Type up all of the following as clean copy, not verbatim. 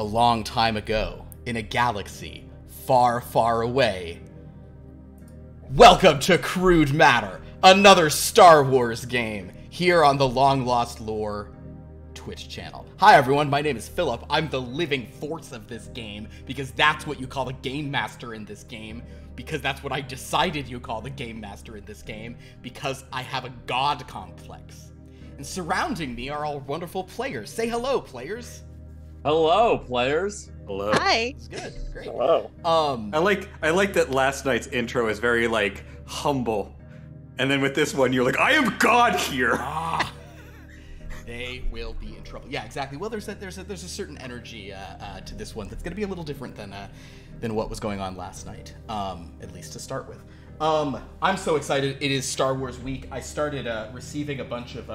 long time ago, in a galaxy far, far away. Welcome to CRUDE Matter, another Star Wars game, here on the Long Lost Lore Twitch channel. Hi everyone, my name is Philip. I'm the living force of this game, because that's what you call a game master in this game, because that's what I decided you call the game master in this game, because I have a god complex. And surrounding me are all wonderful players. Say hello, players. Hello, players. Hello. Hi. It's good. Great. Hello. I like that last night's intro is very like humble, and then with this one you're like, I am God here. They will be in trouble. Yeah, exactly. Well, there's a certain energy to this one that's going to be a little different than what was going on last night, at least to start with. I'm so excited. It is Star Wars week. I started receiving a bunch of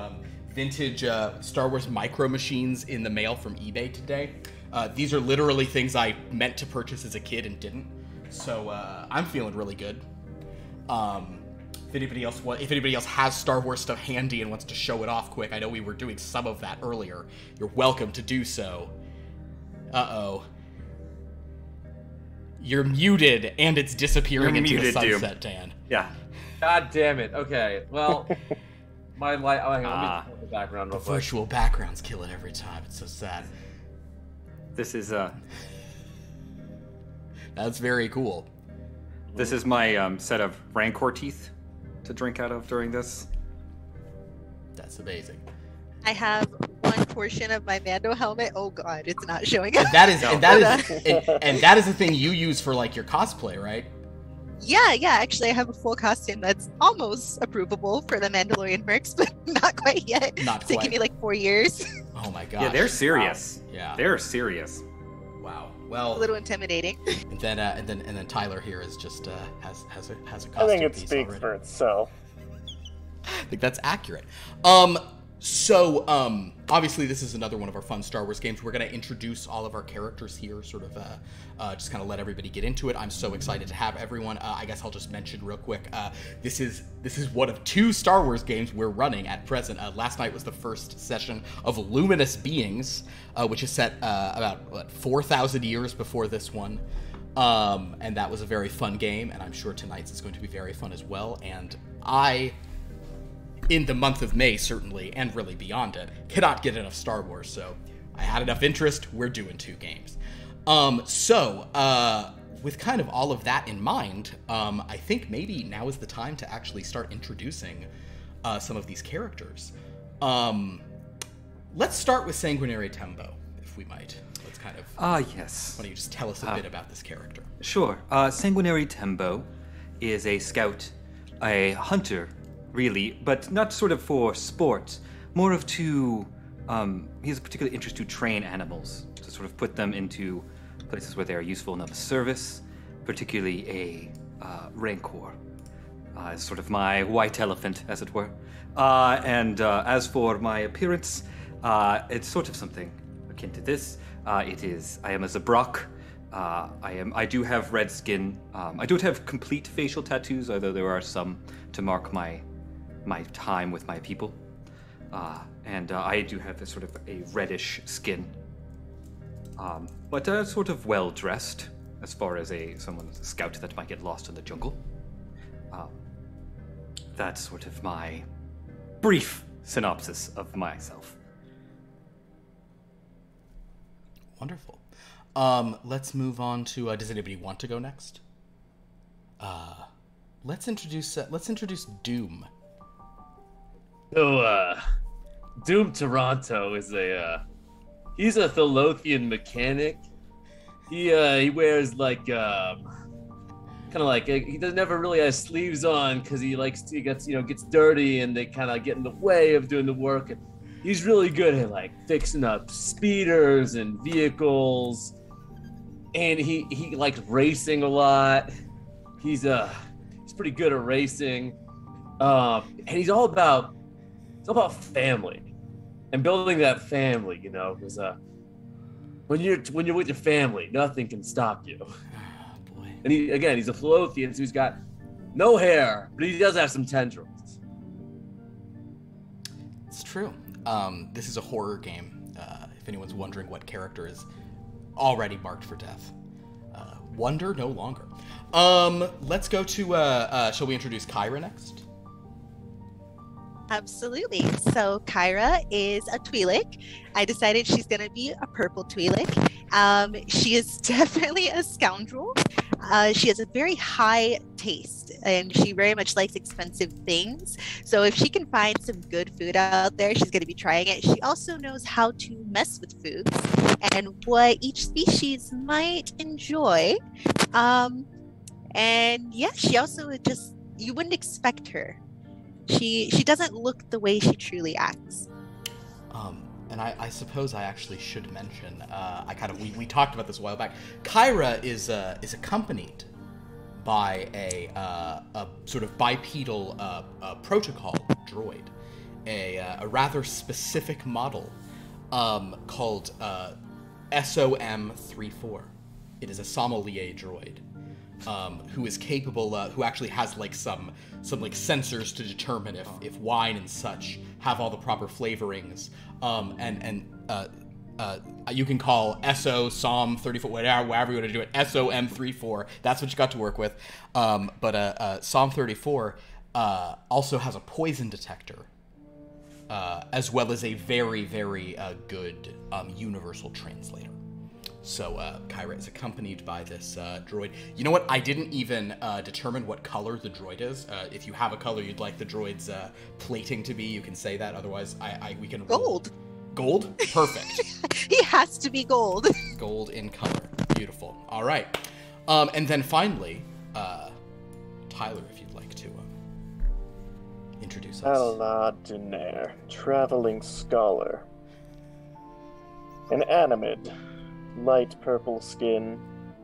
vintage Star Wars micro machines in the mail from eBay today. These are literally things I meant to purchase as a kid and didn't. So I'm feeling really good. If anybody else has Star Wars stuff handy and wants to show it off quick, I know we were doing some of that earlier. You're welcome to do so. Uh-oh. You're muted, and it's disappearing into the sunset, Dan. Yeah. God damn it. Okay, well, my light. Oh, hang on. Let me put the background real quick. Virtual backgrounds kill it every time. It's so sad. This is That's very cool. This is my set of Rancor teeth to drink out of during this. That's amazing. I have one portion of my Mando helmet. Oh god, it's not showing up. And that is the thing you use for like your cosplay, right? Yeah, actually I have a full costume that's almost approvable for the Mandalorian mercs, but not quite yet. Not It's quite. taking me like 4 years. Oh my god. Yeah, they're serious. Wow. Yeah. They're serious. Wow. A Well, little intimidating. and then Tyler here is just has a costume I think it piece speaks already. for itself. I think that's accurate. So, obviously this is another one of our fun Star Wars games. We're going to introduce all of our characters here, sort of, just kind of let everybody get into it. I'm so excited to have everyone. I guess I'll just mention real quick, this is one of 2 Star Wars games we're running at present. Last night was the first session of Luminous Beings, which is set, about, 4,000 years before this one. And that was a very fun game, and I'm sure tonight's is going to be very fun as well. And in the month of May, certainly, and really beyond it, cannot get enough Star Wars, so I had enough interest, we're doing 2 games. With kind of all of that in mind, I think maybe now is the time to actually start introducing some of these characters. Let's start with Sanguinary Tembo, if we might. Let's kind of... yes. Why don't you just tell us a bit about this character? Sure. Sanguinary Tembo is a scout, a hunter, really, but not sort of for sport. More of to, he has a particular interest to train animals, to sort of put them into places where they are useful in of service, particularly a Rancor. Sort of my white elephant, as it were. As for my appearance, it's sort of something akin to this. I am a Zabrak. I do have red skin. I don't have complete facial tattoos, although there are some to mark my time with my people. I do have this sort of a reddish skin. But sort of well dressed, as far as someone's scout that might get lost in the jungle. That's sort of my brief synopsis of myself. Wonderful. Let's move on to, does anybody want to go next? Let's introduce Doom. So, Doom Toronto is he's a Thalothian mechanic. He wears like, kind of like, he never really has sleeves on because he gets dirty and they kind of get in the way of doing the work. And he's really good at like fixing up speeders and vehicles, and he likes racing a lot. He's pretty good at racing, and he's all about family and building that family. You know, because when you're with your family, nothing can stop you. Oh, boy. And he's a Thalothian, so he's got no hair, but he does have some tendrils. It's true. This is a horror game. If anyone's wondering what characters already marked for death. Wonder no longer. Let's go to, shall we introduce Kyra next? Absolutely. So Kyra is a Twi'lek. I decided she's going to be a purple Twi'lek. She is definitely a scoundrel. She has a very high taste, and she very much likes expensive things. So if she can find some good food out there, she's going to be trying it. She also knows how to mess with foods and what each species might enjoy. And yeah, she also just, you wouldn't expect her. She doesn't look the way she truly acts. And I suppose I actually should mention, we talked about this a while back. Kyra is accompanied by a sort of bipedal protocol droid, a rather specific model called SOM-34. It is a sommelier droid. Who is capable, who actually has like some like sensors to determine if wine and such have all the proper flavorings. You can call SOM-34, whatever you want to do it, SOM-34. That's what you got to work with. But SOM-34 also has a poison detector, as well as a very, very good universal translator. So Kyra is accompanied by this droid. You know what? I didn't even determine what color the droid is. If you have a color you'd like the droid's plating to be, you can say that. Otherwise, we can roll. Gold. Gold? Perfect. He has to be gold. Gold in color. Beautiful. All right. And then finally, Tyler, if you'd like to introduce us. Adelard Dunnere, traveling scholar. An animate. Light purple skin,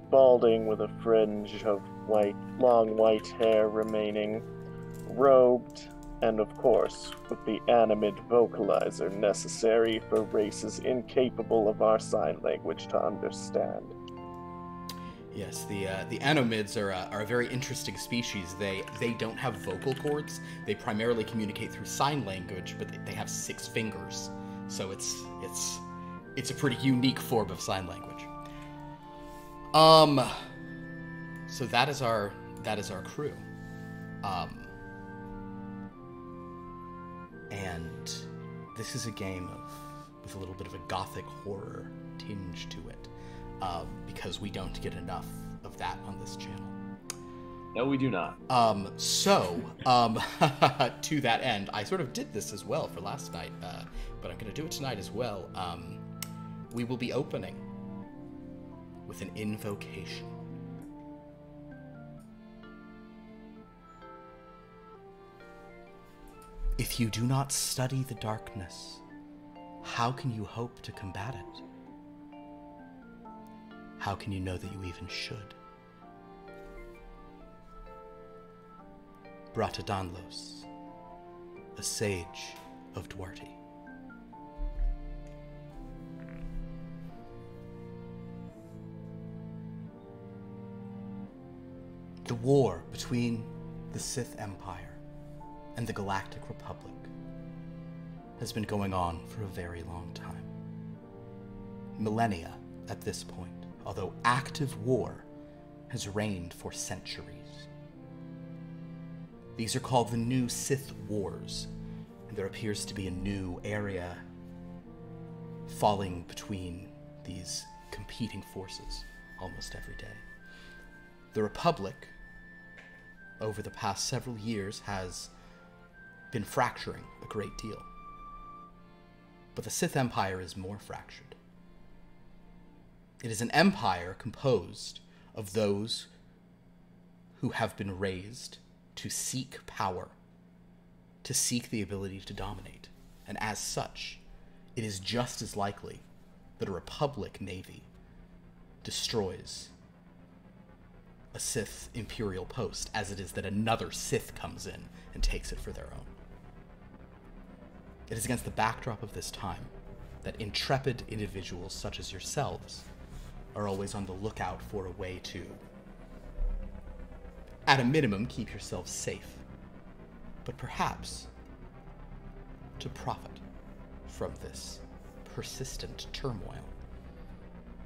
balding with a fringe of long white hair remaining, robed, and of course, with the animate vocalizer necessary for races incapable of our sign language to understand. Yes, the anomids are a very interesting species. They don't have vocal cords. They primarily communicate through sign language, but they have 6 fingers. So it's a pretty unique form of sign language. So that is our crew. And this is a game with a little bit of a gothic horror tinge to it, because we don't get enough of that on this channel. No, we do not. To that end, I sort of did this as well for last night, but I'm going to do it tonight as well. We will be opening with an invocation. If you do not study the darkness, how can you hope to combat it? How can you know that you even should? Bratadanlos, a sage of Duarte. The war between the Sith Empire and the Galactic Republic has been going on for a very long time. Millennia at this point, although active war has reigned for centuries. These are called the New Sith Wars, and there appears to be a new area falling between these competing forces almost every day. The Republic, over the past several years, has been fracturing a great deal. But the Sith Empire is more fractured. It is an empire composed of those who have been raised to seek power, to seek the ability to dominate. And as such, it is just as likely that a Republic navy destroys a Sith Imperial post as it is that another Sith comes in and takes it for their own. It is against the backdrop of this time that intrepid individuals such as yourselves are always on the lookout for a way to, at a minimum, keep yourselves safe, but perhaps to profit from this persistent turmoil.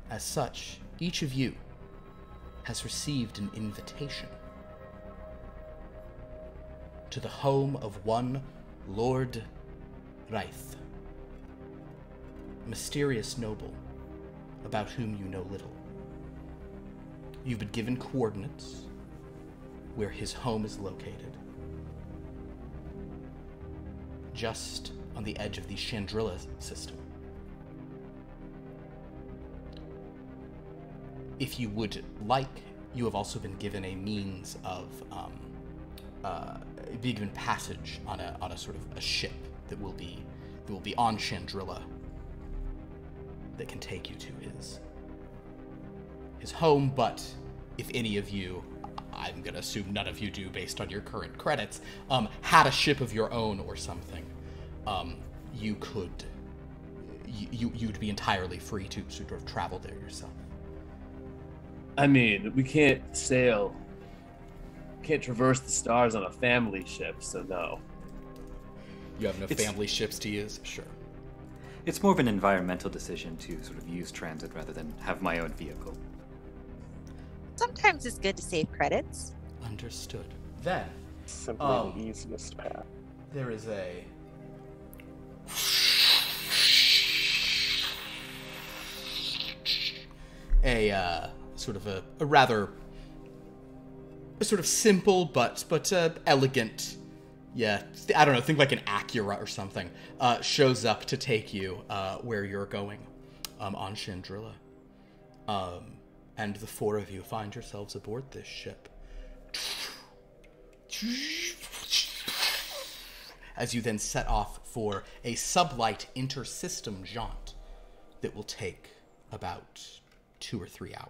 As such, each of you has received an invitation to the home of one Lord Raith, a mysterious noble about whom you know little. You've been given coordinates where his home is located, just on the edge of the Chandrilla system. If you would like, you have also been given a means of being given passage on a sort of a ship that will be on Chandrilla that can take you to his home. But if any of you, I'm gonna assume none of you do based on your current credits, had a ship of your own or something, you'd be entirely free to sort of travel there yourself. I mean, we can't sail, can't traverse the stars on a family ship, so no. You have no family ships to use? Sure. It's more of an environmental decision to sort of use transit rather than have my own vehicle. Sometimes it's good to save credits. Understood. Then, Simply the easiest path. there is a sort of a rather sort of simple but elegant, yeah, I don't know, think like an Acura or something, shows up to take you where you're going on Chandrilla. And the four of you find yourselves aboard this ship. As you then set off for a sublight inter-system jaunt that will take about 2 or 3 hours.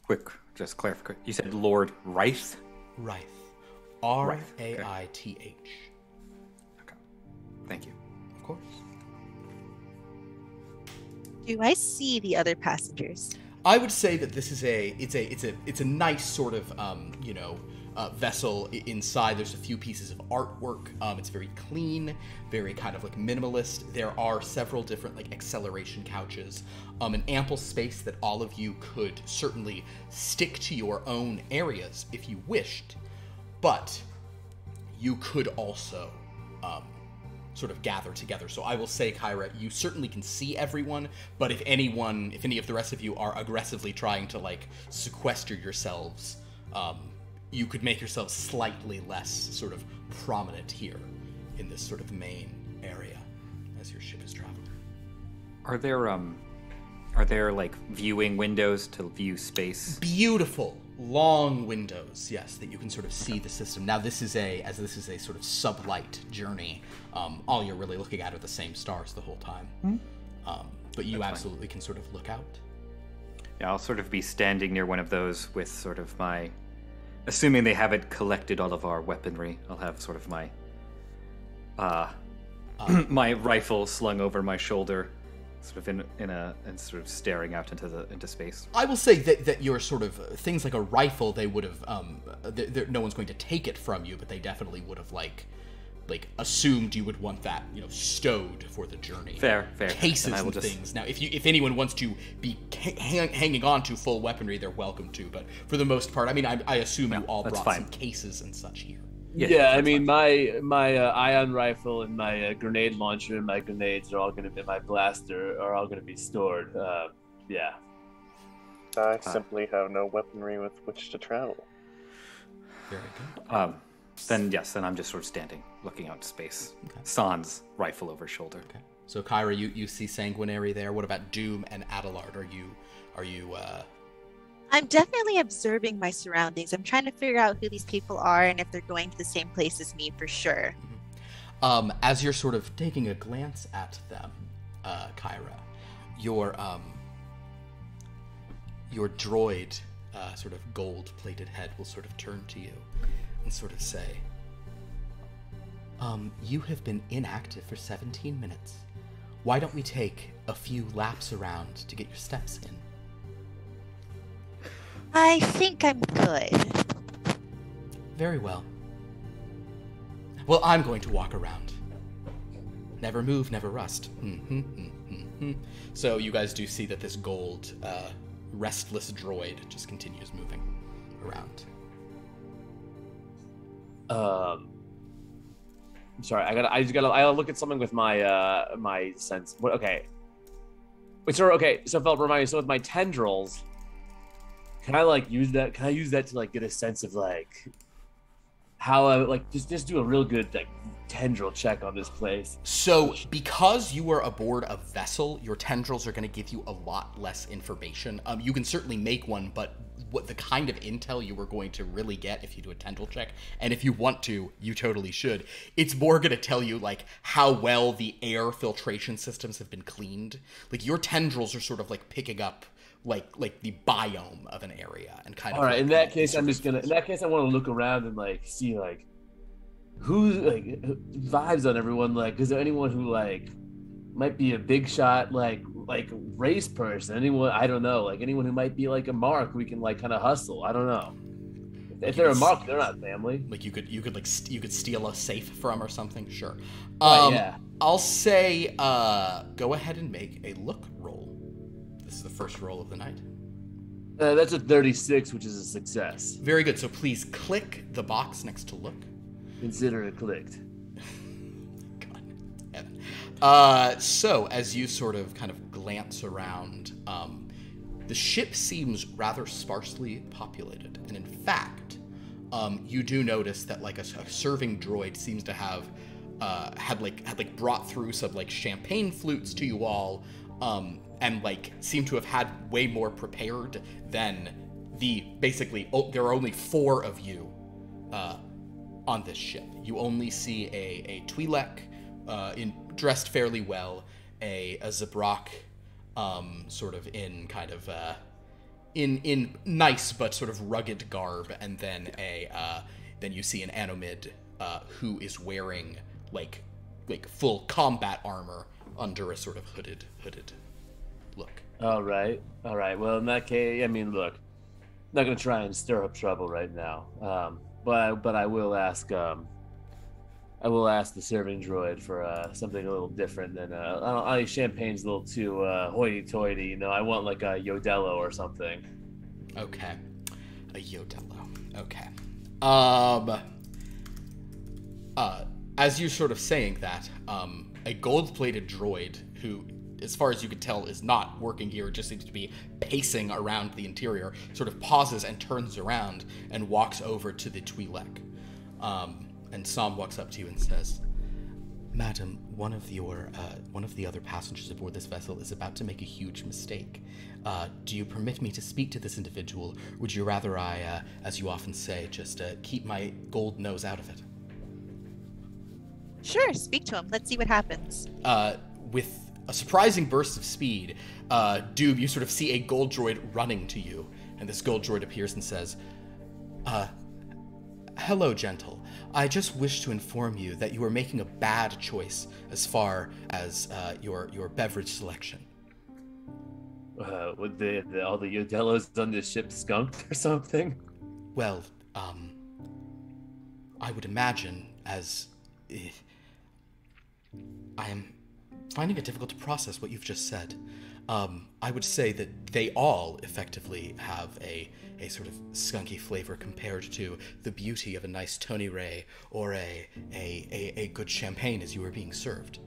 Quick, just clarify. You said Lord Raith? Raith. R-A-I-T-H. Okay. Thank you. Of course. Do I see the other passengers? I would say that this is it's a nice sort of vessel. Inside there's a few pieces of artwork. It's very clean, very kind of like minimalist. There are several different like acceleration couches, an ample space that all of you could certainly stick to your own areas if you wished, but you could also sort of gather together. So I will say, Kyra, you certainly can see everyone, but if any of the rest of you are aggressively trying to like sequester yourselves, you could make yourselves slightly less sort of prominent here in this sort of main area as your ship is traveling. Are there like viewing windows to view space? Beautiful long windows, yes, that you can sort of see the system. Now this is a sort of sublight journey. All you're really looking at are the same stars the whole time. But you absolutely can sort of look out. Yeah, I'll sort of be standing near one of those with sort of my, assuming they haven't collected all of our weaponry, I'll have sort of my my rifle slung over my shoulder, sort of and sort of staring out into space. I will say that your sort of things like a rifle, they would have no one's going to take it from you, but they definitely would have like assumed you would want that, stowed for the journey. Fair. Cases and things. Now, if anyone wants to be hanging on to full weaponry, they're welcome to. But for the most part, I mean, I assume you all brought some cases and such here. Yeah, I mean, my ion rifle and my grenade launcher and my grenades are all going to be, my blaster are all going to be stored. Yeah. I simply have no weaponry with which to travel. Very good. Then I'm just sort of standing, looking out to space. Okay. Sans rifle over shoulder. Okay. So Kyra, you see Sanguinary there. What about Doom and Adelard? Are you? I'm definitely observing my surroundings. I'm trying to figure out who these people are and if they're going to the same place as me for sure. Mm-hmm. As you're sort of taking a glance at them, Kyra, your droid, sort of gold-plated head will sort of turn to you and sort of say, you have been inactive for 17 minutes. Why don't we take a few laps around to get your steps in? I think I'm good. Very well. Well, I'm going to walk around. Never move, never rust. So you guys do see that this gold, restless droid just continues moving around. I'm sorry. I gotta look at something with my my sense. What? Okay. Wait. So Philip, remind me. So with my tendrils, can I like use that? Can I use that to like get a sense of like how I like just do a real good like tendril check on this place? So because you are aboard a vessel, your tendrils are going to give you a lot less information. You can certainly make one, but what the kind of intel you were going to really get if you do a tendril check, and if you want to, you totally should, it's more going to tell you like how well the air filtration systems have been cleaned. Like your tendrils are sort of like picking up like the biome of an area and kind of. All right. Like, in that case, I'm just gonna. In that case, I want to look around and like see like who's like vibes on everyone. Like, is there anyone who like might be a big shot like race person? Anyone? I don't know. Like anyone who might be like a mark we can like kind of hustle. I don't know. If they're a mark, they're not family. Like you could steal a safe from or something. Sure. Yeah. I'll say go ahead and make a look roll. This is the first roll of the night. That's a 36, which is a success. Very good. So please click the box next to look. Consider it clicked. God. So as you sort of kind of glance around, the ship seems rather sparsely populated, and in fact, you do notice that like a serving droid seems to have had brought through some like champagne flutes to you all. And like seem to have had way more prepared than there are only 4 of you on this ship. You only see a Twi'lek dressed fairly well, a Zabrak sort of in kind of in nice but sort of rugged garb, and then then you see an Anomid who is wearing like full combat armor under a sort of hooded look. All right. Well, in that case, I mean, look, I'm not gonna try and stir up trouble right now. But I will ask the serving droid for something a little different than champagne's a little too hoity-toity. You know, I want like a Yodello or something. Okay, a Yodello. Okay. As you're sort of saying that, a gold-plated droid who, as far as you could tell, is not working here, just seems to be pacing around the interior, sort of pauses and turns around and walks over to the Twi'lek. And Sam walks up to you and says, "Madam, one of the other passengers aboard this vessel is about to make a huge mistake. Do you permit me to speak to this individual, or would you rather I, as you often say, just keep my gold nose out of it?" Sure, speak to him. Let's see what happens. With a surprising burst of speed, Doob, you sort of see a gold droid running to you, and this gold droid appears and says, "Hello, Gentle. I just wish to inform you that you are making a bad choice as far as your beverage selection." Would all the Yodellos on this ship skunked or something? Well, I would imagine I am finding it difficult to process what you've just said. I would say that they all effectively have a sort of skunky flavor compared to the beauty of a nice Tony Ray or a good champagne as you were being served.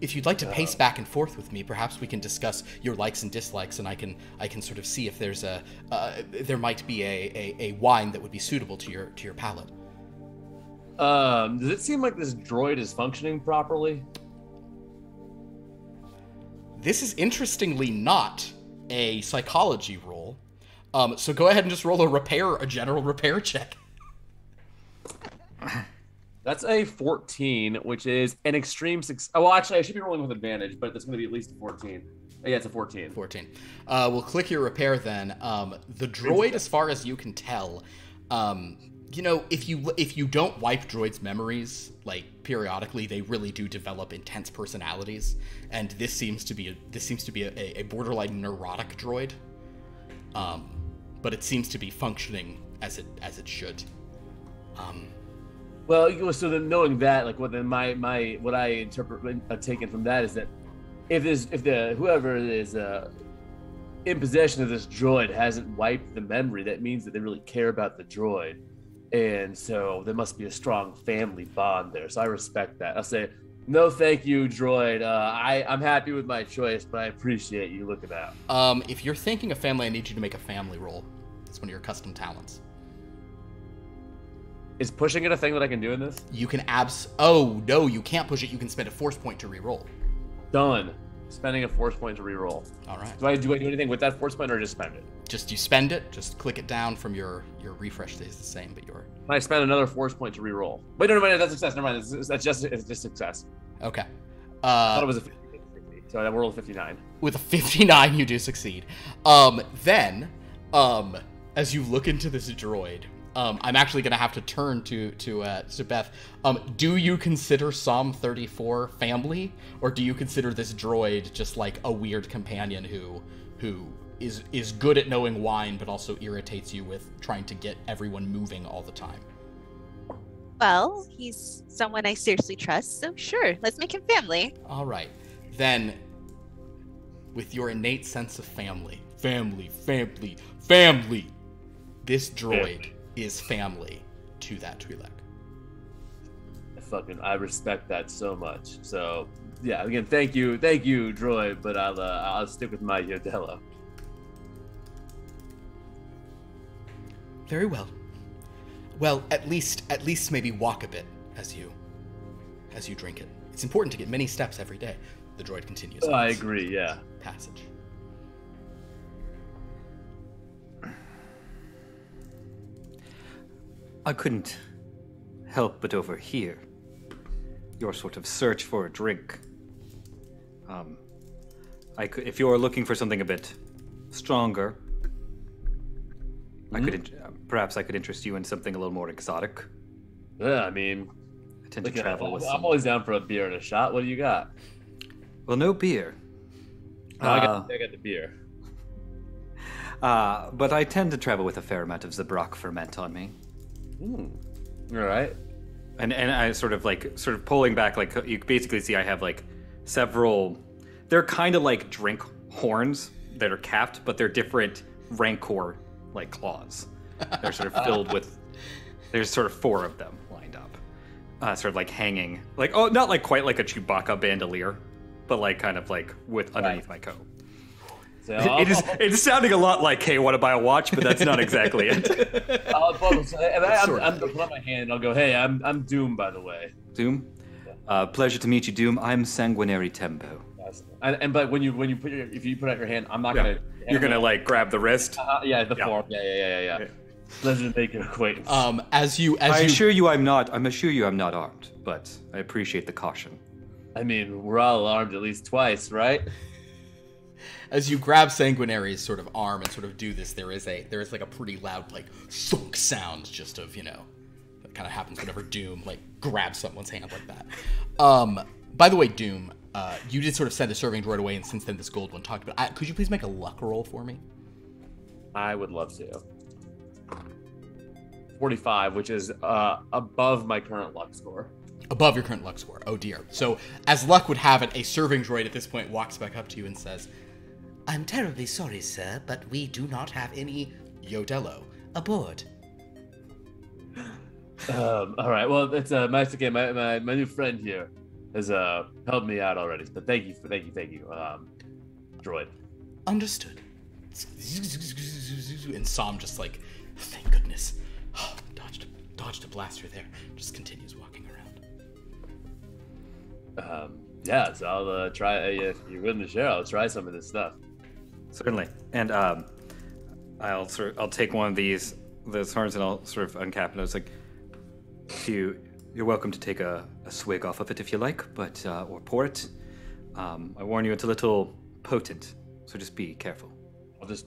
If you'd like to pace back and forth with me, perhaps we can discuss your likes and dislikes, and I can sort of see if there's there might be a wine that would be suitable to your palate. Does it seem like this droid is functioning properly? This is interestingly not a psychology roll. So go ahead and just roll a general repair check. That's a 14, which is an extreme success. Oh, well, actually, I should be rolling with advantage, but that's going to be at least a 14. Yeah, it's a 14. 14. We'll click your repair then. The droid, as far as you can tell, you know, if you don't wipe droids' memories, like, periodically, they really do develop intense personalities, and this seems to be a borderline neurotic droid. But it seems to be functioning as it should. Well, so then knowing that, like, what I interpret taken from that is that if whoever is in possession of this droid hasn't wiped the memory, that means that they really care about the droid, and so there must be a strong family bond there. So I respect that. I'll say, no, thank you, droid. I'm happy with my choice, but I appreciate you looking out. If you're thinking of family, I need you to make a family roll. It's one of your custom talents. Is pushing it a thing that I can do in this? You can Oh, no, you can't push it. You can spend a force point to re-roll. Done. Spending a force point to re-roll. All right. Do I do anything with that force point or just spend it? Just you spend it. Just click it down from your refresh stays the same, but your... I spend another force point to re-roll. Wait, no, that's success. Never mind. It's just success. Okay. I thought it was a 50, so I rolled a 59. With a 59, you do succeed. Then, as you look into this droid, I'm actually going to have to turn to Beth. Do you consider Psalm 34 family, or do you consider this droid just like a weird companion who is good at knowing wine, but also irritates you with trying to get everyone moving all the time? Well, he's someone I seriously trust, so sure, let's make him family. All right. Then, with your innate sense of family, this droid is family to that Twi'lek. I respect that so much. So, yeah, again, thank you, droid, but I'll stick with my Yodello. Very well. Well, at least maybe walk a bit as you drink it. It's important to get many steps every day. The droid continues. Oh, I agree, yeah. Passage. I couldn't help but overhear your sort of search for a drink. If you're looking for something a bit stronger, perhaps I could interest you in something a little more exotic. Yeah, I mean, I tend to travel with. I'm always down for a beer and a shot. What do you got? Well, no beer. No, I got the beer. But I tend to travel with a fair amount of Zabrak ferment on me. All right. And I sort of pulling back, like you basically see I have like several. They're kind of like drink horns that are capped, but they're different rancor like claws. They're sort of filled with. There's sort of 4 of them lined up, sort of like hanging, like not like quite like a Chewbacca bandolier, but like kind of like with underneath my coat. So it's sounding a lot like, hey, want to buy a watch? But that's not exactly it. I'll put on my hand and I'll go, hey, I'm Doom, by the way. Doom? Yeah. Pleasure to meet you, Doom. I'm Sanguinary Tembo. But when you if you put out your hand, I'm not gonna. You're gonna like grab the wrist. The form. Yeah. Pleasure to make your acquaintance. I assure you I'm not armed, but I appreciate the caution. I mean, we're all armed at least twice, right? As you grab Sanguinary's sort of arm and sort of do this, there is like a pretty loud like thunk sound just of, that kind of happens whenever Doom like grabs someone's hand like that. By the way, Doom, you did sort of send the serving droid away, and since then this gold one talked about. Could you please make a luck roll for me? I would love to. 45, which is above my current luck score. Above your current luck score. Oh dear. So, as luck would have it, a serving droid at this point walks back up to you and says, "I'm terribly sorry, sir, but we do not have any Yodello aboard." All right. Well, it's nice again. My new friend here has helped me out already. But thank you, droid. Understood. And Sam just like, thank goodness, dodged a blaster there. Just continues walking around. Yeah. So I'll try. If you're willing to share, I'll try some of this stuff. Certainly. And I'll take one of those horns and I'll sort of uncap it. I was like, you're welcome to take a swig off of it if you like, but or pour it. I warn you, it's a little potent, so just be careful. I'll just.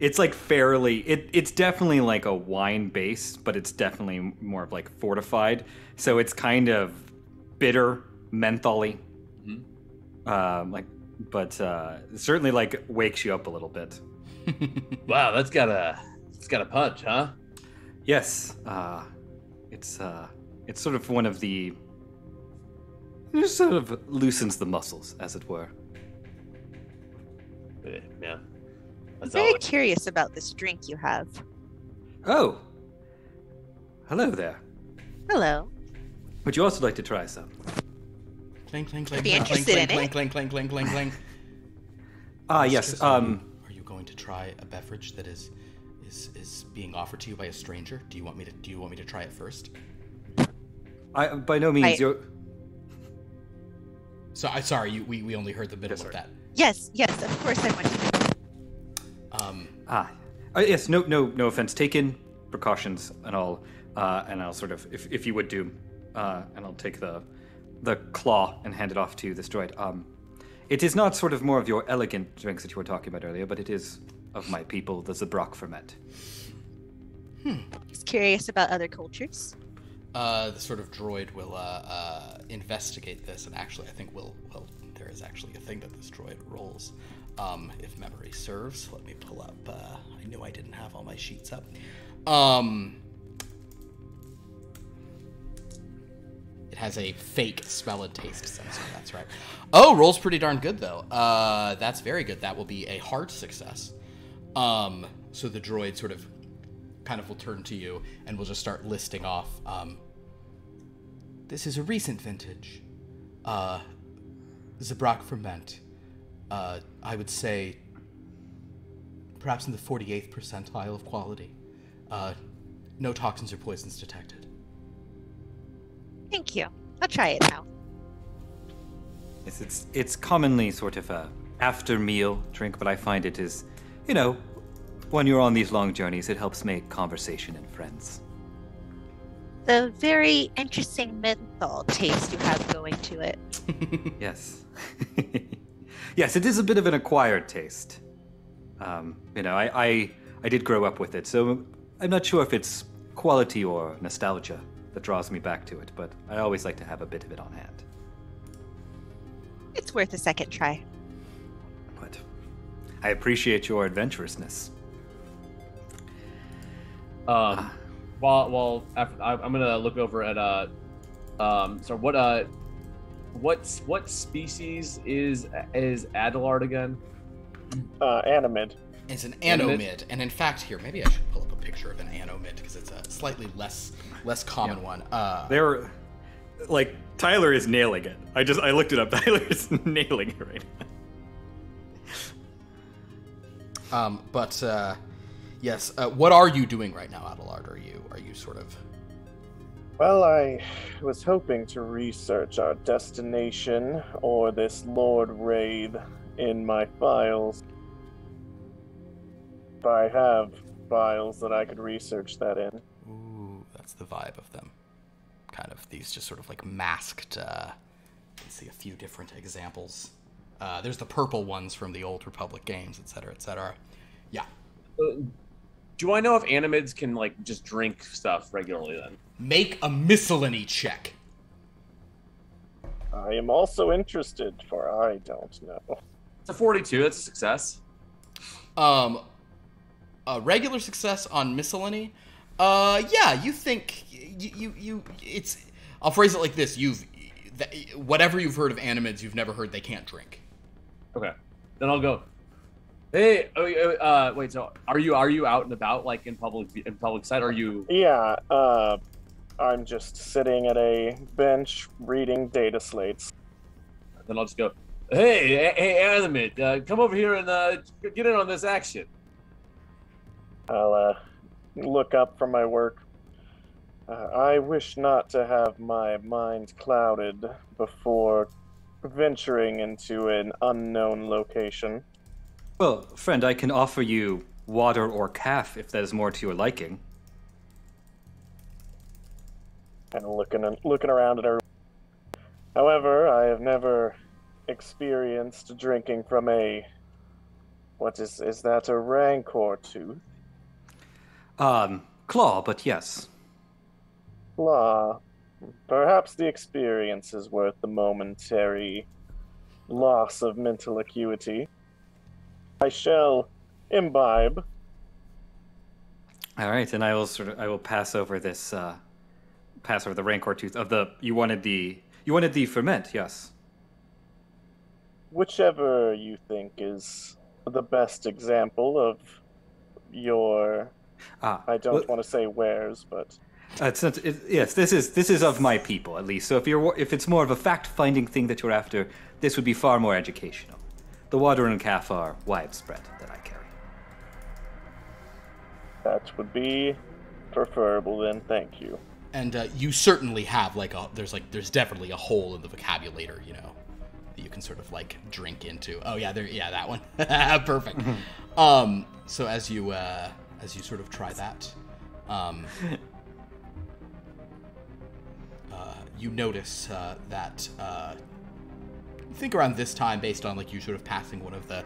It's like fairly. It's definitely like a wine base, but it's definitely more of like fortified. So it's kind of bitter, mentholy. But certainly like wakes you up a little bit. Wow, that's got a It's got a punch, huh? Yes, it's sort of one of the... It sort of loosens the muscles, as it were. Yeah. I'm That's very all. curious about this drink you have. Oh! Hello there. Hello. Would you also like to try some? Clang, clang, clang, Be clang, interested clang, in clang, it. clang, clang, clang, clang, clang. Yes, Are you going to try a beverage that is being offered to you by a stranger? Do you want me to try it first? by no means, you're... So we only heard the middle of that. Yes, of course I want to. Yes, no offense taken, precautions and all, and I'll sort of, if you would do, and I'll take the claw and hand it off to this droid. It is not sort of more of your elegant drinks that you were talking about earlier, but it is of my people, the Zabrak ferment. Just curious about other cultures. The sort of droid will investigate this, and actually, I think there is actually a thing that this droid rolls, if memory serves. Let me pull up. I knew I didn't have all my sheets up. It has a fake smell and taste sensor. That's right. Oh, rolls pretty darn good though. That's very good. That will be a hard success. So the droid sort of kind of will turn to you and will just start listing off. This is a recent vintage. Zabrak ferment. I would say perhaps in the 48th percentile of quality. No toxins or poisons detected. Thank you. I'll try it now. It's commonly sort of a after meal drink, but I find it is, when you're on these long journeys, it helps make conversation and friends. The very interesting menthol taste you have going to it. Yes. Yes, it is a bit of an acquired taste. I did grow up with it, so I'm not sure if it's quality or nostalgia that draws me back to it, but I always like to have a bit of it on hand. It's worth a second try. But I appreciate your adventurousness. Well, after, I'm gonna look over at so what species is Adelard again? Animid. It's an anomid, and in fact, here maybe I should pull up a picture of an anomid because it's a slightly less common one. They're like Tyler is nailing it. I looked it up. Tyler is nailing it right now. Yes. What are you doing right now, Adelard? Are you sort of? Well, I was hoping to research our destination or this Lord Wraith in my files. If I have files that I could research that in. Ooh, that's the vibe of them. Kind of these just sort of like masked. Let's see a few different examples. There's the purple ones from the old Republic games, etc., etc. Yeah. Do I know if animids can like just drink stuff regularly then? Make a miscellany check. I am also interested, for I don't know. It's a 42. That's a success. A regular success on miscellany. Yeah, you think you it's. I'll phrase it like this: whatever you've heard of animids, you've never heard they can't drink. Okay, then I'll go. Hey, wait. So, are you out and about, like in public sight? Are you? Yeah. I'm just sitting at a bench reading data slates. Then I'll just go. Hey, animid, come over here and get in on this action. I'll look up from my work. I wish not to have my mind clouded before venturing into an unknown location. Well, friend, I can offer you water or calf if that is more to your liking. And looking around at everyone. However, I have never experienced drinking from a... What is that, a rancor tooth? Claw, but yes. Claw. Perhaps the experience is worth the momentary loss of mental acuity. I shall imbibe. All right, and I will pass over this pass over the rancor tooth of the you wanted the ferment, yes. Whichever you think is the best example of your. I don't want to say wares, but it's not, yes, this is of my people at least. So if it's more of a fact-finding thing that you're after, this would be far more educational. The water and calf are widespread that I carry. that would be preferable then. Thank you. And you certainly have there's definitely a hole in the vocabulator, that you can sort of drink into. Oh yeah, that one. Perfect. So as you sort of try that, you notice that I think around this time, based on you sort of passing one of the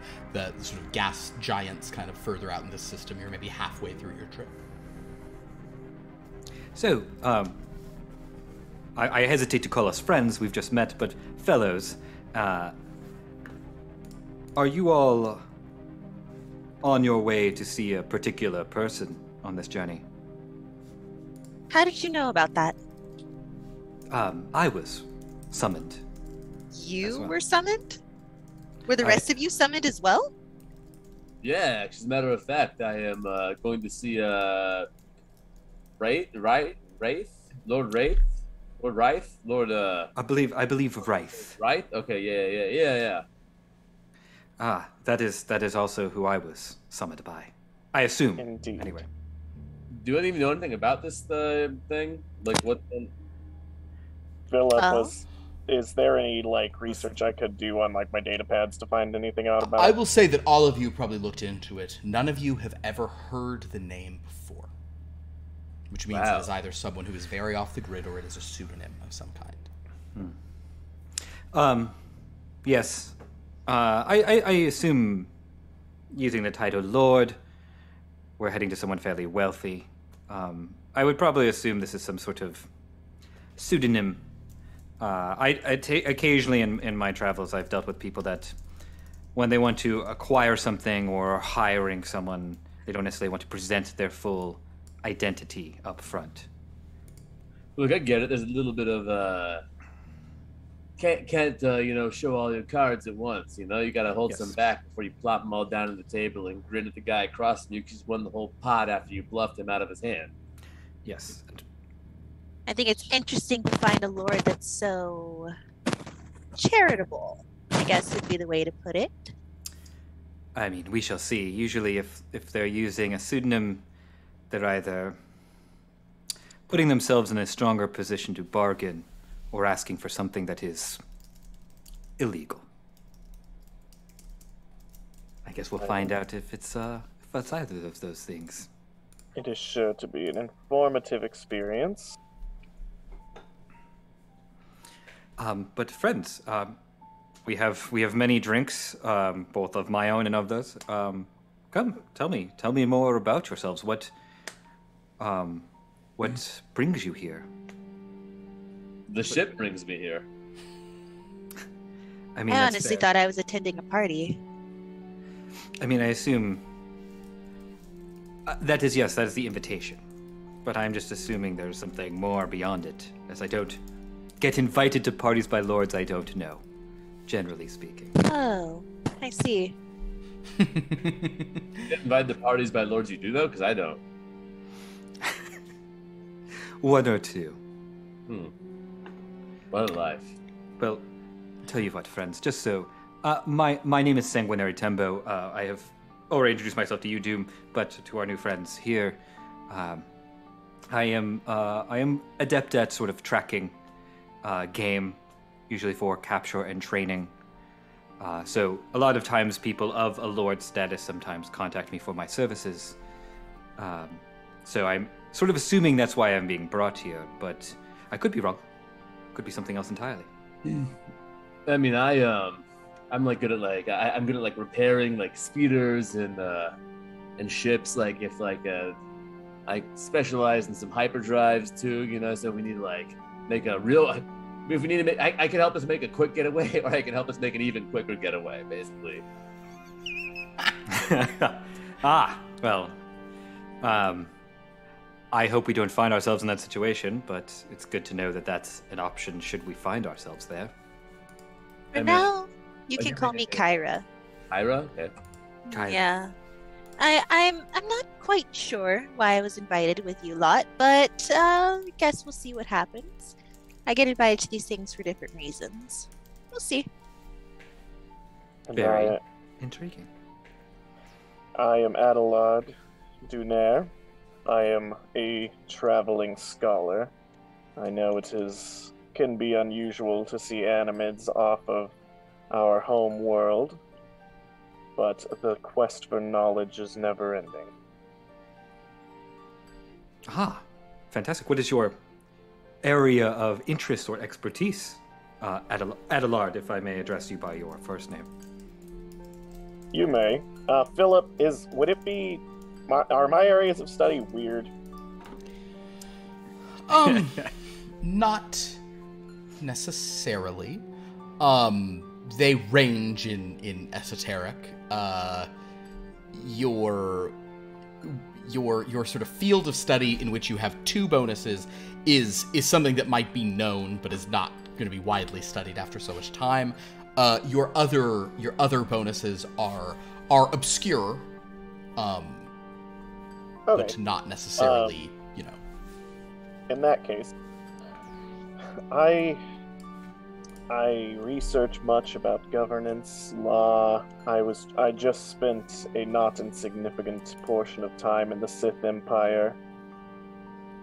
sort of gas giants kind of further out in this system, you're maybe halfway through your trip. So, I hesitate to call us friends, we've just met, but fellows, are you all on your way to see a particular person on this journey? How did you know about that? I was summoned. You well. were summoned? Were the rest of you summoned as well? Yeah, as a matter of fact, I am going to see Wraith? Lord Wraith? Lord Wraith? Lord I believe Wraith. Wraith? Okay, yeah. Ah, that is also who I was summoned by. I assume. Indeed. Anyway. Do I even know anything about this thing? What? Philip, is there any research I could do on my data pads to find anything out about I it? will say that all of you probably looked into it. None of you have ever heard the name before, which means it is either someone who is very off the grid or it is a pseudonym of some kind. Yes. I assume using the title Lord, we're heading to someone fairly wealthy. I would probably assume this is some sort of pseudonym. Occasionally in my travels, I've dealt with people that when they want to acquire something or are hiring someone, they don't necessarily want to present their full identity up front. Look, I get it. There's a little bit of can't show all your cards at once. You gotta hold some back before you plop them all down on the table and grin at the guy across from you because you won the whole pot after you bluffed him out of his hand. Yes. I think it's interesting to find a lord that's so charitable, I guess would be the way to put it. I mean, we shall see. Usually if they're using a pseudonym, they're either putting themselves in a stronger position to bargain or asking for something that is illegal. I guess we'll find out if it's either of those things. It is sure to be an informative experience. But friends, we have many drinks, both of my own and of those. Come, tell me more about yourselves. What brings you here? The ship brings me here. I mean, I that's honestly fair. thought I was attending a party. I mean, I assume that is the invitation. But I'm just assuming there's something more beyond it, as I don't get invited to parties by lords I don't know, generally speaking. Oh, I see. Get invited to parties by lords you do though, because I don't. One or two. What a life. Well, tell you what, friends, just so... my name is Sanguinary Tembo. I have already introduced myself to you, Doom, but to our new friends here, I am adept at sort of tracking game, usually for capture and training. So a lot of times people of a lord status sometimes contact me for my services. So I'm sort of assuming that's why I'm being brought here, but I could be wrong. Could be something else entirely. I mean, I'm good at I'm good at repairing speeders and ships. If I specialize in some hyperdrives too, so we need to make a real. If we need to make, I can help us make a quick getaway, or I can help us make an even quicker getaway, basically. I hope we don't find ourselves in that situation, but it's good to know that that's an option should we find ourselves there. For now, you can call me Kyra. Kyra? Okay. Kyra. Yeah. I'm not quite sure why I was invited with you lot, but I guess we'll see what happens. I get invited to these things for different reasons. We'll see. And Very intriguing. I am Adelard Dunnere. I am a traveling scholar. I know can be unusual to see Animids off of our home world, but the quest for knowledge is never ending. Ah, fantastic. What is your area of interest or expertise, Adelard, if I may address you by your first name? You may. Philip, would it be... are my areas of study weird? Not necessarily. They range in esoteric. Your sort of field of study in which you have 2 bonuses is something that might be known but is not going to be widely studied after so much time. Your other bonuses are obscure, but not necessarily, In that case, I research much about governance, law. I just spent a not insignificant portion of time in the Sith Empire.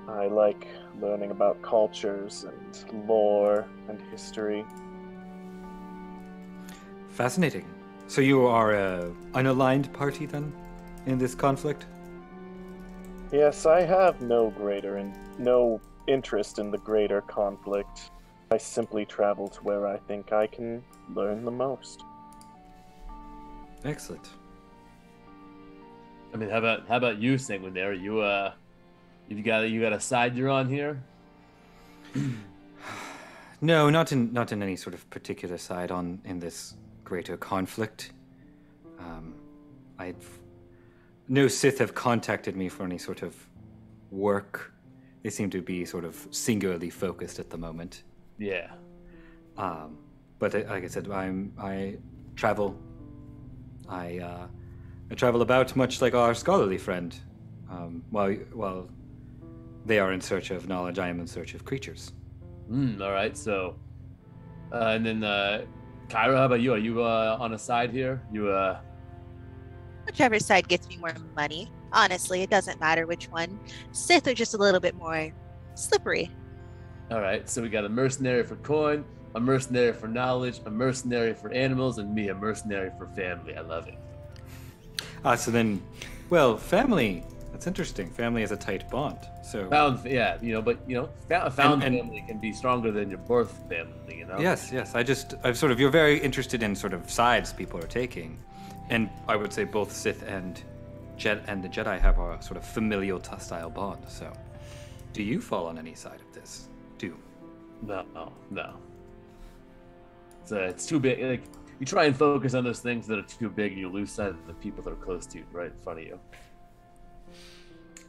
I like learning about cultures and lore and history. Fascinating. So you are an unaligned party then in this conflict? Yes, I have no interest in the greater conflict. I simply travel to where I think I can learn the most. Excellent. I mean, how about you, Sanguinary? You got a side you're on here? No, not in any sort of particular side in this greater conflict. No Sith have contacted me for any sort of work. They seem to be sort of singularly focused at the moment. Yeah. But like I said, I travel. I travel about much like our scholarly friend. While they are in search of knowledge, I am in search of creatures. All right. So, and then Kyra, how about you? Are you on a side here? Whichever side gets me more money. Honestly, it doesn't matter which one. Sith are just a little bit more slippery. All right. So we got a mercenary for coin, a mercenary for knowledge, a mercenary for animals, and me, a mercenary for family. I love it. So then, well, family. That's interesting. Family is a tight bond. So found family can be stronger than your birth family. Yes. You're very interested in sort of sides people are taking, and I would say both Sith and the Jedi have a sort of familial style bond. So, do you fall on any side of this? No. It's too big. Like, you try and focus on those things that are too big, and you lose sight of the people that are close to you, right in front of you.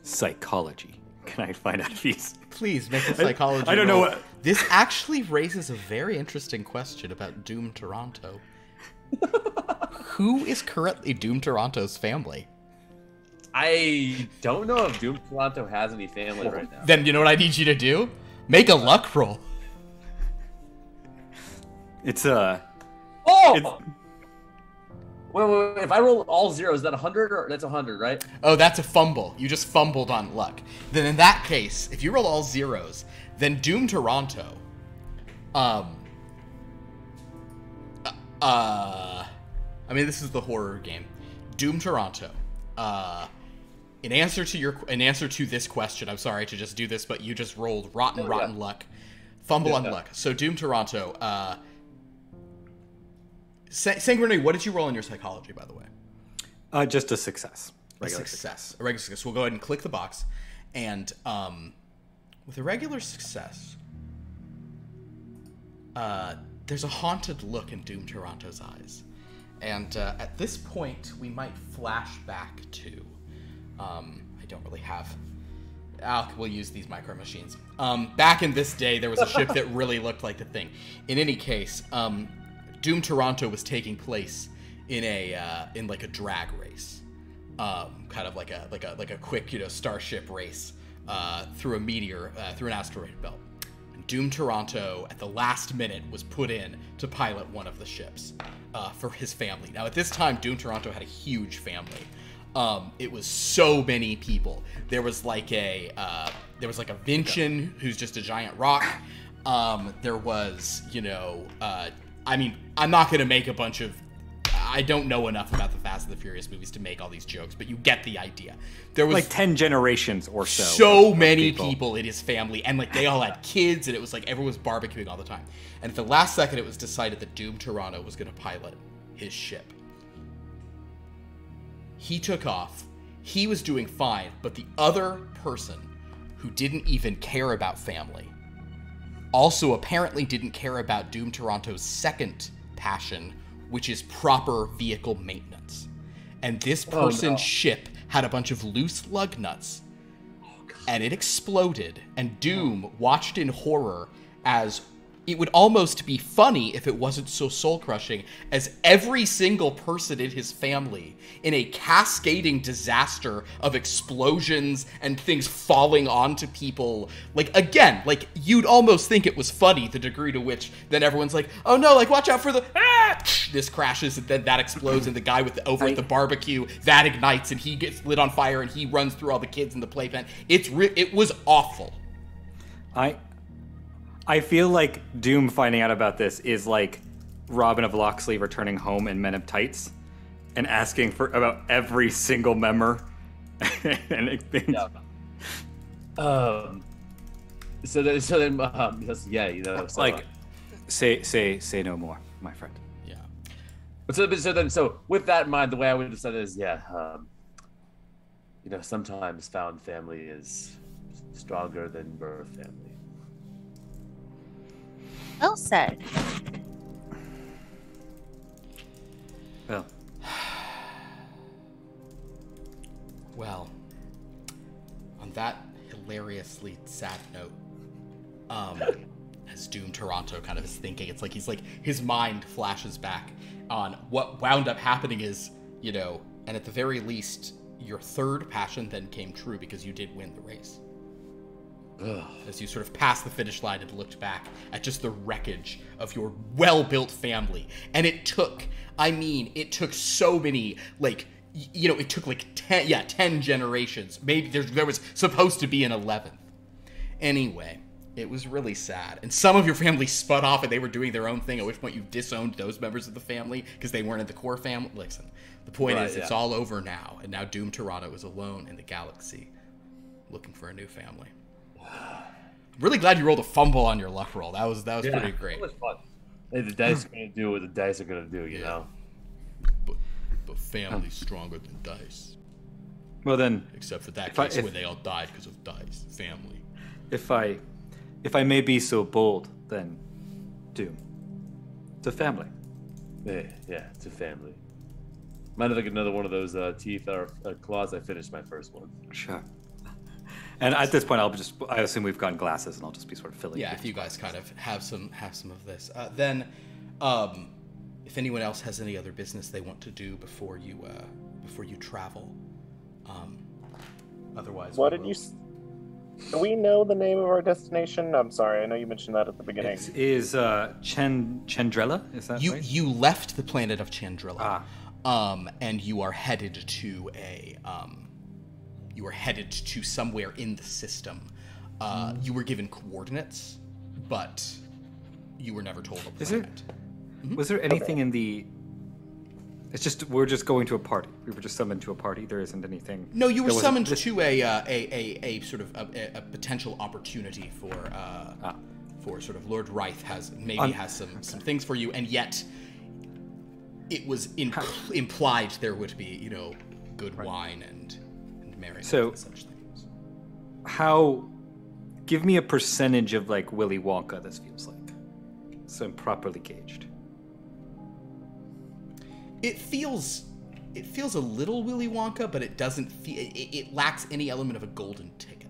Psychology. Can I find out if he's... Please make a psychology I don't roll. know what... This actually raises a very interesting question about Doom Toronto. Who is currently Doom Toronto's family? I don't know if Doom Toronto has any family right now. Then you know what I need you to do? Make a luck roll. It's Oh! Wait, if I roll all zeros, is that 100 or that's 100, right? Oh, that's a fumble. You just fumbled on luck. Then in that case, if you roll all zeros, then Doom Toronto, I mean, this is the horror game. Doom Toronto, in answer to this question, I'm sorry to just do this, but you just rolled rotten luck. Fumble on luck. So Doom Toronto, Sanguinary, what did you roll in your psychology, by the way? Just a success. A regular success. We'll go ahead and click the box. And with a regular success, there's a haunted look in Doom Toronto's eyes. And at this point, we might flash back to... I don't really have we'll use these micro machines. Back in this day, there was a ship that really looked like the thing. In any case, Doom Toronto was taking place in like a drag race, kind of like a quick starship race through a meteor, through an asteroid belt. And Doom Toronto at the last minute was put in to pilot one of the ships for his family. Now at this time, Doom Toronto had a huge family. It was so many people. There was like a Vincian who's just a giant rock. There was, I mean, I'm not gonna make a bunch of. I don't know enough about the Fast and the Furious movies to make all these jokes, but you get the idea. There was like 10 generations or so. So many people in his family, and like they all had kids, and it was like everyone was barbecuing all the time. And at the last second, it was decided that Doom Toronto was gonna pilot his ship. He took off. He was doing fine, but the other person who didn't even care about family also apparently didn't care about Doom Toronto's second passion, which is proper vehicle maintenance. And this person's ship had a bunch of loose lug nuts, and it exploded, and Doom watched in horror as it would almost be funny if it wasn't so soul-crushing, as every single person in his family, in a cascading disaster of explosions and things falling onto people, like, again, like, you'd almost think it was funny, the degree to which then everyone's like, oh no, like, watch out for the, this crashes, and then that explodes, and the guy with over at the barbecue, that ignites, and he gets lit on fire, and he runs through all the kids in the playpen. It was awful. I feel like Doom finding out about this is like Robin of Locksley returning home in Men of Tights and asking about every single member and things. Yeah. So then, yeah, so, like, say no more, my friend. Yeah. So with that in mind, the way I would have said it is, sometimes found family is stronger than birth family. Well said. Well, on that hilariously sad note, as Doom Toronto kind of is thinking, it's like his mind flashes back on what wound up happening is, and at the very least, your third passion then came true because you did win the race. As you sort of passed the finish line and looked back at just the wreckage of your well-built family. And it took so many, it took like 10 generations. Maybe there was supposed to be an 11th. Anyway, it was really sad. And some of your family spun off and they were doing their own thing, at which point you disowned those members of the family because they weren't in the core family. Listen, the point is it's all over now. And now Doom Toronto is alone in the galaxy looking for a new family. Really glad you rolled a fumble on your luck roll. That was pretty great. It was fun. Hey, the dice are gonna do what the dice are gonna do, you know. But family's stronger than dice. Well then, except for that case where they all died because of dice. Family. If I may be so bold, then Doom. It's a family. Yeah, it's a family. Might have like another one of those teeth or claws. I finished my first one. Sure. And at this point, I assume we've gotten glasses, and I'll just be sort of filling. Yeah, if you guys kind of have some of this, then if anyone else has any other business they want to do before you travel, otherwise. Do we know the name of our destination? I'm sorry, I know you mentioned that at the beginning. It is Chandrella. Is that right? You left the planet of Chandrella, and you are headed to somewhere in the system. You were given coordinates, but you were never told of the planet. Was there anything in the... It's just, we're just going to a party. We were just summoned to a party. There isn't anything... No, you were summoned to a sort of a potential opportunity for sort of Lord Reith has some things for you, and yet it was implied there would be, good wine and merriment and such things. Give me a percentage of like Willy Wonka this feels like, so I'm properly gauged. It feels a little Willy Wonka, but it doesn't feel. It lacks any element of a golden ticket.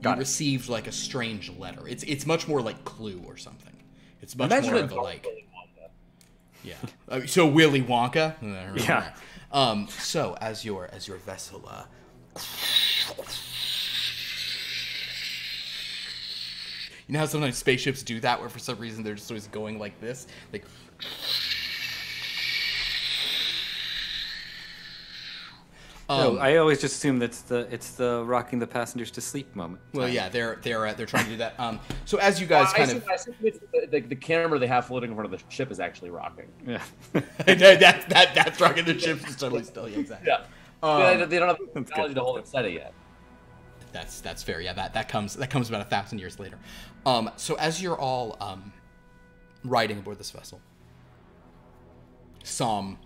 Got it. received like a strange letter. It's much more like Clue or something. It's much Imagine more a of a dog like, Willy Wonka. yeah. So Willy Wonka. Yeah. So as your vessel, you know how sometimes spaceships do that, where for some reason they're just always going like this, like. No, I always just assume that's it's the rocking the passengers to sleep moment. Well, yeah, they're trying to do that. So as you guys I kind assume it's the camera they have floating in front of the ship is actually rocking. Yeah. that's rocking the ship is totally still, yeah, exactly. Yeah. They don't have the technology to hold it steady yet. That's fair. Yeah, that comes about 1,000 years later. So as you're all riding aboard this vessel, Psalm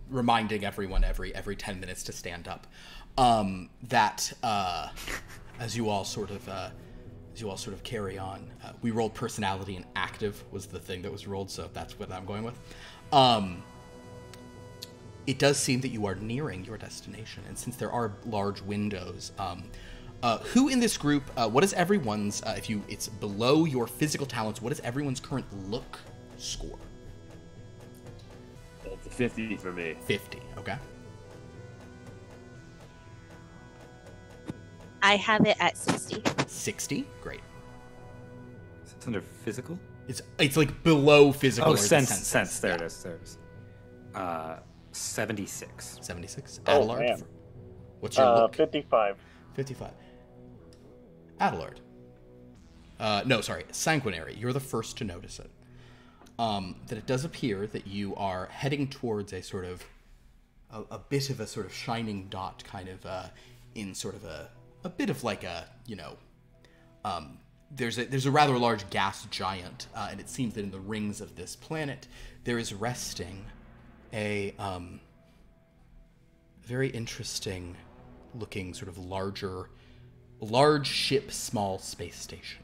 reminding everyone every 10 minutes to stand up, that as you all sort of carry on, we rolled personality, and active was the thing that was rolled, so that's what I'm going with. It does seem that you are nearing your destination, and since there are large windows, who in this group, what is everyone's, it's below your physical talents, what is everyone's current look score? It's a 50 for me. 50, okay. I have it at 60. 60, great. It's under physical? It's like below physical. Oh, or the sense. There it is. 76. 76. Oh, Adelard, man. what's your look? 55. 55. Adelard. No, sorry, Sanguinary. You're the first to notice it. That it does appear that you are heading towards a sort of a bit of a sort of shining dot, kind of in sort of a bit of like a, there's a rather large gas giant, and it seems that in the rings of this planet there is resting a very interesting looking sort of large ship, small space station.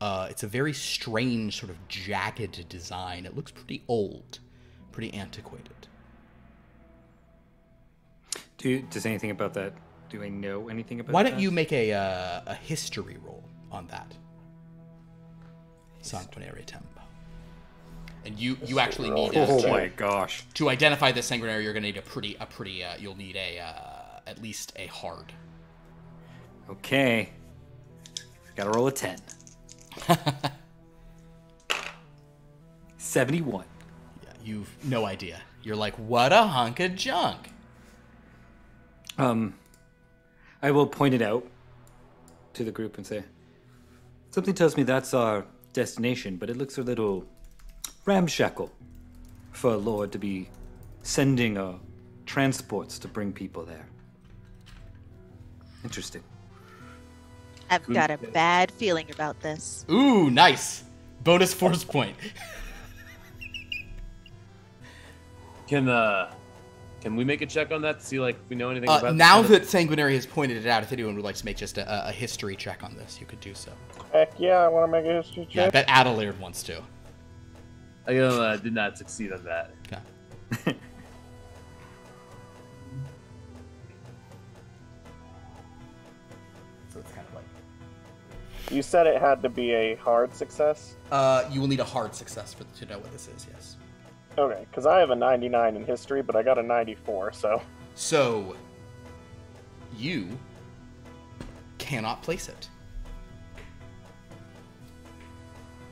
It's a very strange sort of jagged design. It looks pretty old, pretty antiquated. Does anything about that? Do I know anything about that? Why don't you make a history roll on that? Sanguinary Tempo. And you actually need Oh my gosh. to identify the sanguinary. You're going to need you'll need at least a hard. Okay. Gotta roll a 10. 71. Yeah, you've no idea. You're like, what a hunk of junk. I will point it out to the group and say, something tells me that's our destination, but it looks a little ramshackle for a lord to be sending transports to bring people there. Interesting. I've got a bad feeling about this. Ooh, nice. Bonus force point. Can we make a check on that to see like if we know anything about now this? that Sanguinary has pointed it out, if anyone would like to make just a history check on this, you could do so. Heck yeah, I want to make a history Yeah, I check. bet Adelard wants to. I did not succeed on that. Okay. So it's kind of like... You said it had to be a hard success? you will need a hard success to know what this is, yes. Okay, because I have a 99 in history, but I got a 94, so... So, you cannot place it.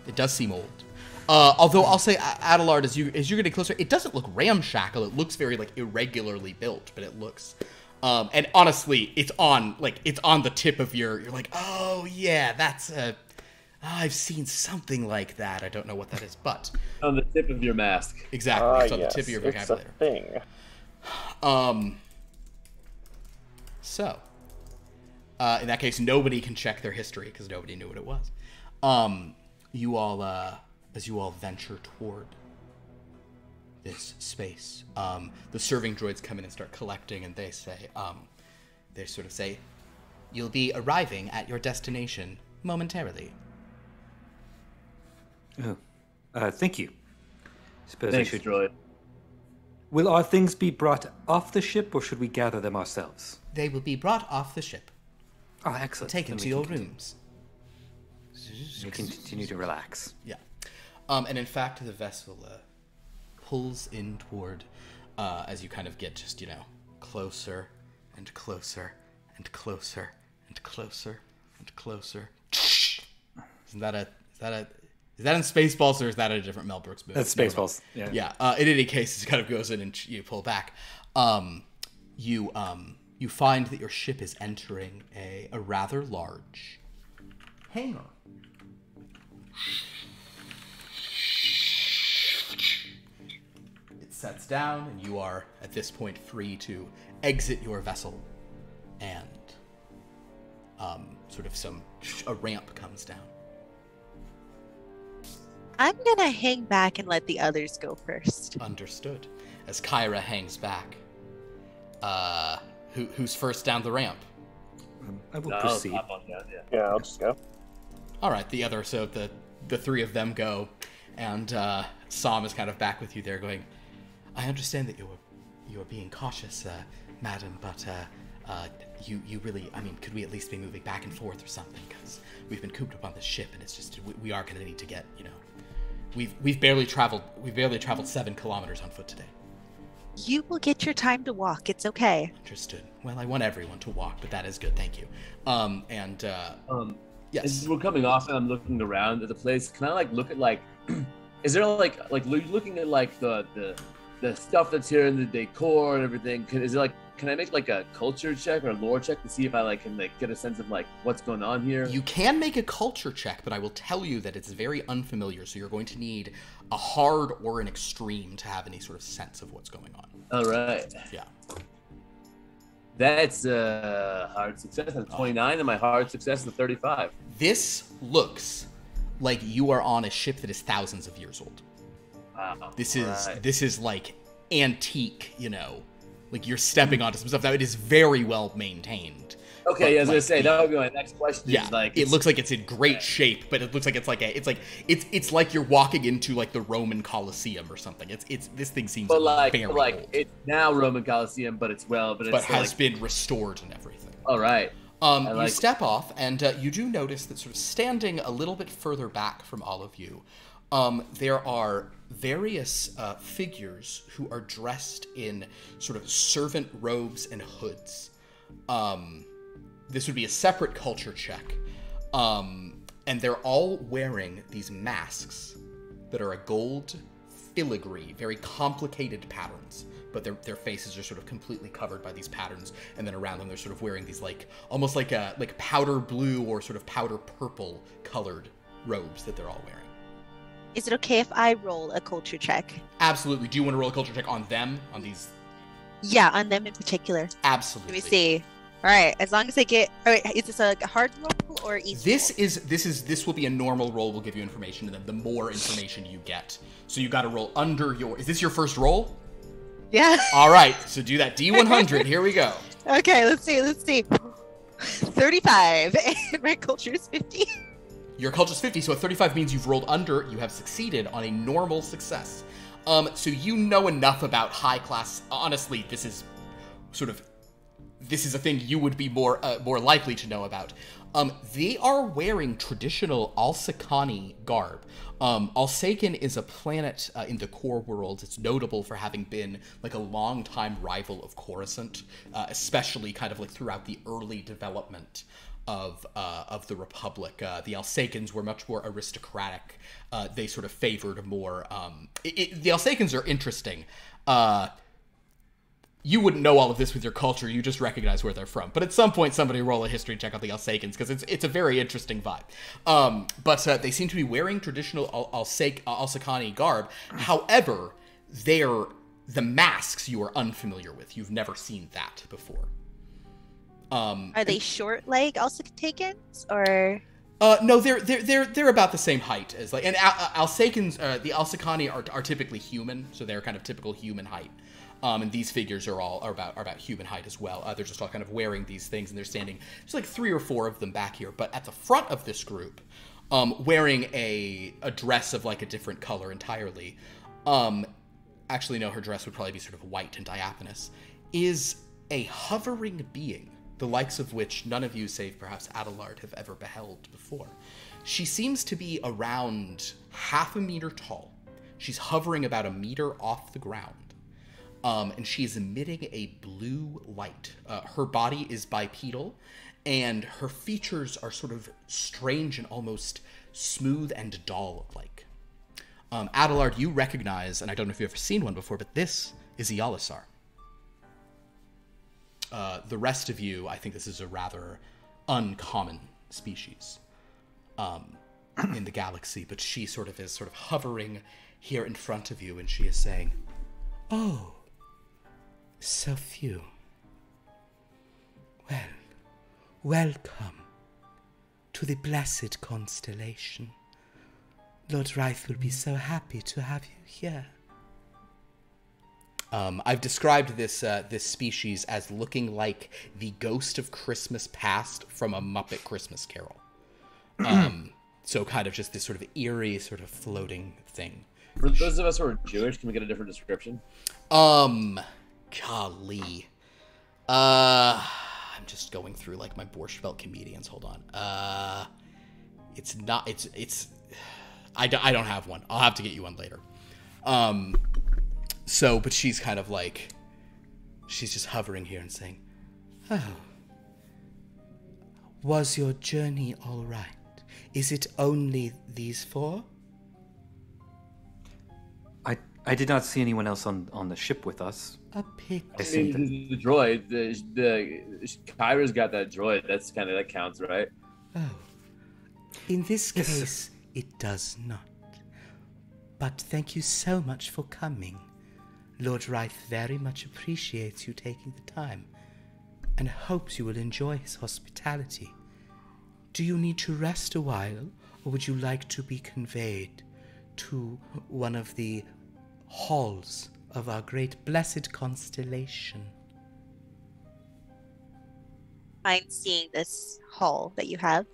It does seem old. Although I'll say, Adelard, as you're getting closer, it doesn't look ramshackle. It looks very like irregularly built, but it looks. And honestly, it's on the tip of you're like, oh yeah, that's I've seen something like that. I don't know what that is, but On the tip of your mask. exactly, it's on yes, the tip of your it's vocabulary. a thing. So, in that case, nobody can check their history because nobody knew what it was. You all, as you all venture toward this space, the serving droids come in and start collecting, and they say, they sort of say, "You'll be arriving at your destination momentarily." Oh, thank you. Suppose Thanks, I should. droid. Will our things be brought off the ship, or should we gather them ourselves? They will be brought off the ship. Oh, excellent. Take Then into we your can rooms. We can continue to relax. Yeah. And in fact, the vessel pulls in toward, as you kind of get just, closer and closer and closer and closer and closer. Is that in Spaceballs, or is that a different Mel Brooks movie? That's Spaceballs. Yeah. Yeah. In any case, it kind of goes in and you pull back. You find that your ship is entering a rather large hangar. It sets down, and you are at this point free to exit your vessel, and a ramp comes down. I'm gonna hang back and let the others go first. Understood. As Kyra hangs back, who's first down the ramp? I will I'll proceed. hop on down, yeah. Yeah, I'll just go. All right, the three of them go, and Sam is kind of back with you there, going, I understand that you are being cautious, madam, but you really, could we at least be moving back and forth or something? Because we've been cooped up on this ship, and it's just we are going to need to get, we've barely traveled 7 kilometers on foot today. You will get your time to walk. It's okay. Understood. Well, I want everyone to walk, but that is good. Thank you. Yes. As we're coming off and I'm looking around at the place, can I look at is there looking at the stuff that's here in the decor and everything? Can I make a culture check or a lore check to see if I can get a sense of what's going on here? You can make a culture check, but I will tell you that it's very unfamiliar, so you're going to need a hard or an extreme to have any sort of sense of what's going on. All right. Yeah. That's a hard success. That's 29, and my hard success is 35. This looks like you are on a ship that is thousands of years old. Wow. This is like antique, like you're stepping onto some stuff. Now it is very well maintained. Okay, I was gonna say that would be my next question. Yeah, it looks like it's in great shape, but it looks like it's like you're walking into the Roman Colosseum or something. This thing seems very old. It's now Roman Colosseum, but it's has been restored and everything. All right. You step off, and you do notice that sort of standing a little bit further back from all of you, there are various figures who are dressed in sort of servant robes and hoods. This would be a separate culture check. And they're all wearing these masks that are a gold filigree, very complicated patterns. But their faces are sort of completely covered by these patterns, and then around them they're sort of wearing these almost like powder blue or sort of powder purple colored robes that they're all wearing. Is it okay if I roll a culture check? Absolutely. Do you want to roll a culture check on them? On these? Yeah, on them in particular. Absolutely. Let me see. All right, as long as I get. All right, is this a hard roll or easy? This will be a normal roll. We'll give you information, and then the more information you get. So you got to roll under your. Is this your first roll? Yeah. All right, so do that D100. Here we go. Okay, let's see. 35, and my culture is 50. Your culture's 50, so a 35 means you've rolled under. You have succeeded on a normal success. So you know enough about high class. Honestly, this is a thing you would be more likely to know about. They are wearing traditional Alsakani garb. Alsaken is a planet in the core world. It's notable for having been a long-time rival of Coruscant, especially kind of throughout the early development of the Republic. The Alsakans were much more aristocratic. They sort of favored more. The Alsakans are interesting. You wouldn't know all of this with your culture. You just recognize where they're from. But at some point, somebody roll a history check on the Alsakans, because it's a very interesting vibe. But they seem to be wearing traditional Alsakani garb. However, the masks you are unfamiliar with. You've never seen that before. Are they short leg Alsakans or? No, they're about the same height as and Alsakans. The Alsakani are typically human, so they're kind of typical human height. And these figures are about human height as well. They're just all kind of wearing these things, and they're standing. There's 3 or 4 of them back here, but at the front of this group, wearing a dress of a different color entirely. Actually, no, her dress would probably be sort of white and diaphanous. Is a hovering being the likes of which none of you, save perhaps Adelard, have ever beheld before. She seems to be around half a meter tall. She's hovering about a meter off the ground. And she is emitting a blue light. Her body is bipedal, and her features are sort of strange and almost smooth and doll-like. Adelard, you recognize, and I don't know if you've ever seen one before, but this is Ialisar. The rest of you, I think this is a rather uncommon species in the galaxy, but she is sort of hovering here in front of you, and she is saying, "Oh, so few. Well, welcome to the blessed constellation. Lord Reith will be so happy to have you here." I've described this species as looking like the ghost of Christmas past from a Muppet Christmas Carol. So kind of just this sort of eerie, sort of floating thing. For those of us who are Jewish, can we get a different description? Golly. I'm just going through like my Borscht Belt comedians. Hold on. It's not. It's. I don't have one. I'll have to get you one later. So, but she's kind of like, she's just hovering here and saying, "Oh, was your journey all right? Is it only these four?" I did not see anyone else on the ship with us. A pig. The droid, the Kyra's got that droid. That counts, right? Oh, in this case, it does not. But thank you so much for coming. Lord Reith very much appreciates you taking the time, and hopes you will enjoy his hospitality. Do you need to rest a while, or would you like to be conveyed to one of the halls of our great blessed constellation? Mind seeing this hall that you have?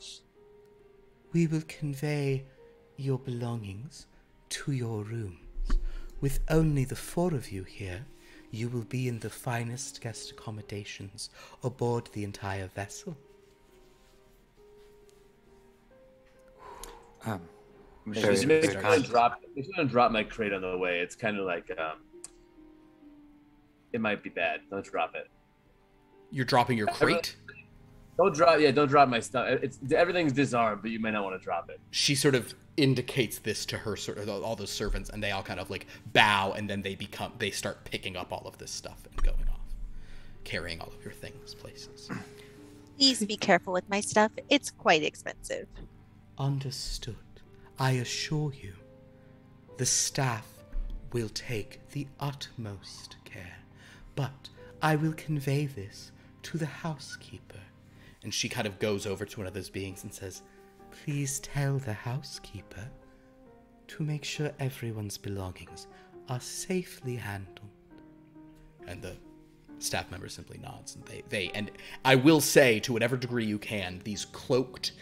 We will convey your belongings to your rooms. With only the four of you here, you will be in the finest guest accommodations aboard the entire vessel. She's gonna drop my crate on the way. It's kind of like it might be bad. Don't drop it. You're dropping your crate? Don't drop my stuff. Everything's disarmed, but you may not want to drop it. She sort of indicates this to her, all those servants, and they all kind of like bow, and then they start picking up all of this stuff and going off, carrying all of your things places. Please be careful with my stuff. It's quite expensive. Understood. I assure you, the staff will take the utmost care, but I will convey this to the housekeeper. And she kind of goes over to one of those beings and says, "Please tell the housekeeper to make sure everyone's belongings are safely handled." And the staff member simply nods, and and I will say, to whatever degree you can, these cloaked,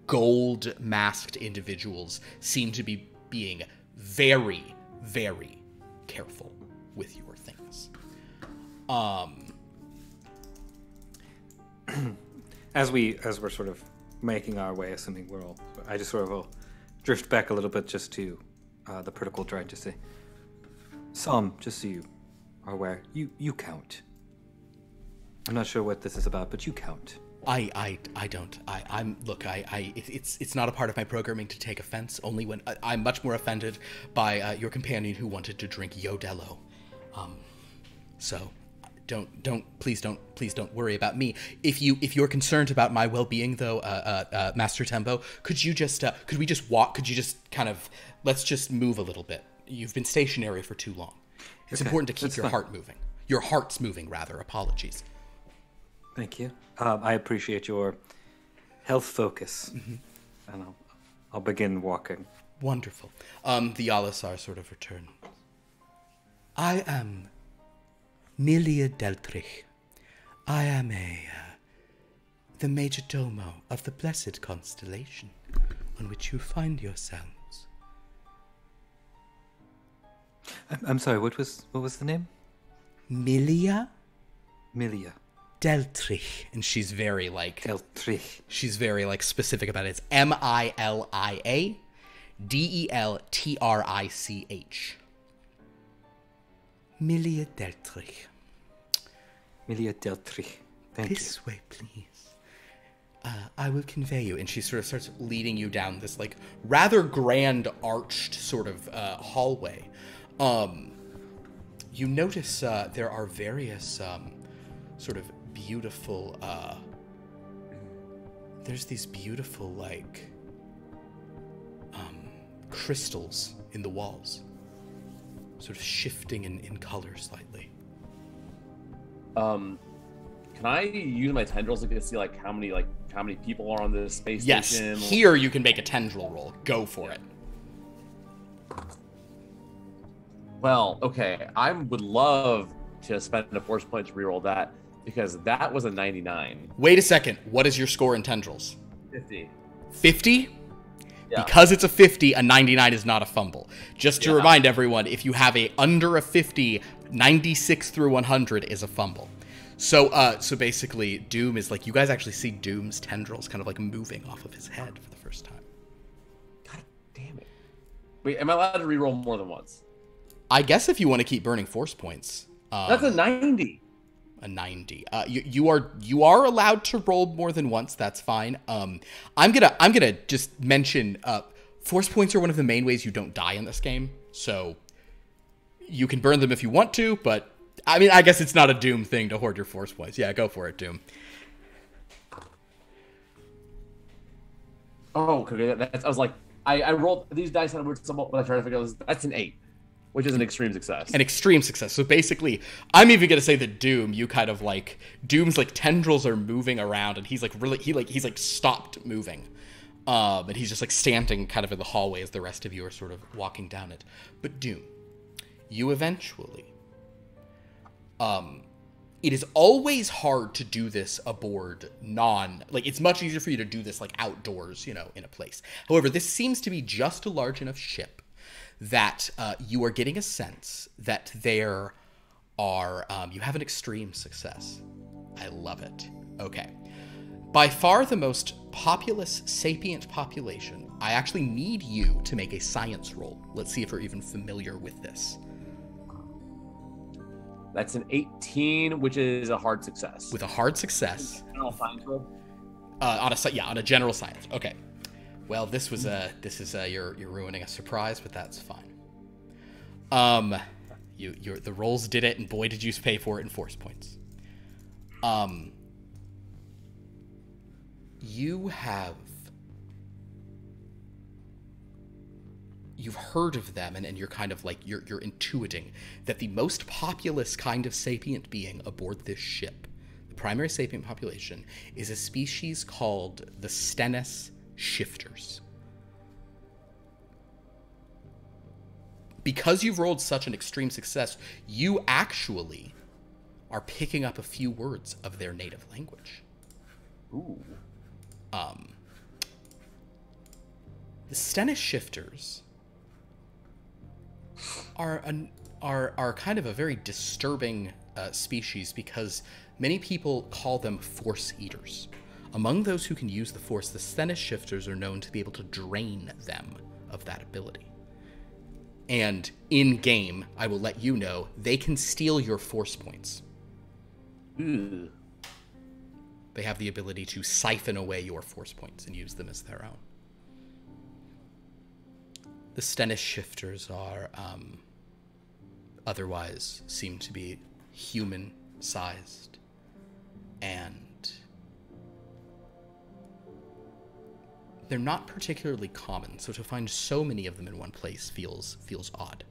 gold-masked individuals seem to be being very, very careful with your things. As we're sort of making our way, assuming I just sort of will drift back a little bit just to the protocol droid to say, "Some, just so you are aware, you count. I'm not sure what this is about, but you count." It's not a part of my programming to take offense, only when I'm much more offended by your companion who wanted to drink Yodello. So please don't worry about me. If you're concerned about my well-being though, Master Tembo, could you just let's just move a little bit. You've been stationary for too long. It's important to keep your heart moving. Your heart's moving, rather. Apologies. Thank you. I appreciate your health focus. Mm-hmm. And I'll begin walking. Wonderful. The Ialisar sort of return. I am Milia Deltrich. I am the major domo of the blessed constellation on which you find yourselves. I'm sorry, what was the name? Milia Milia Deltrich, and she's very like Deltrich. she's very like specific about it. It's Milia Deltrich. Milia Deltrich. Milia Deltrich. Thank This way, please. I will convey you. And she sort of starts leading you down this like rather grand arched sort of hallway. You notice there are various sort of beautiful there's these beautiful like crystals in the walls, sort of shifting in color slightly. Can I use my tendrils to see like how many people are on this space station? Yes, here you can make a tendril roll. Go for it. Well, okay. I would love to spend a force point to reroll that because that was a 99. Wait a second. What is your score in tendrils? 50. 50? Yeah. Because it's a 50, a 99 is not a fumble. Just to remind everyone, if you have a under a 50, 96 through 100 is a fumble. So basically, Doom is like, you guys actually see Doom's tendrils kind of like moving off of his head for the first time. God damn it. Wait, am I allowed to reroll more than once? I guess if you want to keep burning force points. That's a 90. A 90. You are allowed to roll more than once. That's fine. I'm gonna just mention force points are one of the main ways you don't die in this game. So you can burn them if you want to, but I mean, I guess it's not a Doom thing to hoard your force points. Yeah, go for it, Doom. Oh, okay. I was like, I rolled these dice on weird symbol, but I tried to figure out that's an 8, which is an extreme success. An extreme success. So basically, I'm even gonna say that Doom, you kind of like Doom's like tendrils are moving around, and he's like he's stopped moving, and he's just like standing kind of in the hallway as the rest of you are sort of walking down it. But Doom, you eventually. It is always hard to do this aboard it's much easier for you to do this like outdoors, in a place. However, this seems to be just a large enough ship that you are getting a sense that there are, you have an extreme success. I love it. Okay. By far the most populous sapient population, I actually need you to make a science roll. Let's see if we're even familiar with this. That's an 18, which is a hard success. With a hard success. General science roll? On a general science. Okay. Well, you're ruining a surprise, but that's fine. The rolls did it, and boy, did you pay for it in force points. You've heard of them, and you're kind of like, you're intuiting that the most populous kind of sapient being aboard this ship, the primary sapient population, is a species called the Stennis shifters. Because you've rolled such an extreme success, you actually are picking up a few words of their native language. Ooh. The Stennis shifters are kind of a very disturbing species because many people call them force eaters. Among those who can use the force, the Stennis shifters are known to be able to drain them of that ability. And in game, I will let you know, they can steal your force points. Ooh. They have the ability to siphon away your force points and use them as their own. The Stennis shifters are, otherwise seem to be human-sized, and they're not particularly common, so to find so many of them in one place feels odd.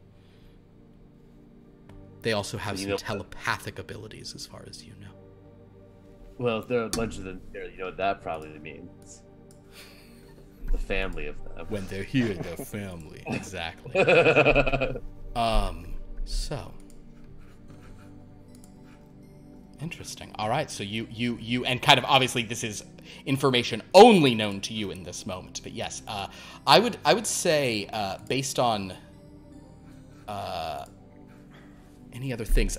They also have some telepathic abilities, as far as you know. Well, if there are a bunch of them there, you know what that probably means. The family of them. When they're here, they're family. Exactly. So. Interesting. All right, so you, and kind of obviously this is information only known to you in this moment, but yes, I would say, based on any other things,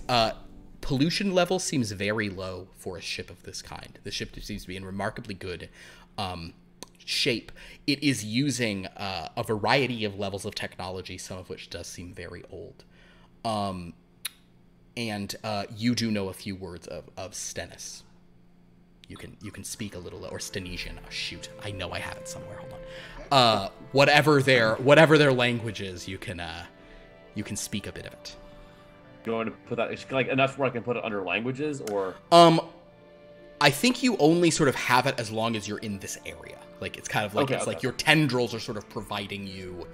pollution level seems very low for a ship of this kind. The ship seems to be in remarkably good shape. It is using a variety of levels of technology, some of which does seem very old. And you do know a few words of Stennis. You can speak a little, or Stenesian. Oh, shoot, I know I have it somewhere. Hold on. Whatever their language is, you can speak a bit of it. Going to put that like enough where I can put it under languages, or I think you only sort of have it as long as you're in this area. Like it's kind of like like your tendrils are sort of providing you,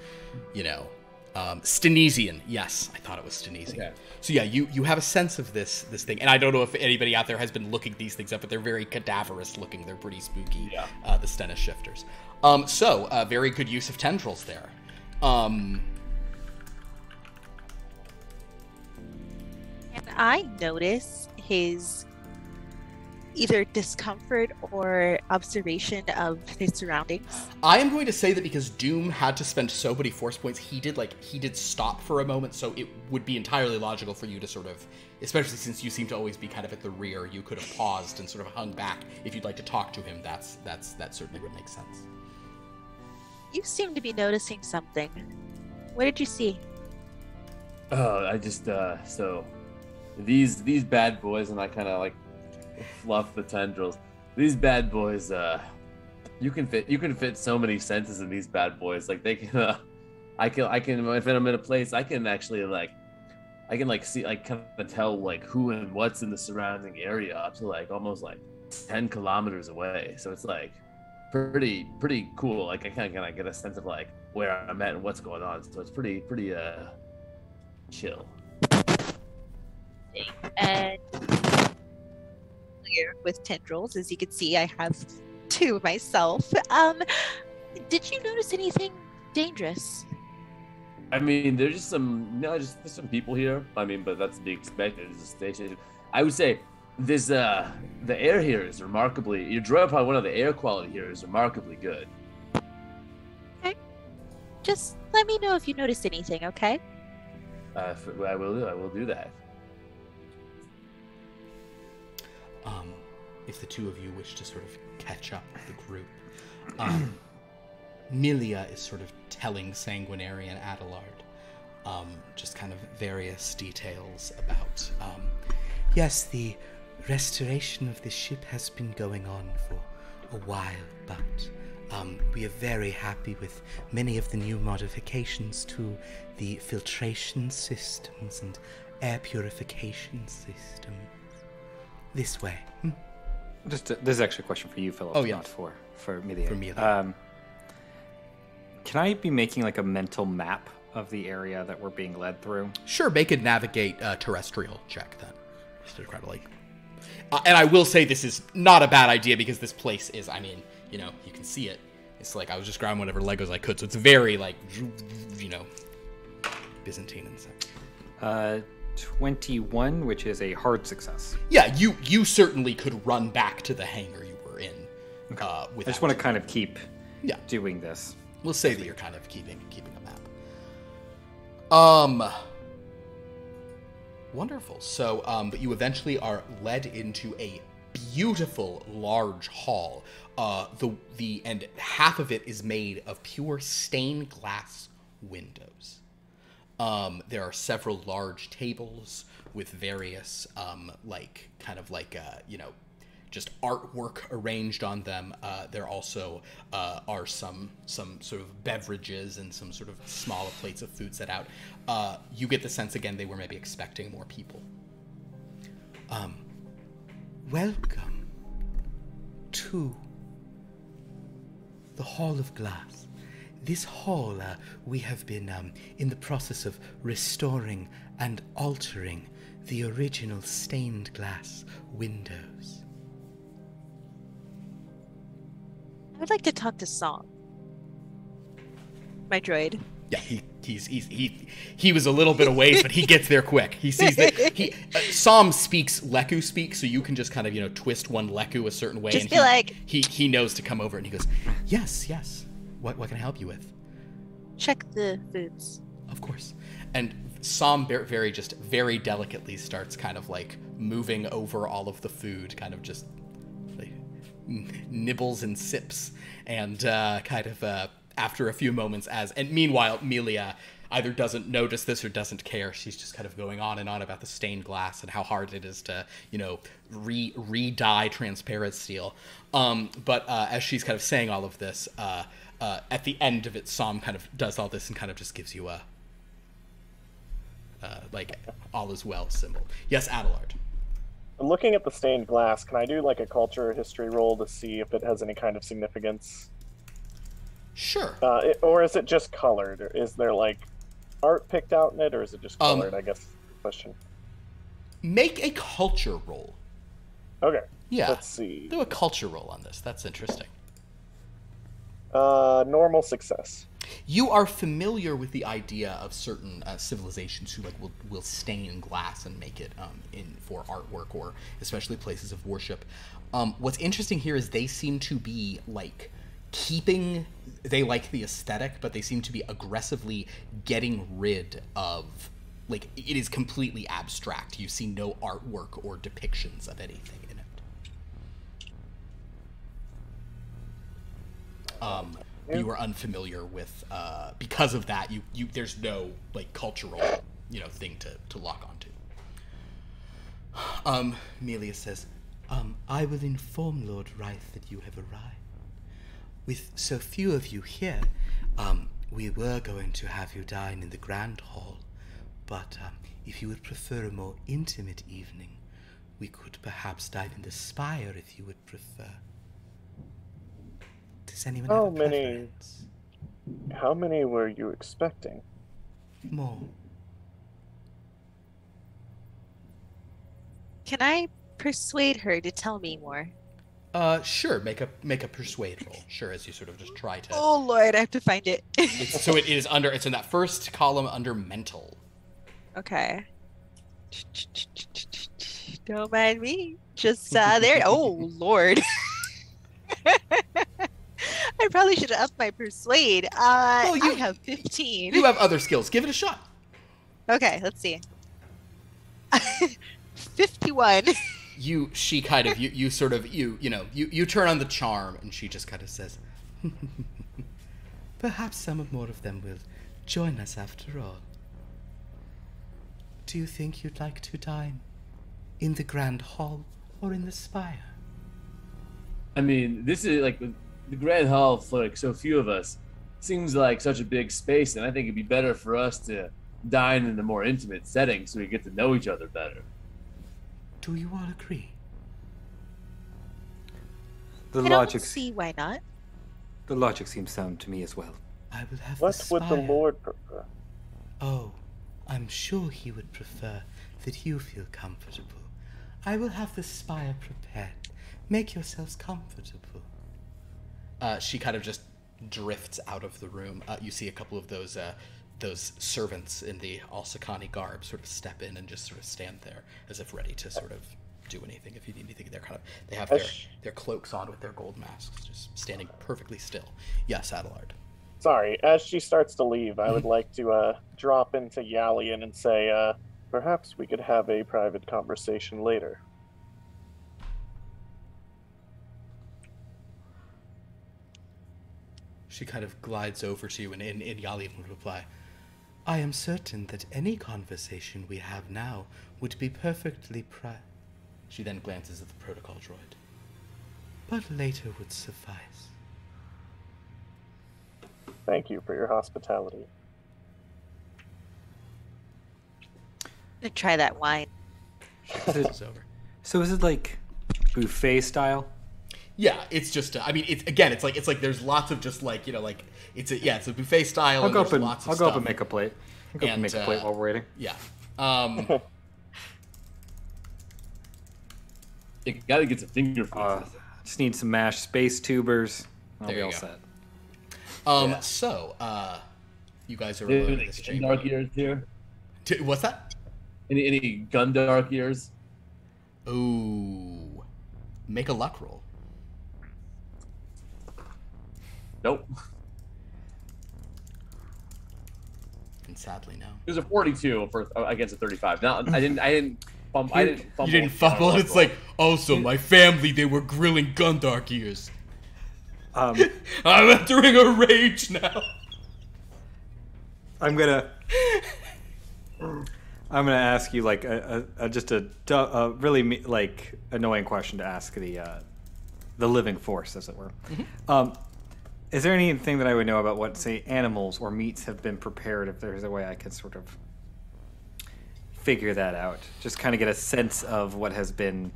Stenesian. Yes, I thought it was Stenesian. Okay. So yeah, you have a sense of this thing, and I don't know if anybody out there has been looking these things up, but they're very cadaverous looking. They're pretty spooky. Yeah. The Stennis shifters. So very good use of tendrils there. And I notice his either discomfort or observation of his surroundings. I am going to say that because Doom had to spend so many force points, he did stop for a moment, so it would be entirely logical for you to sort of, especially since you seem to always be kind of at the rear, you could have paused and sort of hung back. If you'd like to talk to him, that certainly would make sense. You seem to be noticing something. What did you see? Oh, I just so these bad boys, and I kind of like fluff the tendrils. These bad boys, you can fit so many senses in these bad boys. Like they can, I can if I'm in a place, I can actually see, like kind of tell like who and what's in the surrounding area up to like almost like 10 kilometers away. So it's like pretty cool. Like I kind of get a sense of like where I'm at and what's going on. So it's pretty chill. And with tendrils, as you can see, I have two myself. Did you notice anything dangerous? I mean, there's there's some people here. I mean, but that's to be expected. It's a station. I would say this the air here is remarkably. You drove by one of the air quality here is remarkably good. Okay, just let me know if you noticed anything. Okay. I will do that. If the two of you wish to sort of catch up with the group, Milia is sort of telling Sanguinary and Adelard just kind of various details about, yes, the restoration of the ship has been going on for a while, but we are very happy with many of the new modifications to the filtration systems and air purification systems. This way. This is actually a question for you, Philip. Oh, yeah. Not for Milia. For Milia. Can I be making like a mental map of the area that we're being led through? Sure, make a navigate terrestrial check then. Just to try to like... and I will say this is not a bad idea because this place is, I mean, you can see it. It's like I was just grabbing whatever Legos I could, so it's very like, Byzantine and such. 21, which is a hard success. Yeah, you certainly could run back to the hangar you were in. Okay. I just want to kind of keep doing this. We'll say that you're kind of keeping a map. Wonderful. So, but you eventually are led into a beautiful large hall. And half of it is made of pure stained glass windows. There are several large tables with various, just artwork arranged on them. There also are some sort of beverages and some sort of smaller plates of food set out. You get the sense, again, they were maybe expecting more people. Welcome to the Hall of Glass. This hall, we have been in the process of restoring and altering the original stained glass windows. I would like to talk to Song, my droid. Yeah, he was a little bit away, but he gets there quick. He sees that Sam speaks Leku speak, so you can just kind of twist one Leku a certain way, just and he knows to come over, and he goes, yes. What can I help you with? Check the foods. Of course. And Som very delicately starts kind of like moving over all of the food, kind of just like nibbles and sips, and after a few moments, and meanwhile Melia either doesn't notice this or doesn't care. She's just kind of going on and on about the stained glass and how hard it is to, re-dye transparent steel. But as she's kind of saying all of this, at the end of it, Som kind of does all this and kind of just gives you a, all is well symbol. Yes, Adelard. Looking at the stained glass, can I do like a culture history roll to see if it has any kind of significance? Sure. Or is it just colored? Or is there like art picked out in it, or is it just colored? I guess. Question. Make a culture roll. Okay. Yeah. Let's see. Do a culture roll on this. That's interesting. Normal success. You are familiar with the idea of certain civilizations who will stain glass and make it for artwork, or especially places of worship. What's interesting here is they seem to be like they like the aesthetic, but they seem to be aggressively getting rid of, like, it is completely abstract. You see no artwork or depictions of anything in it. You are unfamiliar with, because of that, you there's no like cultural, thing to lock onto. Melia says, I will inform Lord Reith that you have arrived. With so few of you here, we were going to have you dine in the Grand Hall, but if you would prefer a more intimate evening, we could perhaps dine in the Spire if you would prefer. Does anyone have a preference? How many were you expecting? More. Can I persuade her to tell me more? Sure. Make a persuade roll. Sure, as you sort of just try to. Oh Lord, I have to find it. It's in that first column under mental. Okay. Don't mind me. Just there. Oh Lord. I probably should have upped my persuade. I have 15. You have other skills. Give it a shot. Okay, let's see. 51. You turn on the charm, and she just kind of says, perhaps some more of them will join us after all. Do you think you'd like to dine in the Grand Hall or in the Spire? I mean, this is like the Grand Hall for like so few of us. Seems like such a big space, and I think it'd be better for us to dine in a more intimate setting so we get to know each other better. Do you all agree? The I logic. don't see why not. The logic seems sound to me as well. I will have What the Spire. would the Lord prefer? Oh, I'm sure he would prefer that you feel comfortable. I will have the Spire prepared. Make yourselves comfortable. She kind of just drifts out of the room. You see a couple of those servants in the Alsakani garb sort of step in and just sort of stand there as if ready to sort of do anything if you need anything. They have their cloaks on with their gold masks, just standing perfectly still. Yes, Adelard. Sorry, as she starts to leave, I would like to drop into Yalian and say, perhaps we could have a private conversation later. She kind of glides over to you, and Yalian would reply, I am certain that any conversation we have now would be perfectly She then glances at the protocol droid. But later would suffice. Thank you for your hospitality. I'm gonna try that wine. It's over. So is it like buffet style? Yeah, it's just. It's like there's lots of just like it's a buffet style. I'll go up and make make a plate. I'll go up and make a plate while we're waiting. Yeah. You gotta get some finger food. Just need some mashed space tubers. I'll There be you all go. set. So, you guys are Any alone in this chamber. dark ears here? What's that? Any gun dark ears? Ooh. Make a luck roll. Nope. And sadly, no. It was a 42 against a 35. Now I didn't fumble. I didn't fumble. You didn't fumble. It's like, also my family, they were grilling Gundark ears. I'm entering a rage now. I'm gonna ask you like just a really like annoying question to ask the living force, as it were. Is there anything that I would know about what, say, animals or meats have been prepared? If there's a way I could sort of figure that out, just kind of get a sense of what has been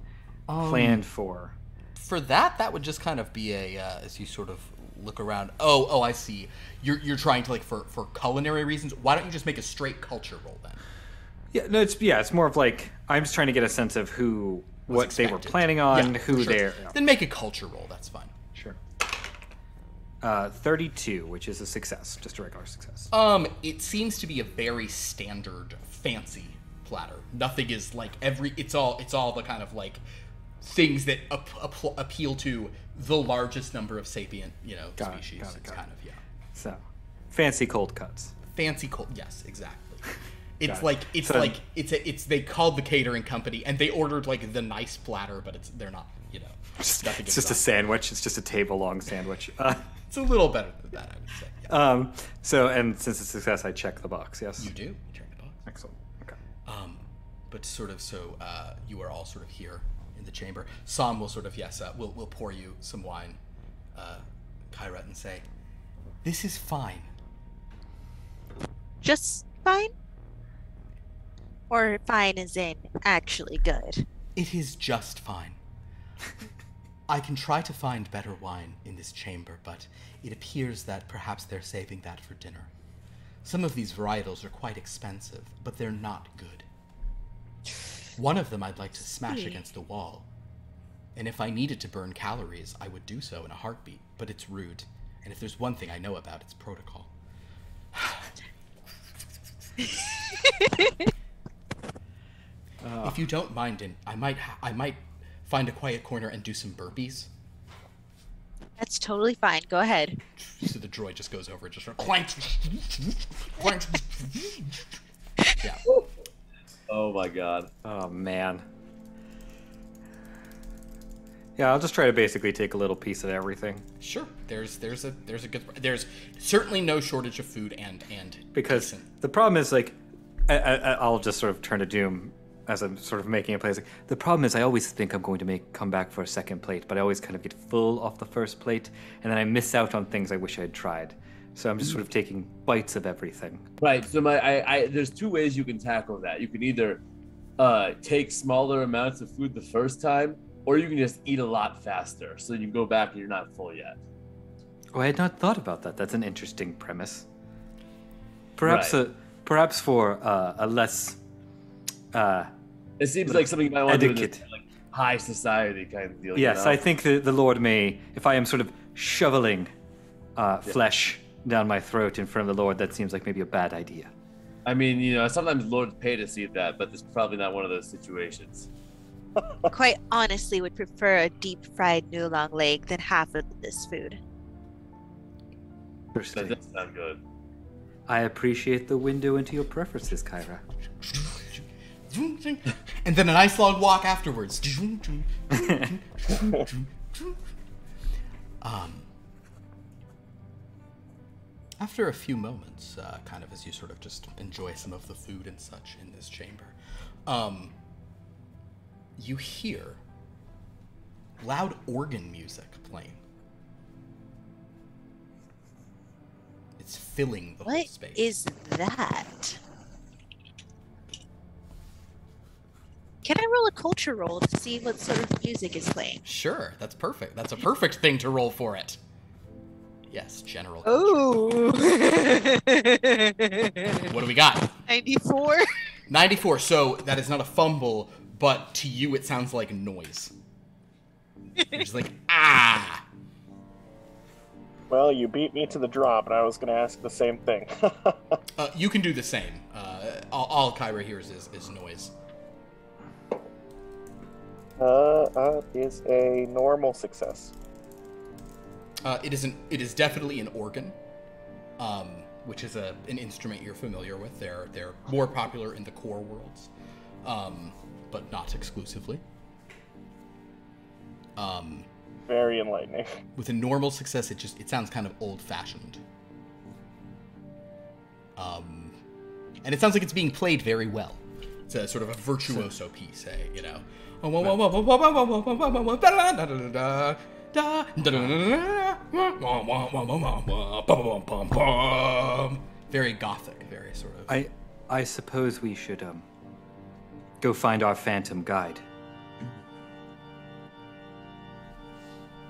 planned for. For that would just kind of be as you sort of look around. Oh, I see. You're trying to like for culinary reasons. Why don't you just make a straight culture roll then? Yeah, no, it's more of like I'm just trying to get a sense of what they were planning on, who they're. Then make a culture roll. That's fine. Sure. 32, which is a success, just a regular success. It seems to be a very standard, fancy platter. Nothing is like it's all the kind of like things that appeal to the largest number of sapient, species. Got it. It's kind of So, fancy cold cuts. Fancy cold, yes, exactly. They called the catering company and they ordered like the nice platter, but they're not, It's just a sandwich. It's just a table-long sandwich. It's a little better than that, I would say. Yeah. So, and since it's a success, I check the box. Yes. You do. You check the box. Excellent. Okay. But sort of you are all sort of here in the chamber. Sam will sort of we'll pour you some wine, Kyra, and say, "This is fine." Just fine? Or fine as in actually good? It is just fine. I can try to find better wine in this chamber, but it appears that perhaps they're saving that for dinner. Some of these varietals are quite expensive, but they're not good. One of them I'd like to smash against the wall. And if I needed to burn calories, I would do so in a heartbeat, but it's rude. And if there's one thing I know about, it's protocol. If you don't mind, I might find a quiet corner and do some burpees. That's totally fine. Go ahead. So the droid just goes over, just clank, clank. Yeah. Oh my god. Oh man. Yeah, I'll just try to basically take a little piece of everything. Sure. There's certainly no shortage of food and because decent. The problem is like I'll just sort of turn to Doom as I'm sort of making a plate. Like, the problem is I always think I'm going to come back for a second plate, but I always kind of get full off the first plate, and then I miss out on things I wish I had tried. So I'm just sort of taking bites of everything. Right. So there's two ways you can tackle that. You can either take smaller amounts of food the first time, or you can just eat a lot faster, so you go back and you're not full yet. Oh, I had not thought about that. That's an interesting premise. Perhaps Right. Perhaps for a less it seems like something you might want to do in etiquette. this, like high society kind of deal. Yes, I think the Lord may, if I am sort of shoveling flesh down my throat in front of the Lord, that seems like maybe a bad idea. I mean, sometimes Lords pay to see that, but this is probably not one of those situations. Quite honestly, would prefer a deep fried Nulong leg than half of this food. That does sound good. I appreciate the window into your preferences, Kyra. And then a nice long walk afterwards. After a few moments, kind of as you sort of just enjoy some of the food and such in this chamber, you hear loud organ music playing. It's filling the whole What space. is that? Can I roll a culture roll to see what sort of music is playing? Sure, that's perfect. That's a perfect thing to roll for it. Yes, general culture. Oh. What do we got? 94. 94. So that is not a fumble, but to you it sounds like noise. You're just like, ah. Well, you beat me to the draw, but I was going to ask the same thing. You can do the same. All Kyra hears is noise. Is a normal success. It is definitely an organ. which is an instrument you're familiar with. They're more popular in the core worlds, but not exclusively. Very enlightening. With a normal success, it sounds kind of old-fashioned. And it sounds like it's being played very well. It's a sort of a virtuoso piece, you know. Very gothic, very sort of. I suppose we should go find our phantom guide.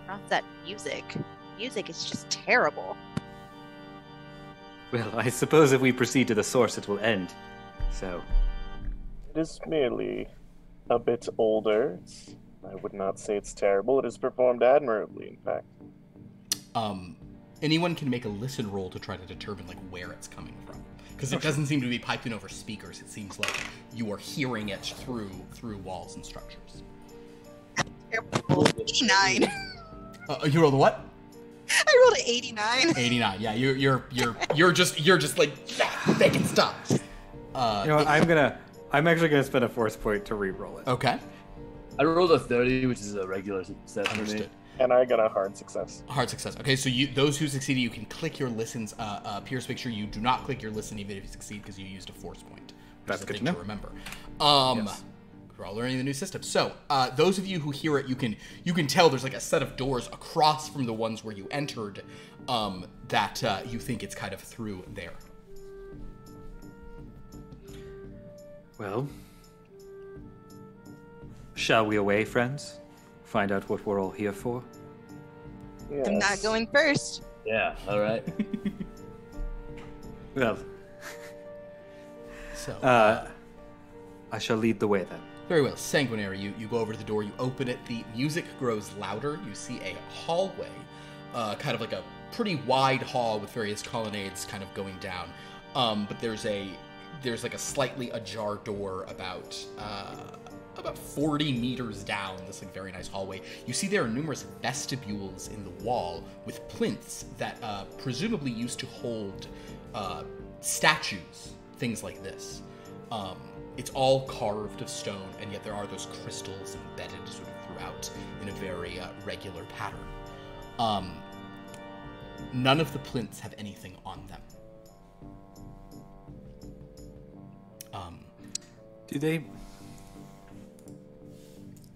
Not that music. Music is just terrible. Well, I suppose if we proceed to the source, it will end. So. It is merely a bit older. I would not say it's terrible. It is performed admirably, in fact. Anyone can make a listen roll to try to determine like where it's coming from, because it doesn't seem to be piped in over speakers. It seems like you are hearing it through walls and structures. 89. You rolled a what? I rolled an 89. 89. Yeah, you're just like making stuff. You know what, I'm actually gonna spend a force point to re-roll it. Okay. I rolled a 30, which is a regular success for me. Understood. And I got a hard success. Hard success. Okay, so those who succeeded, you can click your listens. Pierce, make sure you do not click your listen even if you succeed, because you used a force point. That's good thing to know. Remember. Yes. We're all learning the new system. So, those of you who hear it, you can tell there's like a set of doors across from the ones where you entered, that you think it's kind of through there. Well, shall we away, friends? Find out what we're all here for? Yes. I'm not going first. Yeah, all right. Well, So, I shall lead the way then. very well. Sanguinary, you go over to the door, you open it, the music grows louder, you see a hallway, kind of like a pretty wide hall with various colonnades kind of going down. But there's like a slightly ajar door about 40 meters down this like very nice hallway. You see there are numerous vestibules in the wall with plinths that presumably used to hold statues, things like this. It's all carved of stone, and yet there are those crystals embedded sort of throughout in a very regular pattern. None of the plinths have anything on them. Do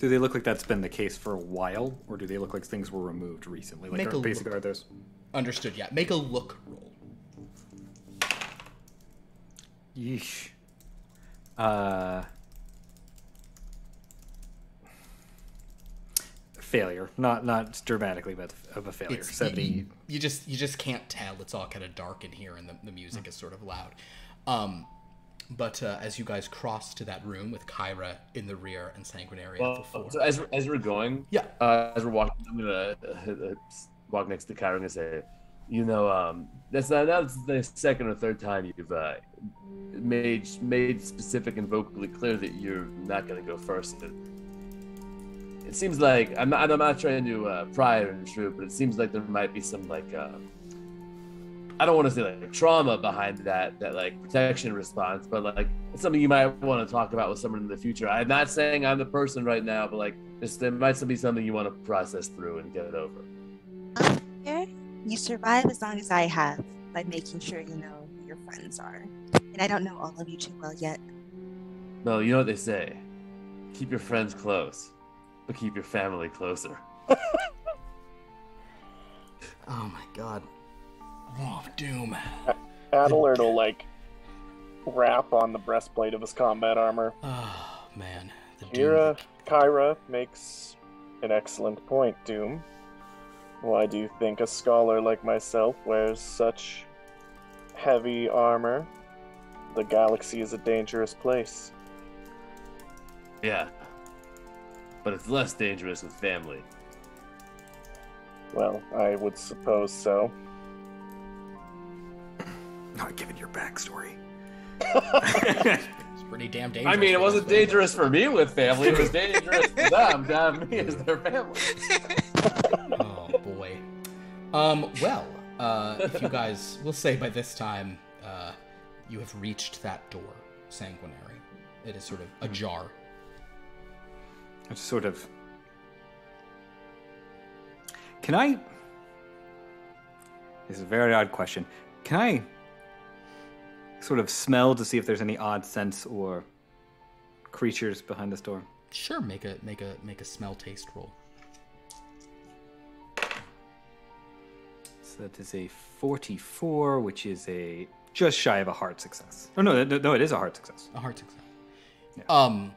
they look like that's been the case for a while, or do they look like things were removed recently? Like, basically, are those? Understood. Yeah. Make a look roll. Yeesh. Failure. Not dramatically, but of a failure. 70. You just can't tell. It's all kind of dark in here, and the music is sort of loud. But as you guys cross to that room with Kyra in the rear and Sanguinary at the fore. So as we're going, Yeah. As we're walking, I'm gonna walk next to Kyra and say, you know, that's the second or third time you've made specific and vocally clear that you're not gonna go first. It seems like I'm not trying to pry or intrude, but it seems like there might be some like I don't want to say like trauma behind that like protection response, but like it's something you might want to talk about with someone in the future. I'm not saying I'm the person right now, but like there might be something you want to process through and get it over. You survive as long as I have by making sure you know who your friends are. And I don't know all of you too well yet. Well, you know what they say. Keep your friends close, but keep your family closer. Oh my god. Oh, doom. Adelard will like rap on the breastplate of his combat armor. Oh man. The Kyra makes an excellent point, Doom. Why do you think a scholar like myself wears such heavy armor? The galaxy is a dangerous place. Yeah, but it's less dangerous with family. Well, I would suppose so. Not given your backstory. It's pretty damn dangerous. I mean, it wasn't dangerous for me with family. It was dangerous for them to have me as their family. Oh boy. Well, if you guys, we'll say by this time, you have reached that door, Sanguinary. It is sort of ajar. It's sort of... Can I... This is a very odd question. Can I sort of smell to see if there's any odd scents or creatures behind this door? Sure, make a smell taste roll. So that is a 44, which is a just shy of a hard success. Oh no, it is a hard success. A hard success. Yeah.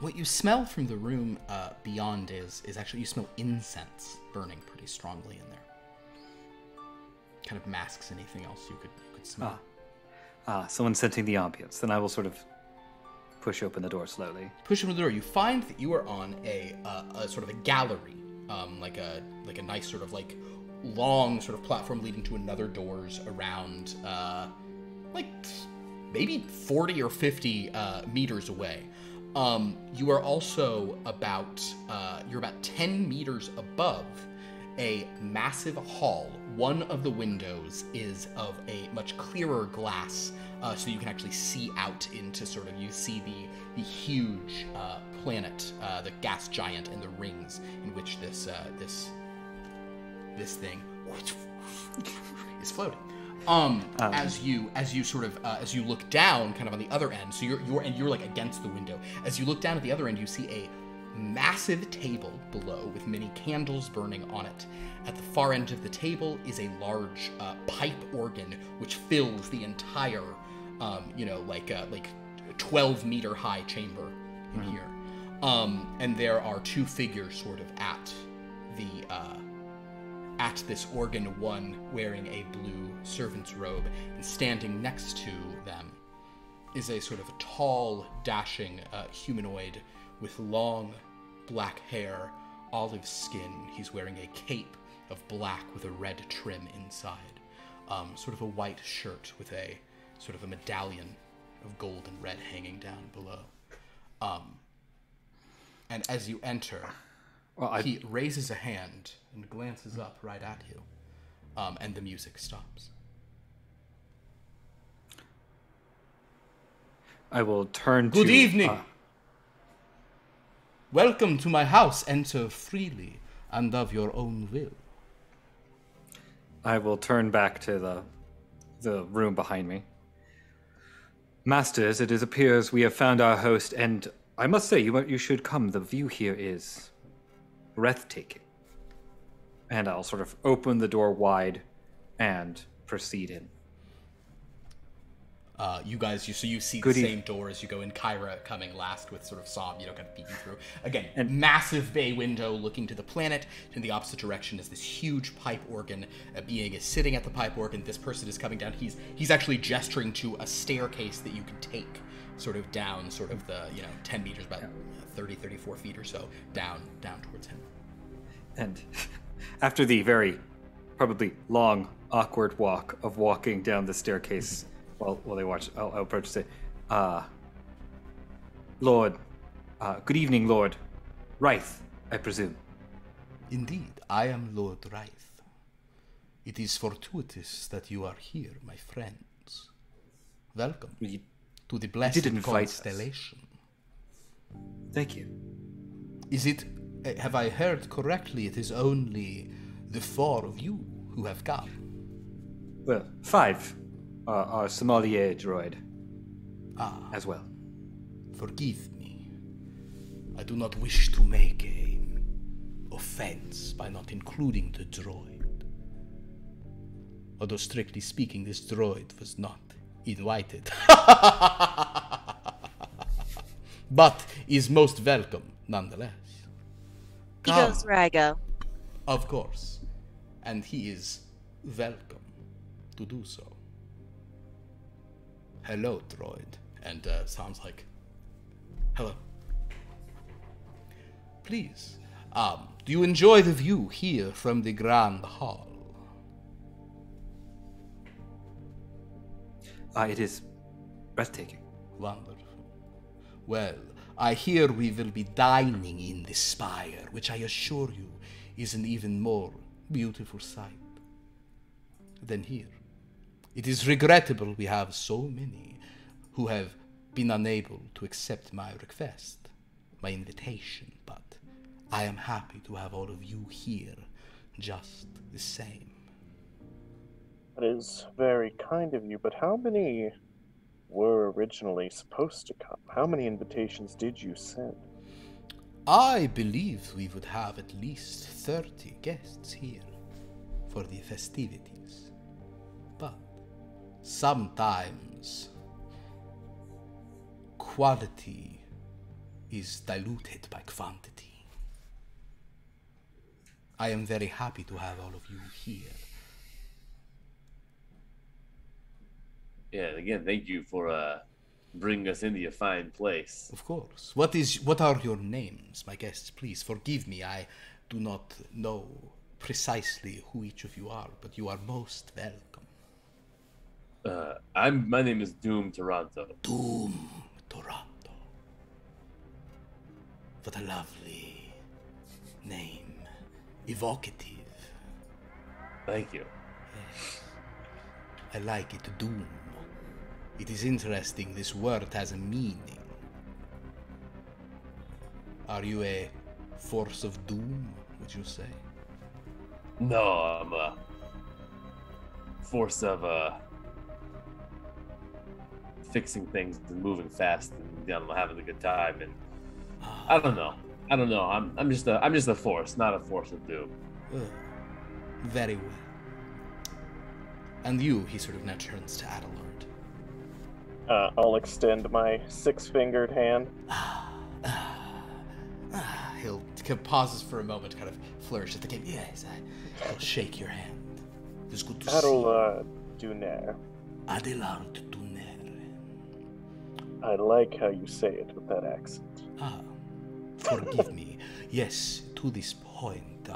What you smell from the room beyond is actually you smell incense burning pretty strongly in there. Kind of masks anything else you could smell. Someone scenting the ambience. Then I will sort of push open the door slowly. Push open the door. You find that you are on a sort of a gallery, like a nice sort of like long sort of platform leading to another doors around like maybe 40 or 50 meters away. You are also about you're about 10 meters above a massive hall. One of the windows is of a much clearer glass, so you can actually see out into sort of, you see the huge planet, the gas giant, and the rings in which this thing is floating. As you look down, kind of on the other end, so you're like against the window. As you look down at the other end, you see a massive table below with many candles burning on it. At the far end of the table is a large pipe organ which fills the entire, like 12-meter high chamber in here. And there are two figures sort of at this organ, one wearing a blue servant's robe, and standing next to them is a sort of tall, dashing humanoid with long black hair, olive skin. He's wearing a cape of black with a red trim inside. Sort of a white shirt with a sort of a medallion of gold and red hanging down below. And as you enter, he raises a hand and glances up right at you. And the music stops. I will turn to... Good evening! Welcome to my house. Enter freely and of your own will. I will turn back to the room behind me. Masters, it appears we have found our host, and I must say, you should come. The view here is breathtaking. And I'll sort of open the door wide and proceed in. You guys, you see the same door as you go in. Kyra coming last with sort of Psalm, kind of peeking through. Again, massive bay window looking to the planet. In the opposite direction is this huge pipe organ. A being is sitting at the pipe organ. This person is coming down. He's actually gesturing to a staircase that you can take sort of down, sort of the 10 meters, about 30, 34 feet or so down towards him. And after the very probably long, awkward walk of walking down the staircase. While they watch, I'll approach and say, Lord, good evening, Lord. Wraith, I presume. Indeed, I am Lord Wraith. It is fortuitous that you are here, my friends. Welcome to the blessed constellation. Thank you. Is it, have I heard correctly, it is only the four of you who have come? Well, 5. Our sommelier droid as well. Forgive me. I do not wish to make a offense by not including the droid. Although strictly speaking, this droid was not invited. But is most welcome nonetheless. He goes where I go. Of course. And he is welcome to do so. Hello, droid. And sounds like, hello. Please, do you enjoy the view here from the Grand Hall? It is breathtaking. Wonderful. Well, I hear we will be dining in the spire, which I assure you is an even more beautiful sight. than here. It is regrettable we have so many who have been unable to accept my request, my invitation, but I am happy to have all of you here just the same. That is very kind of you, but how many were originally supposed to come? How many invitations did you send? I believe we would have at least 30 guests here for the festivities. But sometimes quality is diluted by quantity. I am very happy to have all of you here. Yeah, again, thank you for bringing us into a fine place. Of course. What are your names, my guests? Please forgive me. I do not know precisely who each of you are, but you are most welcome. My name is Doom Toronto. Doom Toronto. What a lovely name. Evocative. Thank you. Yes. I like it, Doom. It is interesting, this word has a meaning. Are you a force of doom, would you say? No, I'm a force of fixing things and moving fast and having a good time, and I don't know. I'm just a force, not a force of doom. Very well. And you, he sort of now turns to Adelard. I'll extend my six-fingered hand. He'll pauses for a moment, kind of flourish at the game. Yes, I'll shake your hand. It's good to see you. Adelard Dunnere. Adelard Dunnere. I like how you say it with that accent. Forgive me. Yes, to this point,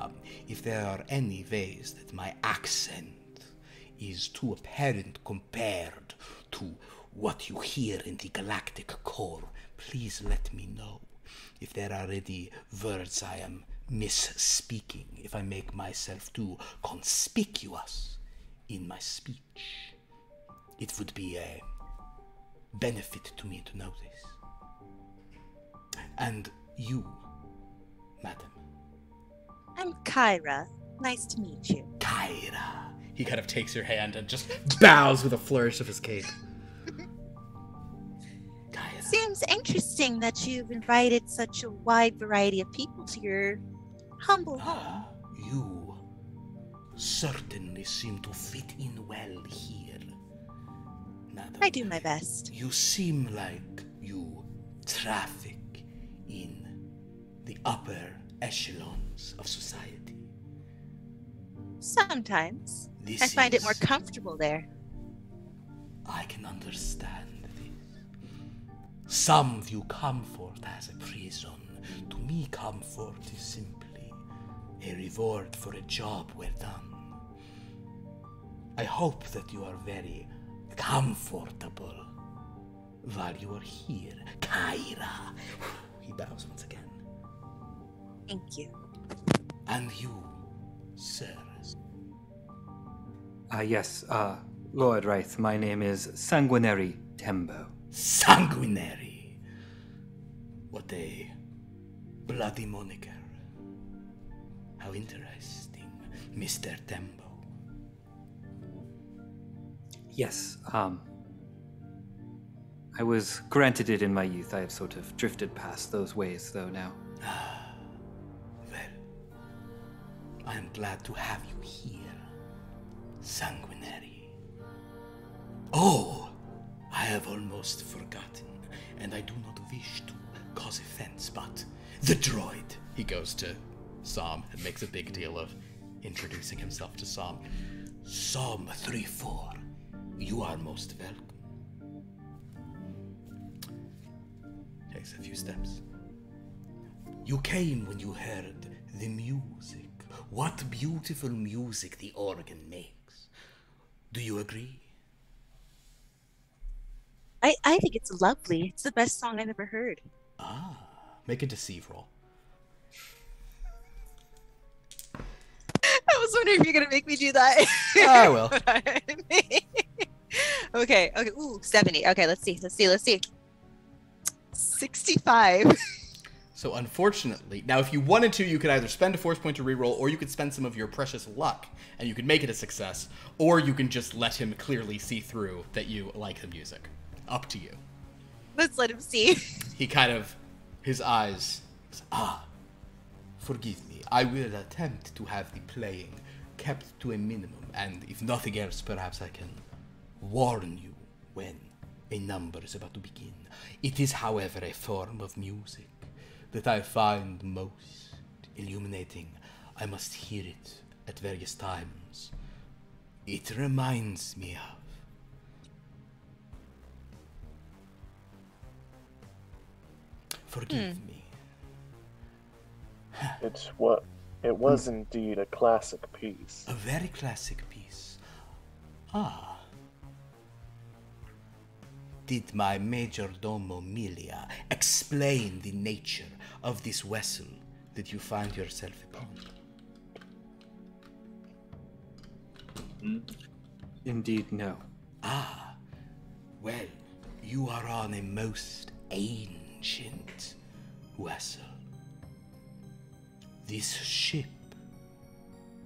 if there are any ways that my accent is too apparent compared to what you hear in the galactic core, please let me know. If there are any words I am misspeaking, if I make myself too conspicuous in my speech, it would be a benefit to me to know this. And you, madam. I'm Kyra. Nice to meet you. Kyra. He kind of takes your hand and just bows with a flourish of his cape. Kyra. Seems interesting that you've invited such a wide variety of people to your humble home. You certainly seem to fit in well here, madam. I do my best. You seem like you traffic in the upper echelons of society. Sometimes. This I find it is- more comfortable there. I can understand this. Some view comfort as a prison. To me, comfort is simply a reward for a job well done. I hope that you are very comfortable while you are here, Kyra. He bows once again. Thank you. And you, sir. Yes, Lord Wraith, my name is Sanguinary Tembo. Sanguinary. What a bloody moniker. How interesting, Mr. Tembo. Yes, I was granted it in my youth. I have sort of drifted past those ways, though, now. Well, I am glad to have you here, Sanguinary. Oh, I have almost forgotten, and I do not wish to cause offense, but the droid. He goes to Psalm and makes a big deal of introducing himself to Psalm. Psalm 3-4. You are most welcome. Takes a few steps. You came when you heard the music. What beautiful music the organ makes. Do you agree? I think it's lovely. It's the best song I've ever heard. Make a deceive roll. That was wondering if you're gonna make me do that. I will. Okay. Ooh, 70. Okay, let's see. 65. So unfortunately, now if you wanted to, you could either spend a force point to reroll, or you could spend some of your precious luck, and you could make it a success, or you can just let him clearly see through that you like the music. Up to you. Let's let him see. He kind of, his eyes, forgive me. I will attempt to have the playing kept to a minimum, and if nothing else, perhaps I can warn you when a number is about to begin. It is, however, a form of music that I find most illuminating. I must hear it at various times. It reminds me of... Forgive me. It was indeed a classic piece. A very classic piece. Did my major domo Milia explain the nature of this vessel that you find yourself upon? Indeed, no. Well, you are on a most ancient vessel. This ship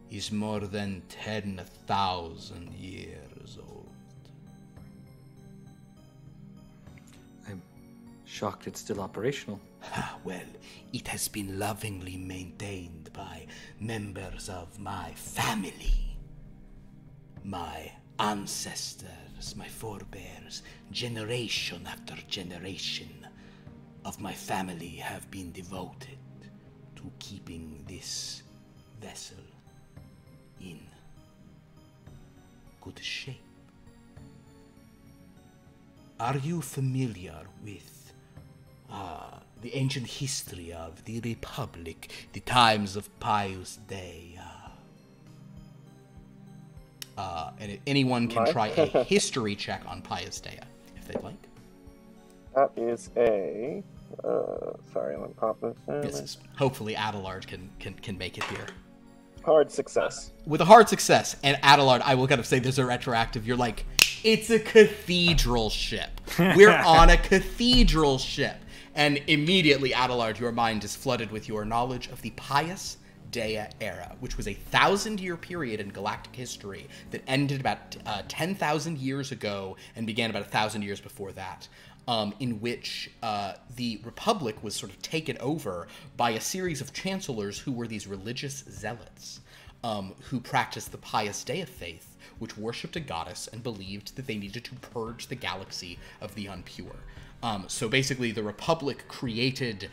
is more than 10,000 years old. I'm shocked it's still operational. Well, it has been lovingly maintained by members of my family. My ancestors, my forebears, generation after generation of my family have been devoted to keeping this vessel in good shape. Are you familiar with the ancient history of the Republic, the times of Pius Day? And anyone can try a history check on Pius Day, if they'd like. That is a... sorry, let me pop this in. This is, hopefully Adelard can make it here. Hard success. With a hard success, and Adelard, I will kind of say there's a retroactive, you're like, it's a cathedral ship. We're on a cathedral ship. And immediately, Adelard, your mind is flooded with your knowledge of the Pius Dea era, which was a 1,000-year period in galactic history that ended about 10,000 years ago and began about 1,000 years before that, in which the Republic was sort of taken over by a series of chancellors who were these religious zealots who practiced the Pius Dea faith, which worshipped a goddess and believed that they needed to purge the galaxy of the unpure. So basically, the Republic created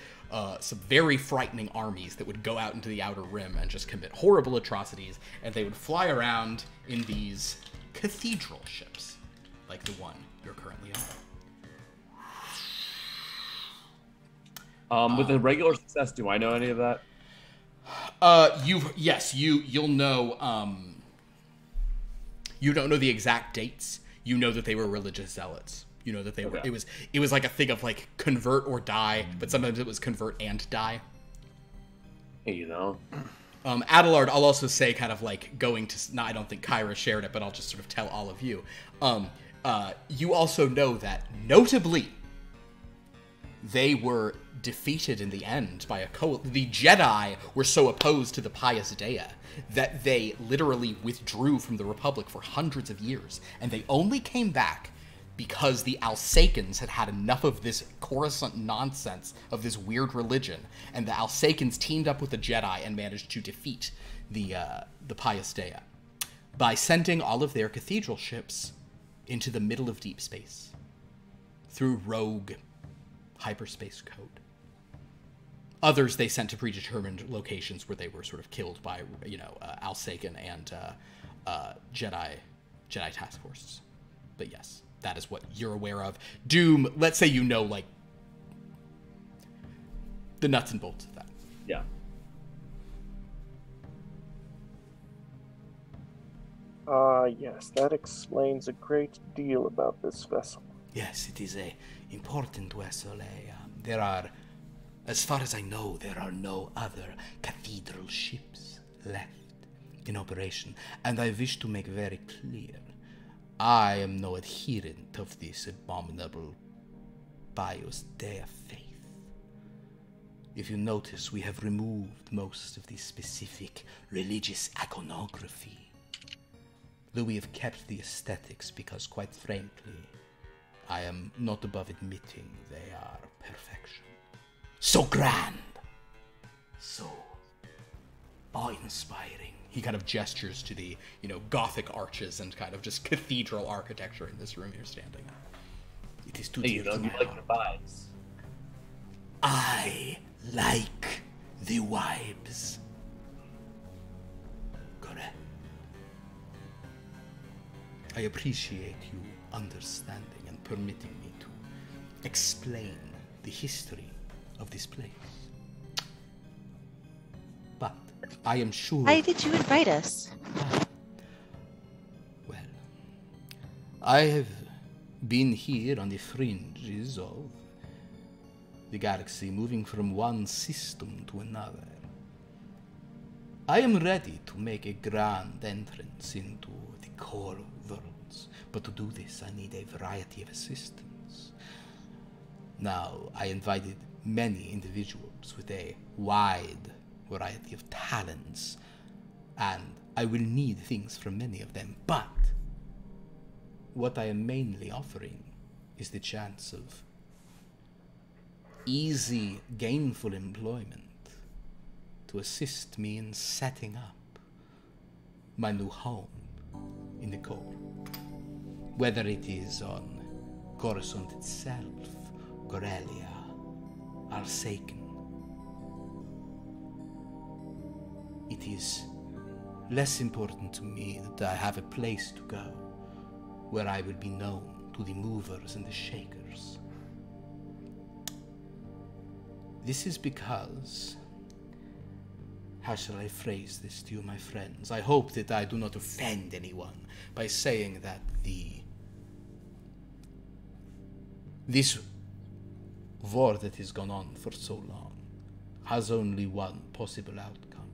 some very frightening armies that would go out into the Outer Rim and just commit horrible atrocities, and they would fly around in these cathedral ships, like the one you're currently on. With a regular success, do I know any of that? You'll know. You don't know the exact dates. You know that they were religious zealots. You know that they were. It was like a thing of like convert or die, but sometimes it was convert and die. Hey, you know. Adelard, I'll also say, kind of like going to. No, I don't think Kyra shared it, but I'll just sort of tell all of you. You also know that notably, they were defeated in the end by the Jedi were so opposed to the Pius Dea that they literally withdrew from the Republic for hundreds of years, and they only came back because the Alsacans had had enough of this Coruscant nonsense of this weird religion, and the Alsacans teamed up with the Jedi and managed to defeat the Pius Dea by sending all of their cathedral ships into the middle of deep space through rogue hyperspace code. Others they sent to predetermined locations where they were sort of killed by, Alsacan and Jedi task forces. But yes, that is what you're aware of. Doom, let's say you know, like, the nuts and bolts of that. Yeah. Yes, that explains a great deal about this vessel. Yes, it is a important vessel. There are, as far as I know, there are no other cathedral ships left. in operation, and I wish to make very clear, I am no adherent of this abominable Bios Dea faith. If you notice, we have removed most of the specific religious iconography, though we have kept the aesthetics because, quite frankly, I am not above admitting they are perfection. So grand! So awe-inspiring. He kind of gestures to the, Gothic arches and kind of just cathedral architecture in this room you're standing in. It is too dear to my heart. The vibes. I like the vibes. Correct. I appreciate you understanding and permitting me to explain the history of this place. But I am sure... Why did you invite us? Well, I have been here on the fringes of the galaxy, moving from one system to another. I am ready to make a grand entrance into the core worlds, but to do this I need a variety of assistance. Now, I invited many individuals with a wide variety of talents, and I will need things from many of them, but what I am mainly offering is the chance of easy, gainful employment to assist me in setting up my new home in the core. Whether it is on Coruscant itself, Gorelia, Arsaken, it is less important to me that I have a place to go where I will be known to the movers and the shakers. This is because, how shall I phrase this to you, my friends? I hope that I do not offend anyone by saying that this war that has gone on for so long has only one possible outcome: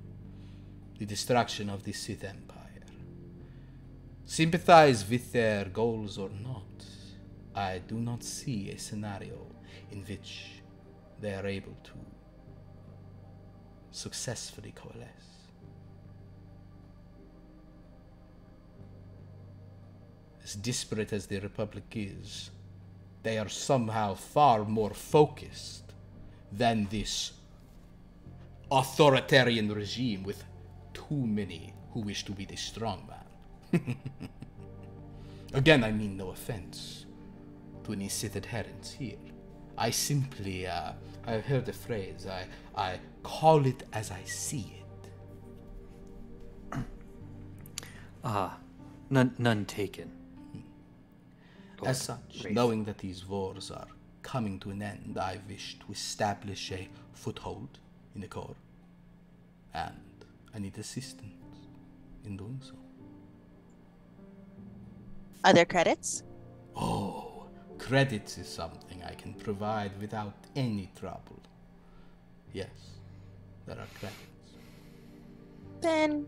the destruction of the Sith Empire. Sympathize with their goals or not, I do not see a scenario in which they are able to successfully coalesce. As disparate as the Republic is, they are somehow far more focused than this authoritarian regime with too many who wish to be the strong man. Again, I mean no offense to any Sith adherents here. I simply, I've heard the phrase, I call it as I see it. None taken. As such, knowing that these wars are coming to an end, I wish to establish a foothold in the core, and I need assistance in doing so. Other credits? Oh, credits is something I can provide without any trouble. Yes, there are credits. Then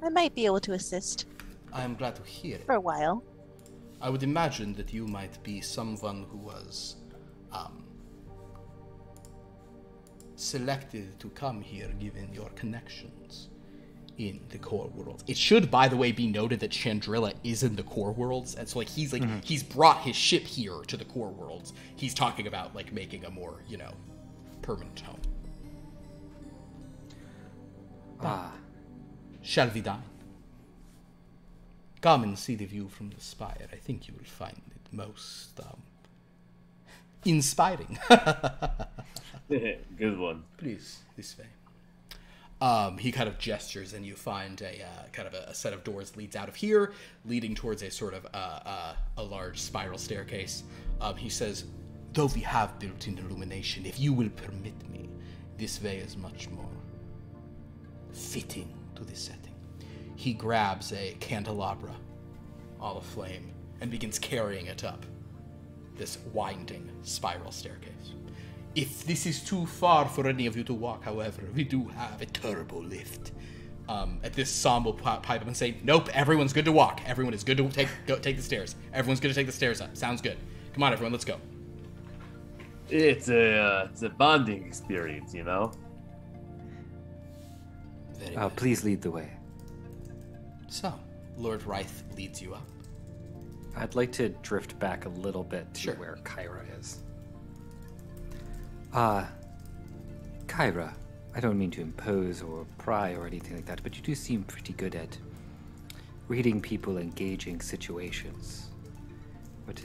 I might be able to assist I am glad to hear it. for a while. I would imagine that you might be someone who was selected to come here given your connections in the core worlds. It should, by the way, be noted that Chandrilla is in the core worlds, and so he's brought his ship here to the core worlds. He's talking about making a more, permanent home. Shall we dine? Come and see the view from the spire. I think you will find it most inspiring. Good one. Please, this way. He kind of gestures, and you find a set of doors leads out of here, leading towards a sort of a large spiral staircase. He says, "Though we have built-in illumination, if you will permit me, this way is much more fitting to this setting." He grabs a candelabra, all aflame, and begins carrying it up this winding spiral staircase. If this is too far for any of you to walk, however, we do have a turbo lift At this, Som will pipe up and say, "Nope, everyone's good to walk. Everyone is good to take the stairs. Everyone's good to take the stairs up. Sounds good. Come on, everyone, let's go." It's a bonding experience, you know. Very well. Please lead the way. So, Lord Reith leads you up. I'd like to drift back a little bit to Sure. where Kyra is. Kyra, I don't mean to impose or pry or anything like that, but you do seem pretty good at reading people engaging situations. What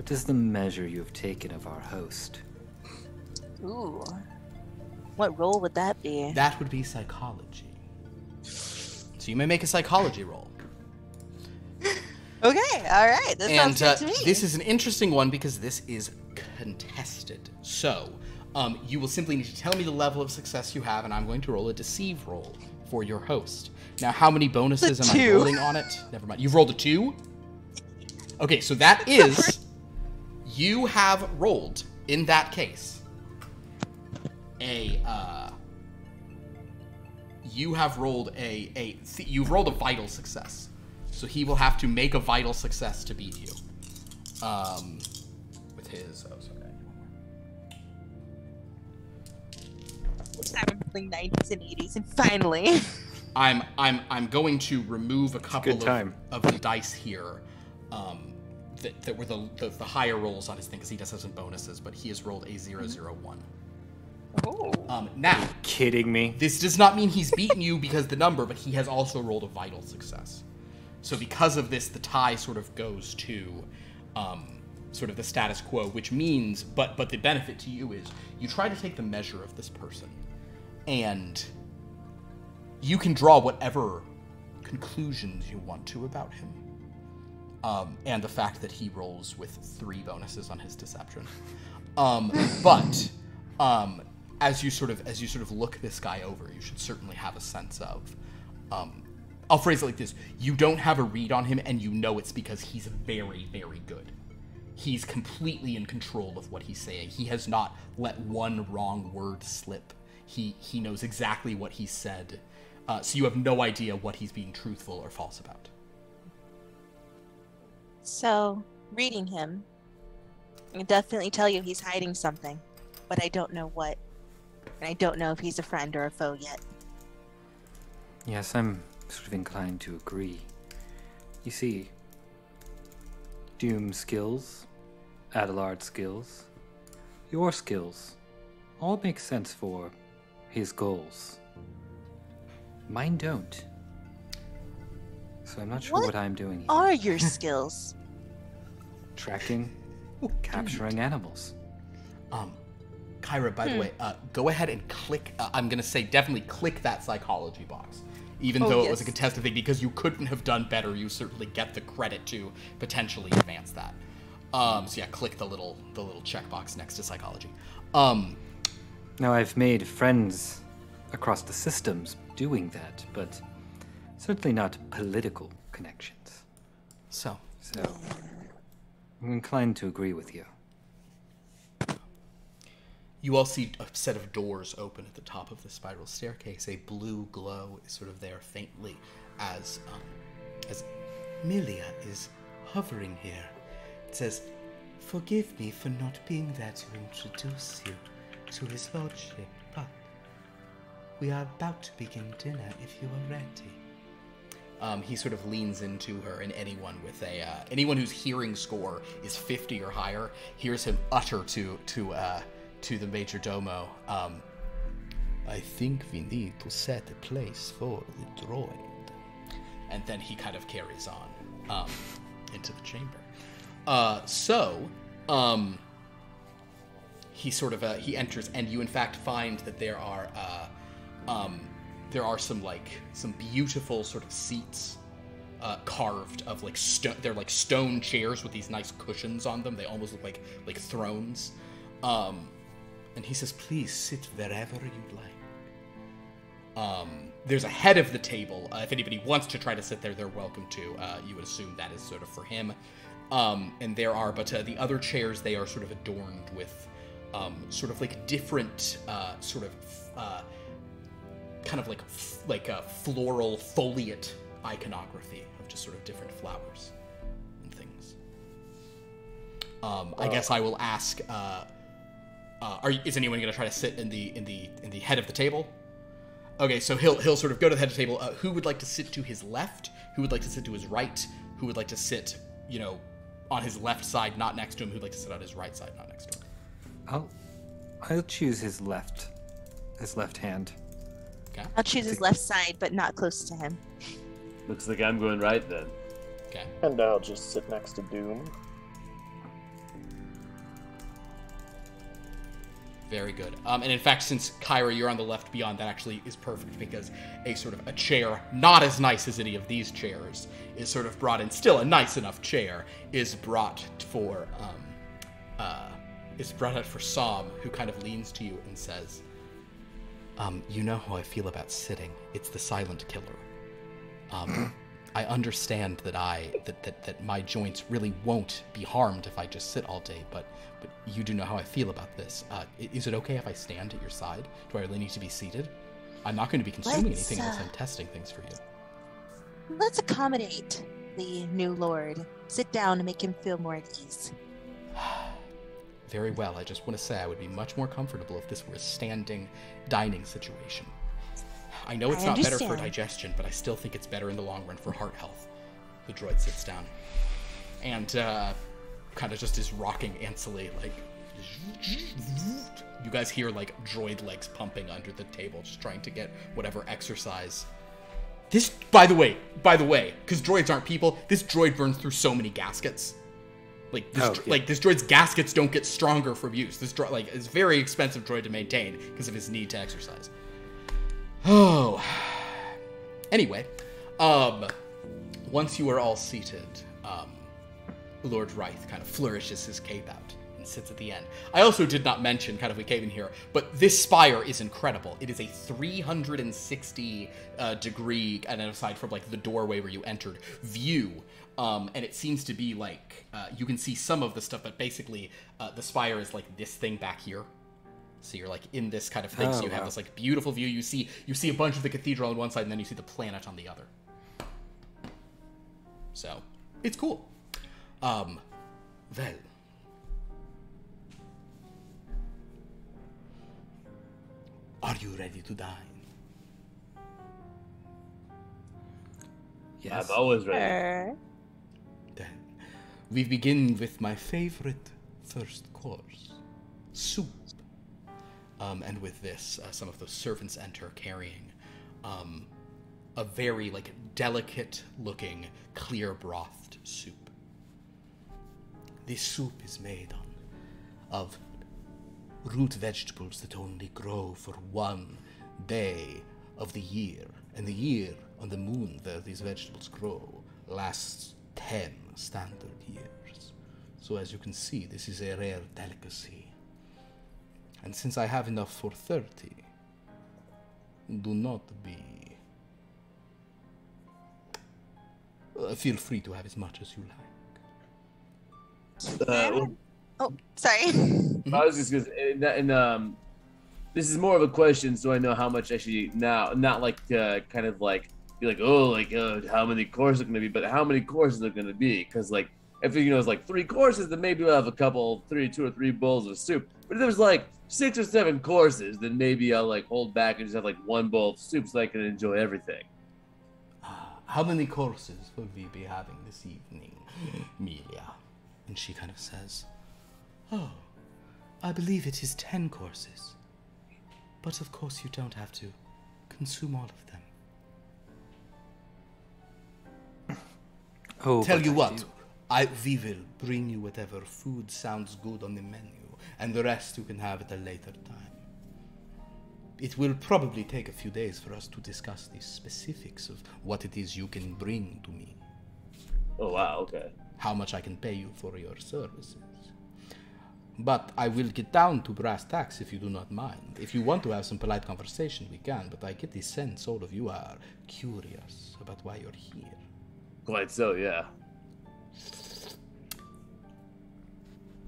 is the measure you have taken of our host? Ooh. What role would that be? That would be psychology. So you may make a psychology roll. Okay, all right. That sounds good to me. This is an interesting one because this is contested. So, you will simply need to tell me the level of success you have, and I'm going to roll a deceive roll for your host. Now, how many bonuses am I rolling on it? Never mind. You've rolled a 2? Okay, so that is... You have rolled, in that case, you've rolled a vital success. So he will have to make a vital success to beat you. With his... Oh, sorry. I'm rolling 90s and 80s, and finally. I'm going to remove a couple time. of the dice here. That were the higher rolls on his thing, because he does have some bonuses, but he has rolled a 001. Oh. Now, Kidding me? this does not mean he's beaten you because the number, but he has also rolled a vital success. So because of this, the tie sort of goes to sort of the status quo, which means, but the benefit to you is you try to take the measure of this person, and you can draw whatever conclusions you want to about him. And the fact that he rolls with 3 bonuses on his deception. But as you sort of look this guy over, you should certainly have a sense of, I'll phrase it like this: you don't have a read on him, and you know it's because he's very, very good. He's completely in control of what he's saying. He has not let one wrong word slip. He knows exactly what he said. So you have no idea what he's being truthful or false about. So, reading him, I can definitely tell you he's hiding something, but I don't know what. And I don't know if he's a friend or a foe yet. Yes, I'm sort of inclined to agree. You see, Doom's skills, Adelard's skills, your skills, all make sense for his goals. Mine don't. So I'm not sure what I'm doing here. Are your skills? Tracking, capturing animals. Kyra, by the way, go ahead and click, I'm going to say definitely click that psychology box. Even though it was a contested thing, because you couldn't have done better, you certainly get the credit to potentially advance that. So yeah, click the little checkbox next to psychology. Now, I've made friends across the systems doing that, but certainly not political connections. So I'm inclined to agree with you. you all see a set of doors open at the top of the spiral staircase. A blue glow is sort of there faintly as Milia is hovering here. It says, "Forgive me for not being there to introduce you to his lordship, but we are about to begin dinner if you are ready." He sort of leans into her, and anyone with anyone whose hearing score is 50 or higher hears him utter to the major domo, "I think we need to set a place for the droid." And then he kind of carries on into the chamber. He enters, and you in fact find that there are some beautiful sort of seats carved of they're like stone chairs with these nice cushions on them. They almost look like thrones. And he says, "Please sit wherever you'd like." There's a head of the table. If anybody wants to try to sit there, they're welcome to. You would assume that is sort of for him. And there are, but the other chairs, they are sort of adorned with sort of like different kind of like a floral foliate iconography of just sort of different flowers and things. I guess I will ask. Is anyone going to try to sit in the head of the table? Okay, so he'll sort of go to the head of the table. Who would like to sit to his left? Who would like to sit to his right? Who would like to sit, on his left side, not next to him? Who'd like to sit on his right side, not next to him? I'll choose his left hand. Okay. I'll choose his left side, but not close to him. Looks like I'm going right then. Okay. And I'll just sit next to Doom. Very good. And in fact, since Kyra, you're on the left beyond, that actually is perfect because a sort of a chair, not as nice as any of these chairs, is sort of brought in. Still a nice enough chair is brought for out for Sam, who kind of leans to you and says, "You know how I feel about sitting. It's the silent killer. I understand that my joints really won't be harmed if I just sit all day, but you do know how I feel about this. Is it okay if I stand at your side? Do I really need to be seated? I'm not going to be consuming anything unless I'm testing things for you." Let's accommodate the new lord. Sit down and make him feel more at ease. Very well. I just want to say I would be much more comfortable if this were a standing dining situation. I know it's not better for digestion, but I still think it's better in the long run for heart health. The droid sits down and kind of just is rocking antsily, like you guys hear like droid legs pumping under the table, just trying to get whatever exercise. This, by the way, because droids aren't people, this droid burns through so many gaskets. Like this droid's gaskets don't get stronger from use. This droid is a very expensive droid to maintain because of his need to exercise. Oh. Anyway, once you are all seated, Lord Ryth kind of flourishes his cape out and sits at the end. I also did not mention, kind of we came in here, but this spire is incredible. It is a 360 degree, and aside from like the doorway where you entered, view. And it seems to be like, you can see some of the stuff, but basically the spire is like this thing back here. So you're like in this kind of thing, so you have this like beautiful view. You see a bunch of the cathedral on one side, and then you see the planet on the other. So, it's cool. Well. Are you ready to dine? Yes. I'm always ready. Then, we begin with my favorite first course, soup. And with this, some of the servants enter carrying a very like delicate-looking, clear-brothed soup. This soup is made of root vegetables that only grow for one day of the year, and the year on the moon where these vegetables grow lasts 10 standard years. So as you can see, this is a rare delicacy. And since I have enough for 30, do not be... feel free to have as much as you like. Oh, sorry. I was just gonna, this is more of a question, so I know how much actually now, not like kind of like be like, how many courses are gonna be, but how many courses are gonna be? Because like if it's like 3 courses, then maybe we'll have a couple, 2 or 3 bowls of soup. But if there's like 6 or 7 courses, then maybe I'll like hold back and just have like 1 bowl of soup so I can enjoy everything. How many courses will we be having this evening, Melia? And she kind of says, "Oh, I believe it is 10 courses. But of course you don't have to consume all of them." Oh, Tell you what, we will bring you whatever food sounds good on the menu, and the rest you can have at a later time. It will probably take a few days for us to discuss the specifics of what it is you can bring to me. Oh, wow, okay. How much I can pay you for your services. But I will get down to brass tacks if you do not mind. If you want to have some polite conversation, we can, but I get the sense all of you are curious about why you're here. Quite so, yeah.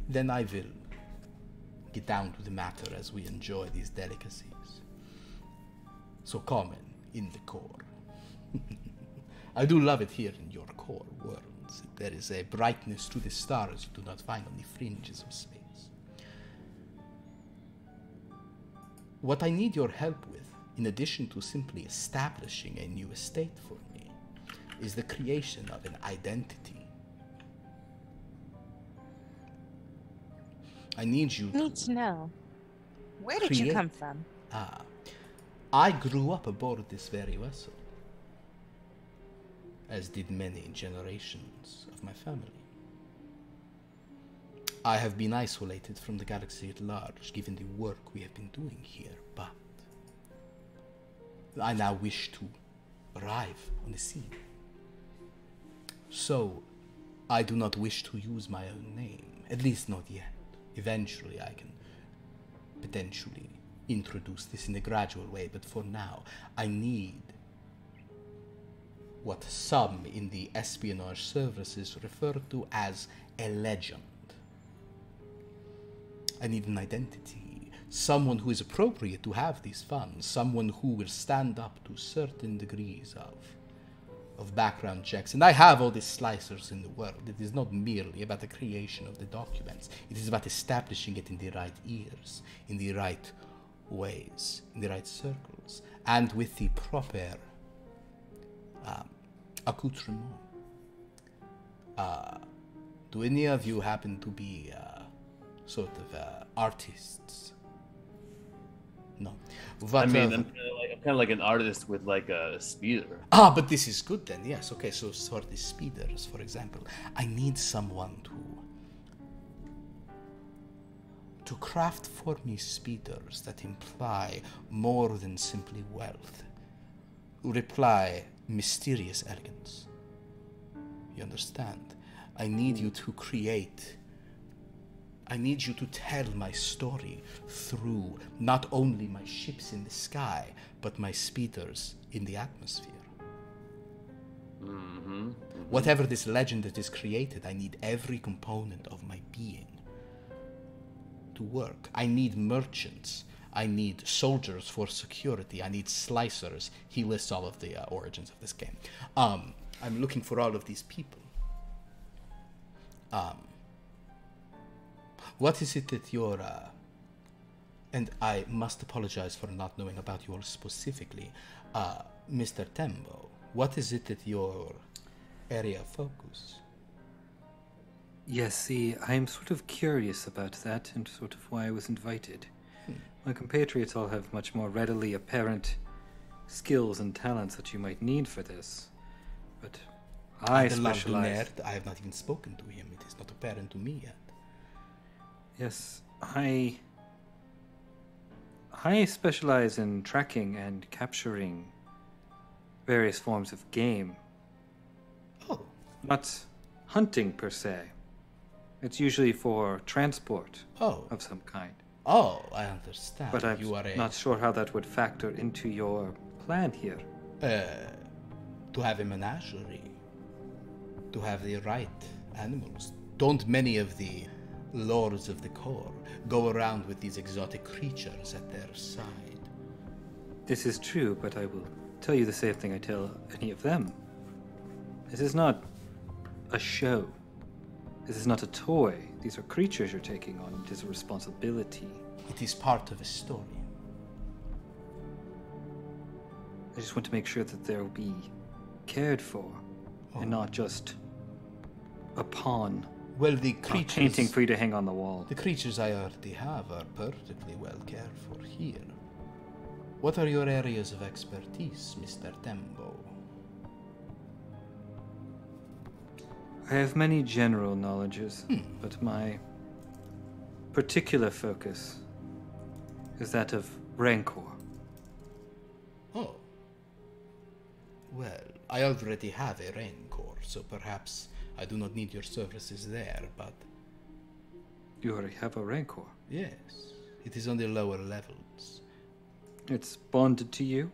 Then I will get down to the matter as we enjoy these delicacies. so common in the core. I do love it here in your core worlds. There is a brightness to the stars you do not find on the fringes of space. What I need your help with, in addition to simply establishing a new estate for me, is the creation of an identity. I need you I need to know. Where did you come from? I grew up aboard this very vessel, as did many generations of my family. I have been isolated from the galaxy at large, given the work we have been doing here, but I now wish to arrive on the scene. So, I do not wish to use my own name, at least not yet. Eventually, I can potentially introduce this in a gradual way, but for now, I need what some in the espionage services refer to as a legend. I need an identity, someone who is appropriate to have these funds, someone who will stand up to certain degrees of background checks. And I have all these slicers in the world. It is not merely about the creation of the documents. It is about establishing it in the right ears, in the right ways, in the right circles, and with the proper accoutrement. Do any of you happen to be sort of artists? No. I mean, I'm kind of like an artist with like a speeder. But this is good then. Yes. Okay. So for the speeders, for example, I need someone to craft for me speeders that imply more than simply wealth, reply mysterious elegance. You understand? I need you to create. I need you to tell my story through not only my ships in the sky, but my speeders in the atmosphere. Whatever this legend that is created, I need every component of my being to work. I need merchants. I need soldiers for security. I need slicers. He lists all of the origins of this game. I'm looking for all of these people. What is it that you're, and I must apologize for not knowing about yours specifically, Mr. Tembo, what is it that your area of focus? Yes, see, I'm sort of curious about that and sort of why I was invited. My compatriots all have much more readily apparent skills and talents that you might need for this, but I Adelard specialize... Dunnere, I have not even spoken to him. It is not apparent to me yet. Yes, I specialize in tracking and capturing various forms of game. Oh. Not hunting per se. It's usually for transport of some kind. Oh, I understand. But I'm you are not sure how that would factor into your plan here. To have a menagerie. To have the right animals. Don't many of the lords of the core go around with these exotic creatures at their side? This is true, but I will tell you the same thing I tell any of them. This is not a show. This is not a toy. These are creatures you're taking on. It is a responsibility. It is part of a story. I just want to make sure that they'll be cared for and not just a pawn. Well, the creatures... A painting for you to hang on the wall. The creatures I already have are perfectly well cared for here. What are your areas of expertise, Mr. Tembo? I have many general knowledges, but my particular focus is that of rancor. Oh. Well, I already have a rancor, so perhaps I do not need your services there, but... You already have a rancor? Yes, it is on the lower levels. It's bonded to you?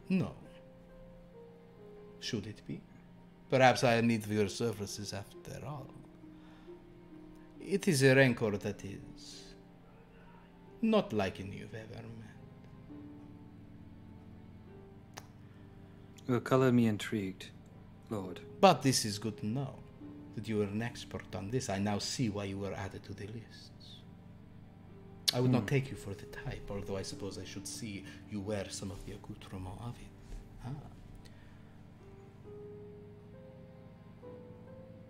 No. Should it be? Perhaps I need your services after all. It is a rancor that is not like any you've ever met. Well, color me intrigued, Lord. But this is good to know, that you are an expert on this. I now see why you were added to the lists. I would not take you for the type, although I suppose I should see you wear some of the accoutrement of it.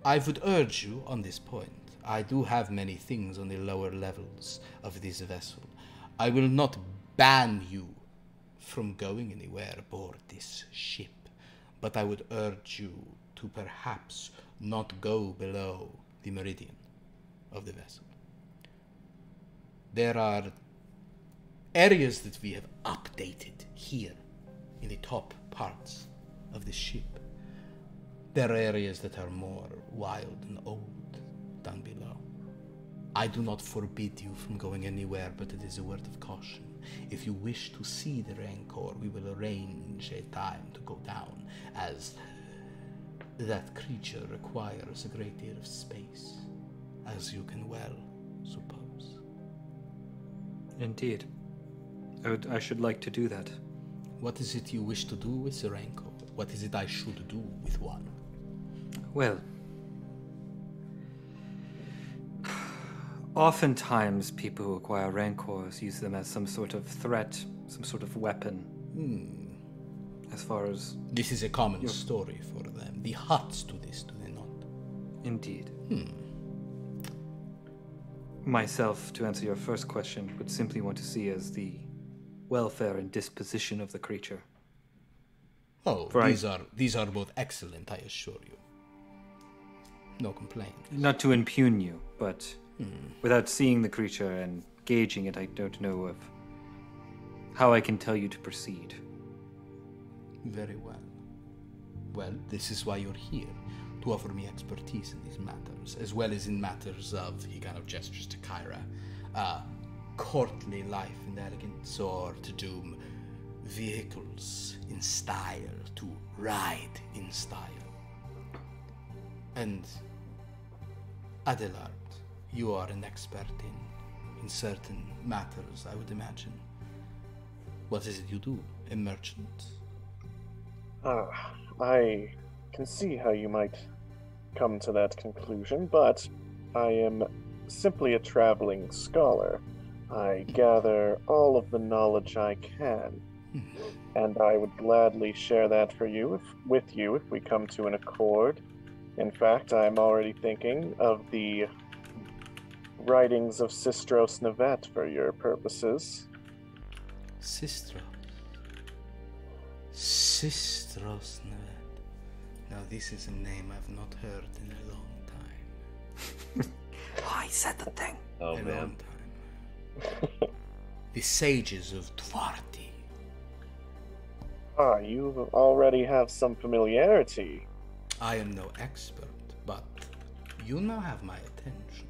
I would urge you on this point. I do have many things on the lower levels of this vessel. I will not ban you from going anywhere aboard this ship, but I would urge you to perhaps not go below the meridian of the vessel. There are areas that we have updated here in the top parts of the ship. There are areas that are more wild and old down below. I do not forbid you from going anywhere, but it is a word of caution. If you wish to see the Rancor, we will arrange a time to go down, as that creature requires a great deal of space, as you can well suppose. Indeed. I should like to do that. What is it you wish to do with the Rancor? What is it I should do with one? Well, oftentimes people who acquire Rancors use them as some sort of threat, some sort of weapon. As far as... This is a common story for them. The Huts do this, do they not? Indeed. Myself, to answer your first question, would simply want to see as the welfare and disposition of the creature. Oh, For these are both excellent, I assure you. No complaint. Not to impugn you, but without seeing the creature and gauging it, I don't know of how I can tell you to proceed. Very well. Well, this is why you're here, to offer me expertise in these matters, as well as in matters of, he kind of gestures to Kyra, courtly life and elegance, or to doom vehicles in style, to ride in style. And Adelard, you are an expert in certain matters, I would imagine. What is it you do? A merchant? I can see how you might come to that conclusion, but I am simply a traveling scholar. I gather all of the knowledge I can, and I would gladly share that with you if we come to an accord. In fact, I'm already thinking of the writings of Sistros Nevet for your purposes. Sistros Nevet. Now this is a name I've not heard in a long time. I said the thing. Oh, a man. long time. The sages of Duarte. You already have some familiarity. I am no expert, but you now have my attention.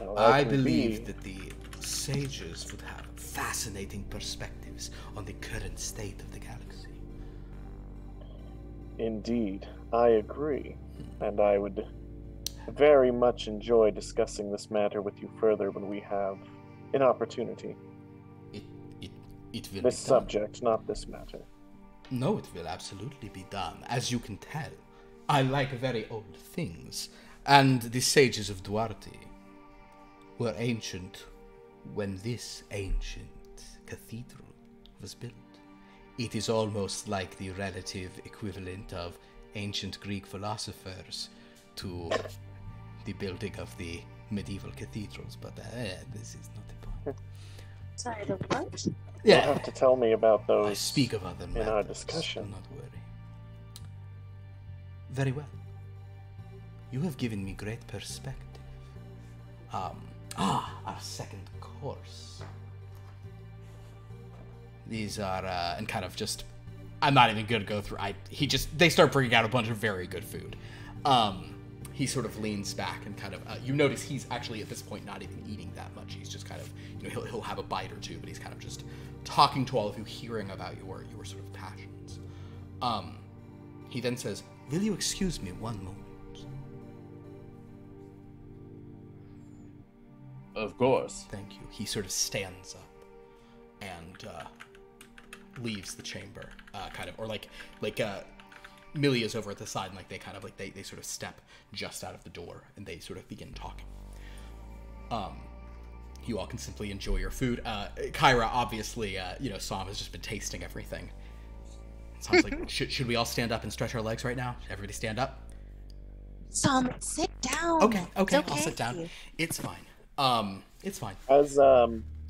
Well, I that can believe be. that the sages would have fascinating perspectives on the current state of the galaxy. Indeed, I agree, and I would very much enjoy discussing this matter with you further when we have an opportunity. It will This be done. subject, not this matter. No, it will absolutely be done. As you can tell, I like very old things, and the sages of Duarte were ancient when this ancient cathedral was built. It is almost like the relative equivalent of ancient Greek philosophers to the building of the medieval cathedrals, but this is not the point. Sorry, the what? You'll have to tell me about I those speak of other matters. in our discussion. Do not worry. Very well. You have given me great perspective. Our second course. These are, and kind of just, I'm not even gonna go through, they start bringing out a bunch of very good food. He sort of leans back and kind of, you notice he's actually at this point not even eating that much. He's just kind of, he'll have a bite or two, but he's kind of just talking to all of you, hearing about your sort of passions. He then says, "Will you excuse me one moment?" Of course. Thank you. He sort of stands up and leaves the chamber, kind of, or like Milia's over at the side, and like they sort of step just out of the door, and they sort of begin talking. You all can simply enjoy your food. Kyra, obviously, Sam has just been tasting everything. Sounds like, should we all stand up and stretch our legs right now? Everybody stand up. Sam, sit down. Okay, It's I'll sit down. It's fine. It's fine.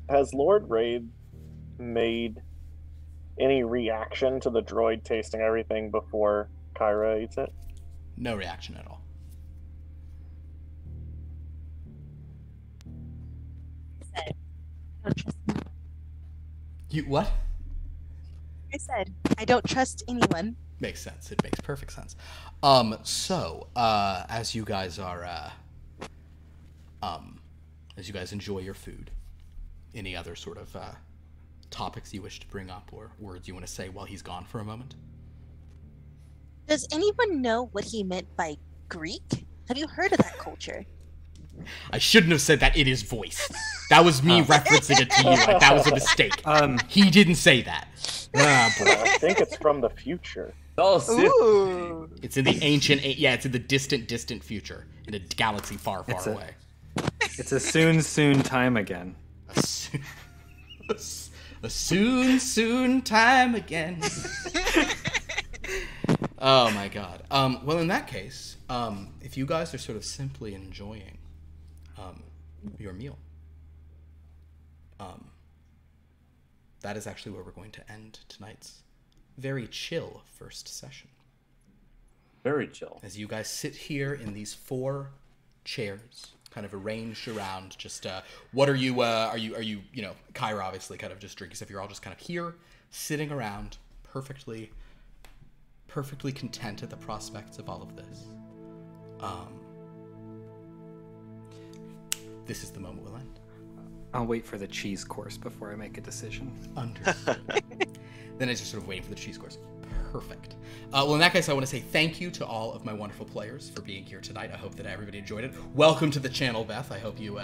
Has Lord Raid made any reaction to the droid tasting everything before Kyra eats it? No reaction at all. You what? I said, I don't trust anyone. Makes sense. It makes perfect sense. So, as you guys are, as you guys enjoy your food, any other sort of topics you wish to bring up or words you want to say while he's gone for a moment? Does anyone know what he meant by Greek? Have you heard of that culture? I shouldn't have said that in his voice. That was me referencing it to you. Like, that was a mistake. He didn't say that. Ah, boy. I think it's from the future. Ooh. It's in the ancient, it's in the distant future, in a galaxy far away. It's a soon time again. A soon time again. Oh my god. Well, in that case, if you guys are sort of simply enjoying your meal, that is actually where we're going to end tonight's very chill first session. Very chill. As you guys sit here in these 4 chairs, kind of arranged around just, what are you, Kyra obviously kind of just drinking stuff. You're all just kind of here, sitting around, perfectly content at the prospects of all of this. This is the moment we'll end. I'll wait for the cheese course before I make a decision. Understood. Then it's just sort of waiting for the cheese course. Perfect. Well, in that case, I want to say thank you to all of my wonderful players for being here tonight. I hope that everybody enjoyed it. Welcome to the channel, Beth. I hope you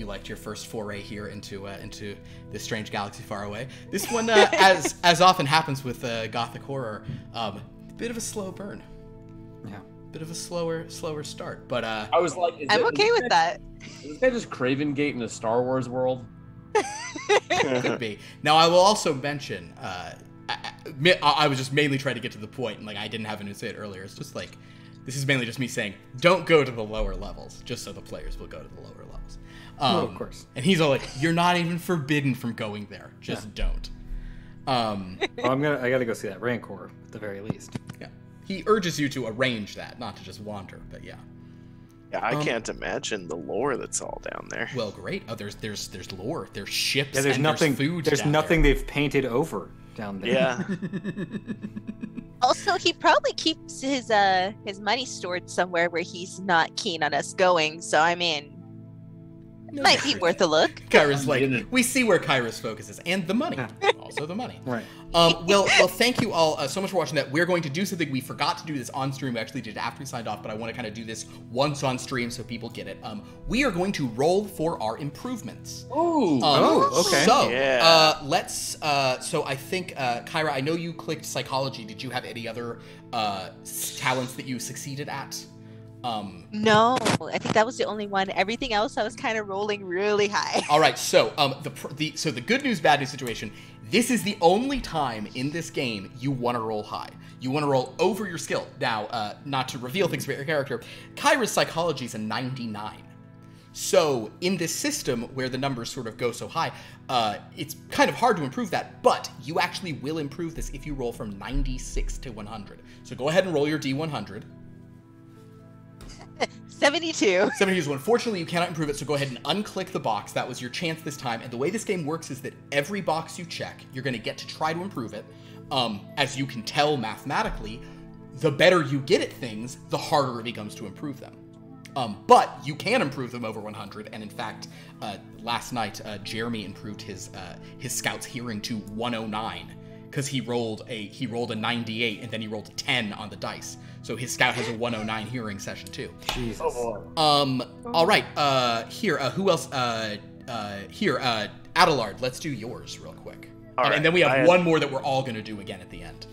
liked your first foray here into this strange galaxy far away. This one, as often happens with Gothic horror, bit of a slow burn. Yeah. Bit of a slower start. But I was like, I'm okay with that. Is this guy just Craven Gate in a Star Wars world? Could be. Now, I will also mention. I was just mainly trying to get to the point, and like I didn't have anything to say it earlier. It's just like this is mainly just me saying, don't go to the lower levels, just so the players will go to the lower levels. Of course. And he's all like, "You're not even forbidden from going there. Just don't." Well, I gotta go see that Rancor at the very least. Yeah. He urges you to arrange that, not to just wander. But yeah. Yeah, I can't imagine the lore that's all down there. Well, great. Oh, there's lore. There's ships. Yeah, there's and nothing. There's food. There's down nothing there. they've painted over down there. Yeah. Also, he probably keeps his money stored somewhere where he's not keen on us going. So I mean, might be worth a look. Kyra's like, we see where Kyra's focus is, and the money. Also the money. Right. Well, thank you all so much for watching that. We're going to do something we forgot to do this on stream. We actually did it after we signed off, but I want to kind of do this once on stream so people get it. We are going to roll for our improvements. Ooh. Okay. So, Yeah. let's, so I think, Kyra, I know you clicked psychology. Did you have any other talents that you succeeded at? No, I think that was the only one. Everything else, I was kind of rolling really high. All right, so the good news, bad news situation. This is the only time in this game you want to roll high. You want to roll over your skill. Now, not to reveal things about your character, Kyra's psychology is a 99. So in this system where the numbers sort of go so high, it's kind of hard to improve that, but you actually will improve this if you roll from 96 to 100. So go ahead and roll your D100. 72. 72 is one. Fortunately, you cannot improve it, so go ahead and unclick the box. That was your chance this time. And the way this game works is that every box you check, you're going to get to try to improve it. As you can tell mathematically, the better you get at things, the harder it becomes to improve them. But you can improve them over 100, and in fact, last night, Jeremy improved his scout's hearing to 109, because he rolled a 98, and then he rolled a 10 on the dice. So his scout has a 109 hearing session too. Jesus. All right. Here. Who else? Here. Adelard. Let's do yours real quick. All right. And then we have one more that we're all going to do again at the end.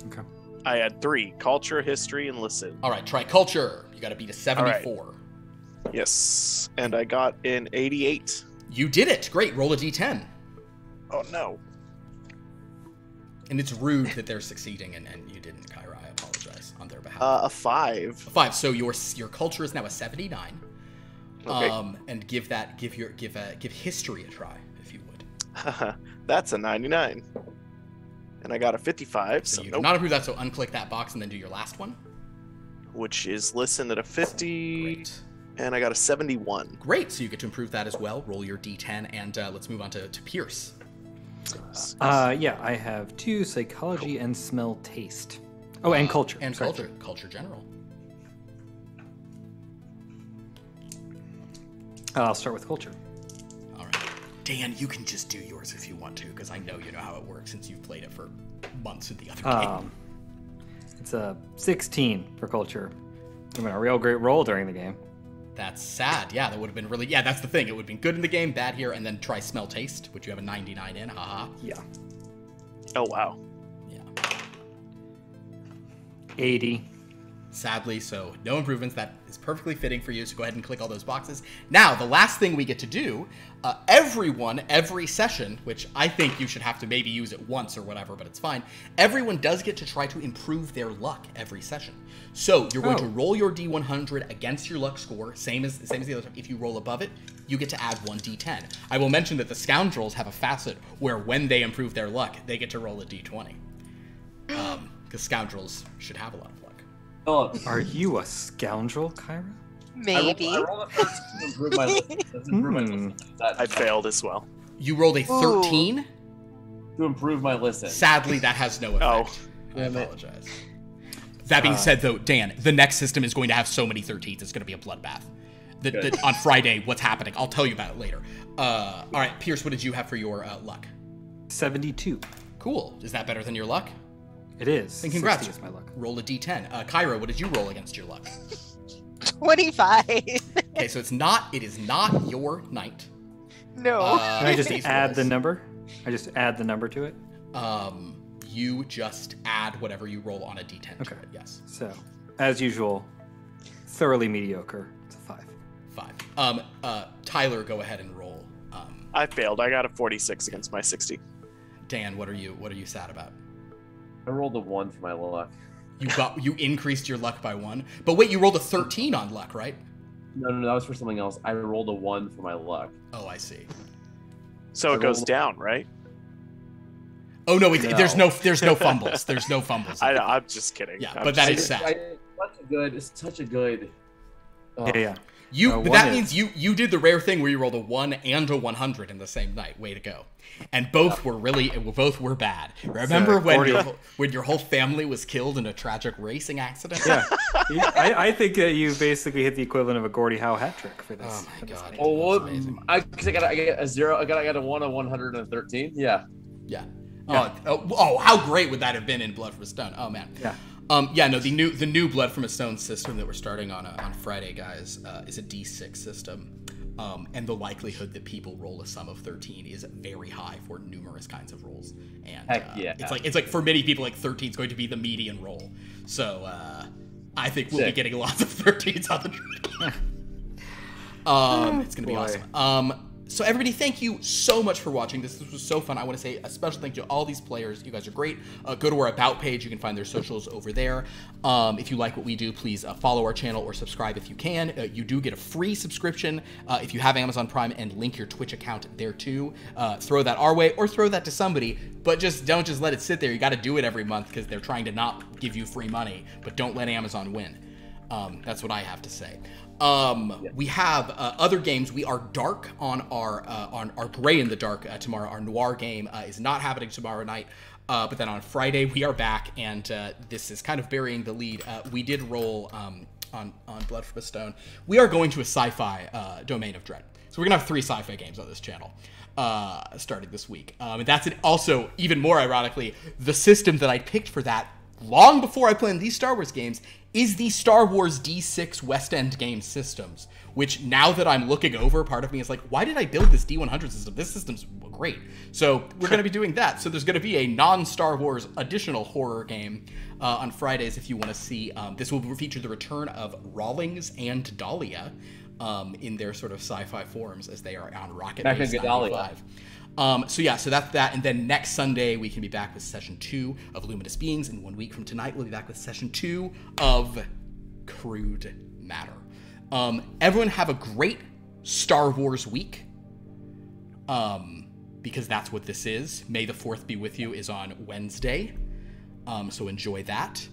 Okay. I had 3: culture, history, and listen. All right, try culture. You got to beat a 74. Yes, and I got an 88. You did it. Great. Roll a d10. Oh no. And it's rude that they're succeeding and you didn't, Kyra. I apologize on their behalf. A 5. A 5. So your culture is now a 79. Okay. And give history a try, if you would. That's a 99. And I got a 55. So So you nope. do not improve that. So unclick that box and then do your last one. Which is listen at a 50. Great. And I got a 71. Great. So you get to improve that as well. Roll your d10 and let's move on to Pierce. Yeah, I have 2 psychology and smell taste. Oh, and culture. And Sorry. culture general. I'll start with culture. All right. Dan, you can just do yours if you want to, because I know you know how it works since you've played it for months in the other game. It's a 16 for culture. I mean, a real great roll during the game. That's sad. Yeah, that would have been really... Yeah, that's the thing. It would have been good in the game, bad here, and then try smell taste, which you have a 99 in. Haha. Yeah. Oh wow. Yeah. 80. Sadly, so no improvements. That is perfectly fitting for you, so go ahead and click all those boxes. Now, the last thing we get to do, everyone, every session, which I think you should have to maybe use it once or whatever, but it's fine. Everyone does get to try to improve their luck every session. So you're going to roll your D100 against your luck score, same as the other time. If you roll above it, you get to add 1 D10. I will mention that the scoundrels have a facet where when they improve their luck, they get to roll a D20. Because scoundrels should have a lot of luck. Philip, Are you a scoundrel, Kyra? Maybe. I rolled a 13 to improve my list. Let's improve my list. I failed as well. You rolled a 13? To improve my listen. Sadly, that has no effect. I Damn it. apologize. That being said, though, Dan, the next system is going to have so many 13s, it's going to be a bloodbath. On Friday, what's happening? I'll tell you about it later. All right, Pierce, what did you have for your luck? 72. Cool. Is that better than your luck? It is. Then congrats. 60 is my luck. Roll a d10. Kyra, what did you roll against your luck? 25. Okay, so it is not your night. No. Can I just These add rolls. the number? I just add the number to it? You just add whatever you roll on a d10 to Okay. it, yes. So, as usual, thoroughly mediocre. It's a 5. 5. Tyler, go ahead and roll. I failed. I got a 46 against my 60. Dan, what are you sad about? I rolled a 1 for my luck. You increased your luck by 1. But wait, you rolled a 13 on luck, right? No, that was for something else. I rolled a 1 for my luck. Oh, I see. So it goes down, right? Oh no, No. there's no fumbles. There's no fumbles. I'm just kidding. Yeah, I'm but that just is sad. It's such a good. Yeah. But one that is- means you did the rare thing where you rolled a 1 and a 100 in the same night. Way to go! And both were bad. Remember when your whole family was killed in a tragic racing accident? Yeah. I think that you basically hit the equivalent of a Gordie Howe hat trick for this. Oh my for this god. game. Oh, what? That's amazing. I got a 0. I got a 1, a 113. Yeah. Yeah. Oh, how great would that have been in Blood from a Stone? Oh man. Yeah. The new Blood from a Stone system that we're starting on Friday, guys, is a D6 system. And the likelihood that people roll a sum of 13 is very high for numerous kinds of rolls. And Heck yeah. it's like for many people, like 13 is going to be the median roll. So I think we'll be Sick. getting lots of 13s on the it's gonna be boy. awesome. So everybody, thank you so much for watching this. This was so fun. I want to say a special thank you to all these players. You guys are great. Go to our About page. You can find their socials over there. If you like what we do, please follow our channel or subscribe if you can. You do get a free subscription if you have Amazon Prime, and link your Twitch account there too. Throw that our way or throw that to somebody, but don't just let it sit there. You got to do it every month because they're trying to not give you free money, but don't let Amazon win. That's what I have to say. We have other games. We are dark on our Gray in the Dark tomorrow. Our noir game is not happening tomorrow night. But then on Friday we are back, and this is kind of burying the lead. We did roll on Blood from a Stone. We are going to a sci-fi domain of dread. So we're gonna have 3 sci-fi games on this channel starting this week. And that's also, even more ironically, the system that I picked for that long before I planned these Star Wars games, is the Star Wars D6 West End game systems, which now that I'm looking over, part of me is like, why did I build this D100 system? This system's great. So we're going to be doing that. So there's going to be a non-Star Wars additional horror game on Fridays if you want to see. This will feature the return of Rawlings and Dahlia in their sort of sci-fi forms as they are on Rocket Base 95. So that's that. And then next Sunday, we can be back with session 2 of Luminous Beings. And 1 week from tonight, we'll be back with session 2 of Crude Matter. Everyone have a great Star Wars week. Because that's what this is. May the 4th be with you is on Wednesday. So enjoy that.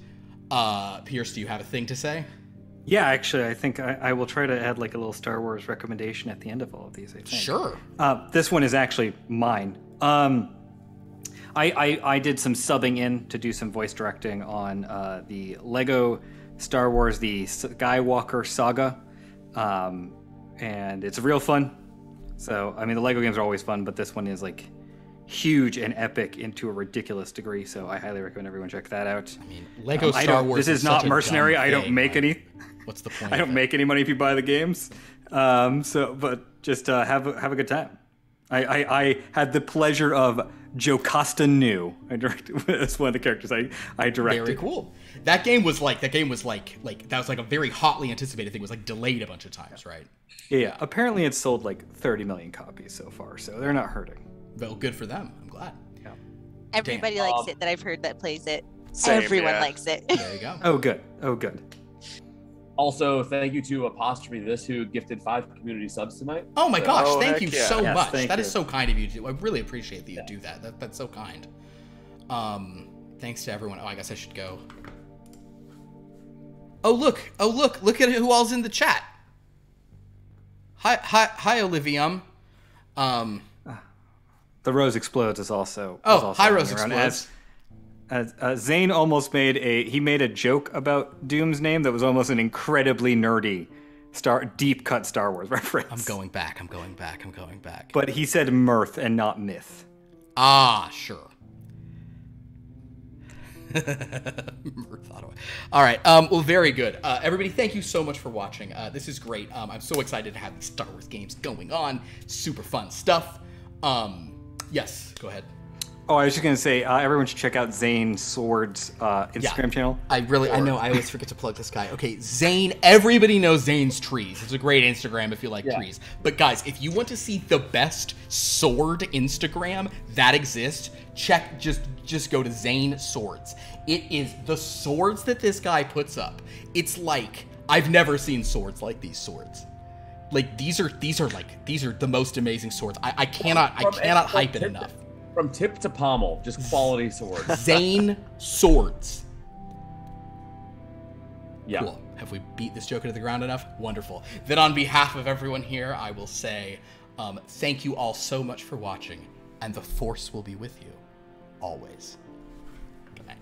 Pierce, do you have a thing to say? Yeah, actually, I think I will try to add like a little Star Wars recommendation at the end of all of these, I think. Sure. This one is actually mine. I did some subbing in to do some voice directing on the Lego Star Wars, the Skywalker Saga. And it's real fun. So, I mean, the Lego games are always fun, but this one is like huge and epic into a ridiculous degree. So I highly recommend everyone check that out. I mean, Lego Star Wars. This is not mercenary. I don't make any. What's the point? I don't make any money if you buy the games. But just have a good time. I had the pleasure of Jocasta Nu. That's one of the characters I directed. Very cool. That game was like that was a very hotly anticipated thing. It was like delayed a bunch of times, right? Yeah. Apparently, it's sold like 30 million copies so far, so they're not hurting. Well, good for them. I'm glad. Yeah. Everybody likes it that I've heard that plays it. Same, Everyone yeah. likes it. There you go. Oh, good. Also, thank you to Apostrophe This, who gifted 5 community subs tonight. Oh my gosh, Oh, thank heck you yeah. so Yes, much. thank That you. is so kind of you to do. I really appreciate that you do that. That's so kind. Thanks to everyone. Oh, I guess I should go. Oh look at who all's in the chat. Hi Olivium. The Rose Explodes is also. Hi Rose around. Explodes. Zane almost made a joke about Doom's name that was almost an incredibly nerdy deep cut Star Wars reference. I'm going back. But he said mirth and not myth. Ah, sure. All right. Well, very good. Everybody, thank you so much for watching. This is great. I'm so excited to have these Star Wars games going on. Super fun stuff. Yes, go ahead. Oh, I was just going to say, everyone should check out Zane Sword's Instagram channel. I know, I always forget to plug this guy. Okay, Zane, everybody knows Zane's Trees. It's a great Instagram if you like trees. But guys, if you want to see the best sword Instagram that exists, just go to Zane Swords. It is the swords that this guy puts up. It's like, I've never seen swords like these swords. Like, these are the most amazing swords. I cannot hype it enough. From tip to pommel, just quality swords. Zane Swords. Yeah. Cool. Have we beat this joke into the ground enough? Wonderful. Then on behalf of everyone here, I will say thank you all so much for watching, and the Force will be with you always. Good night.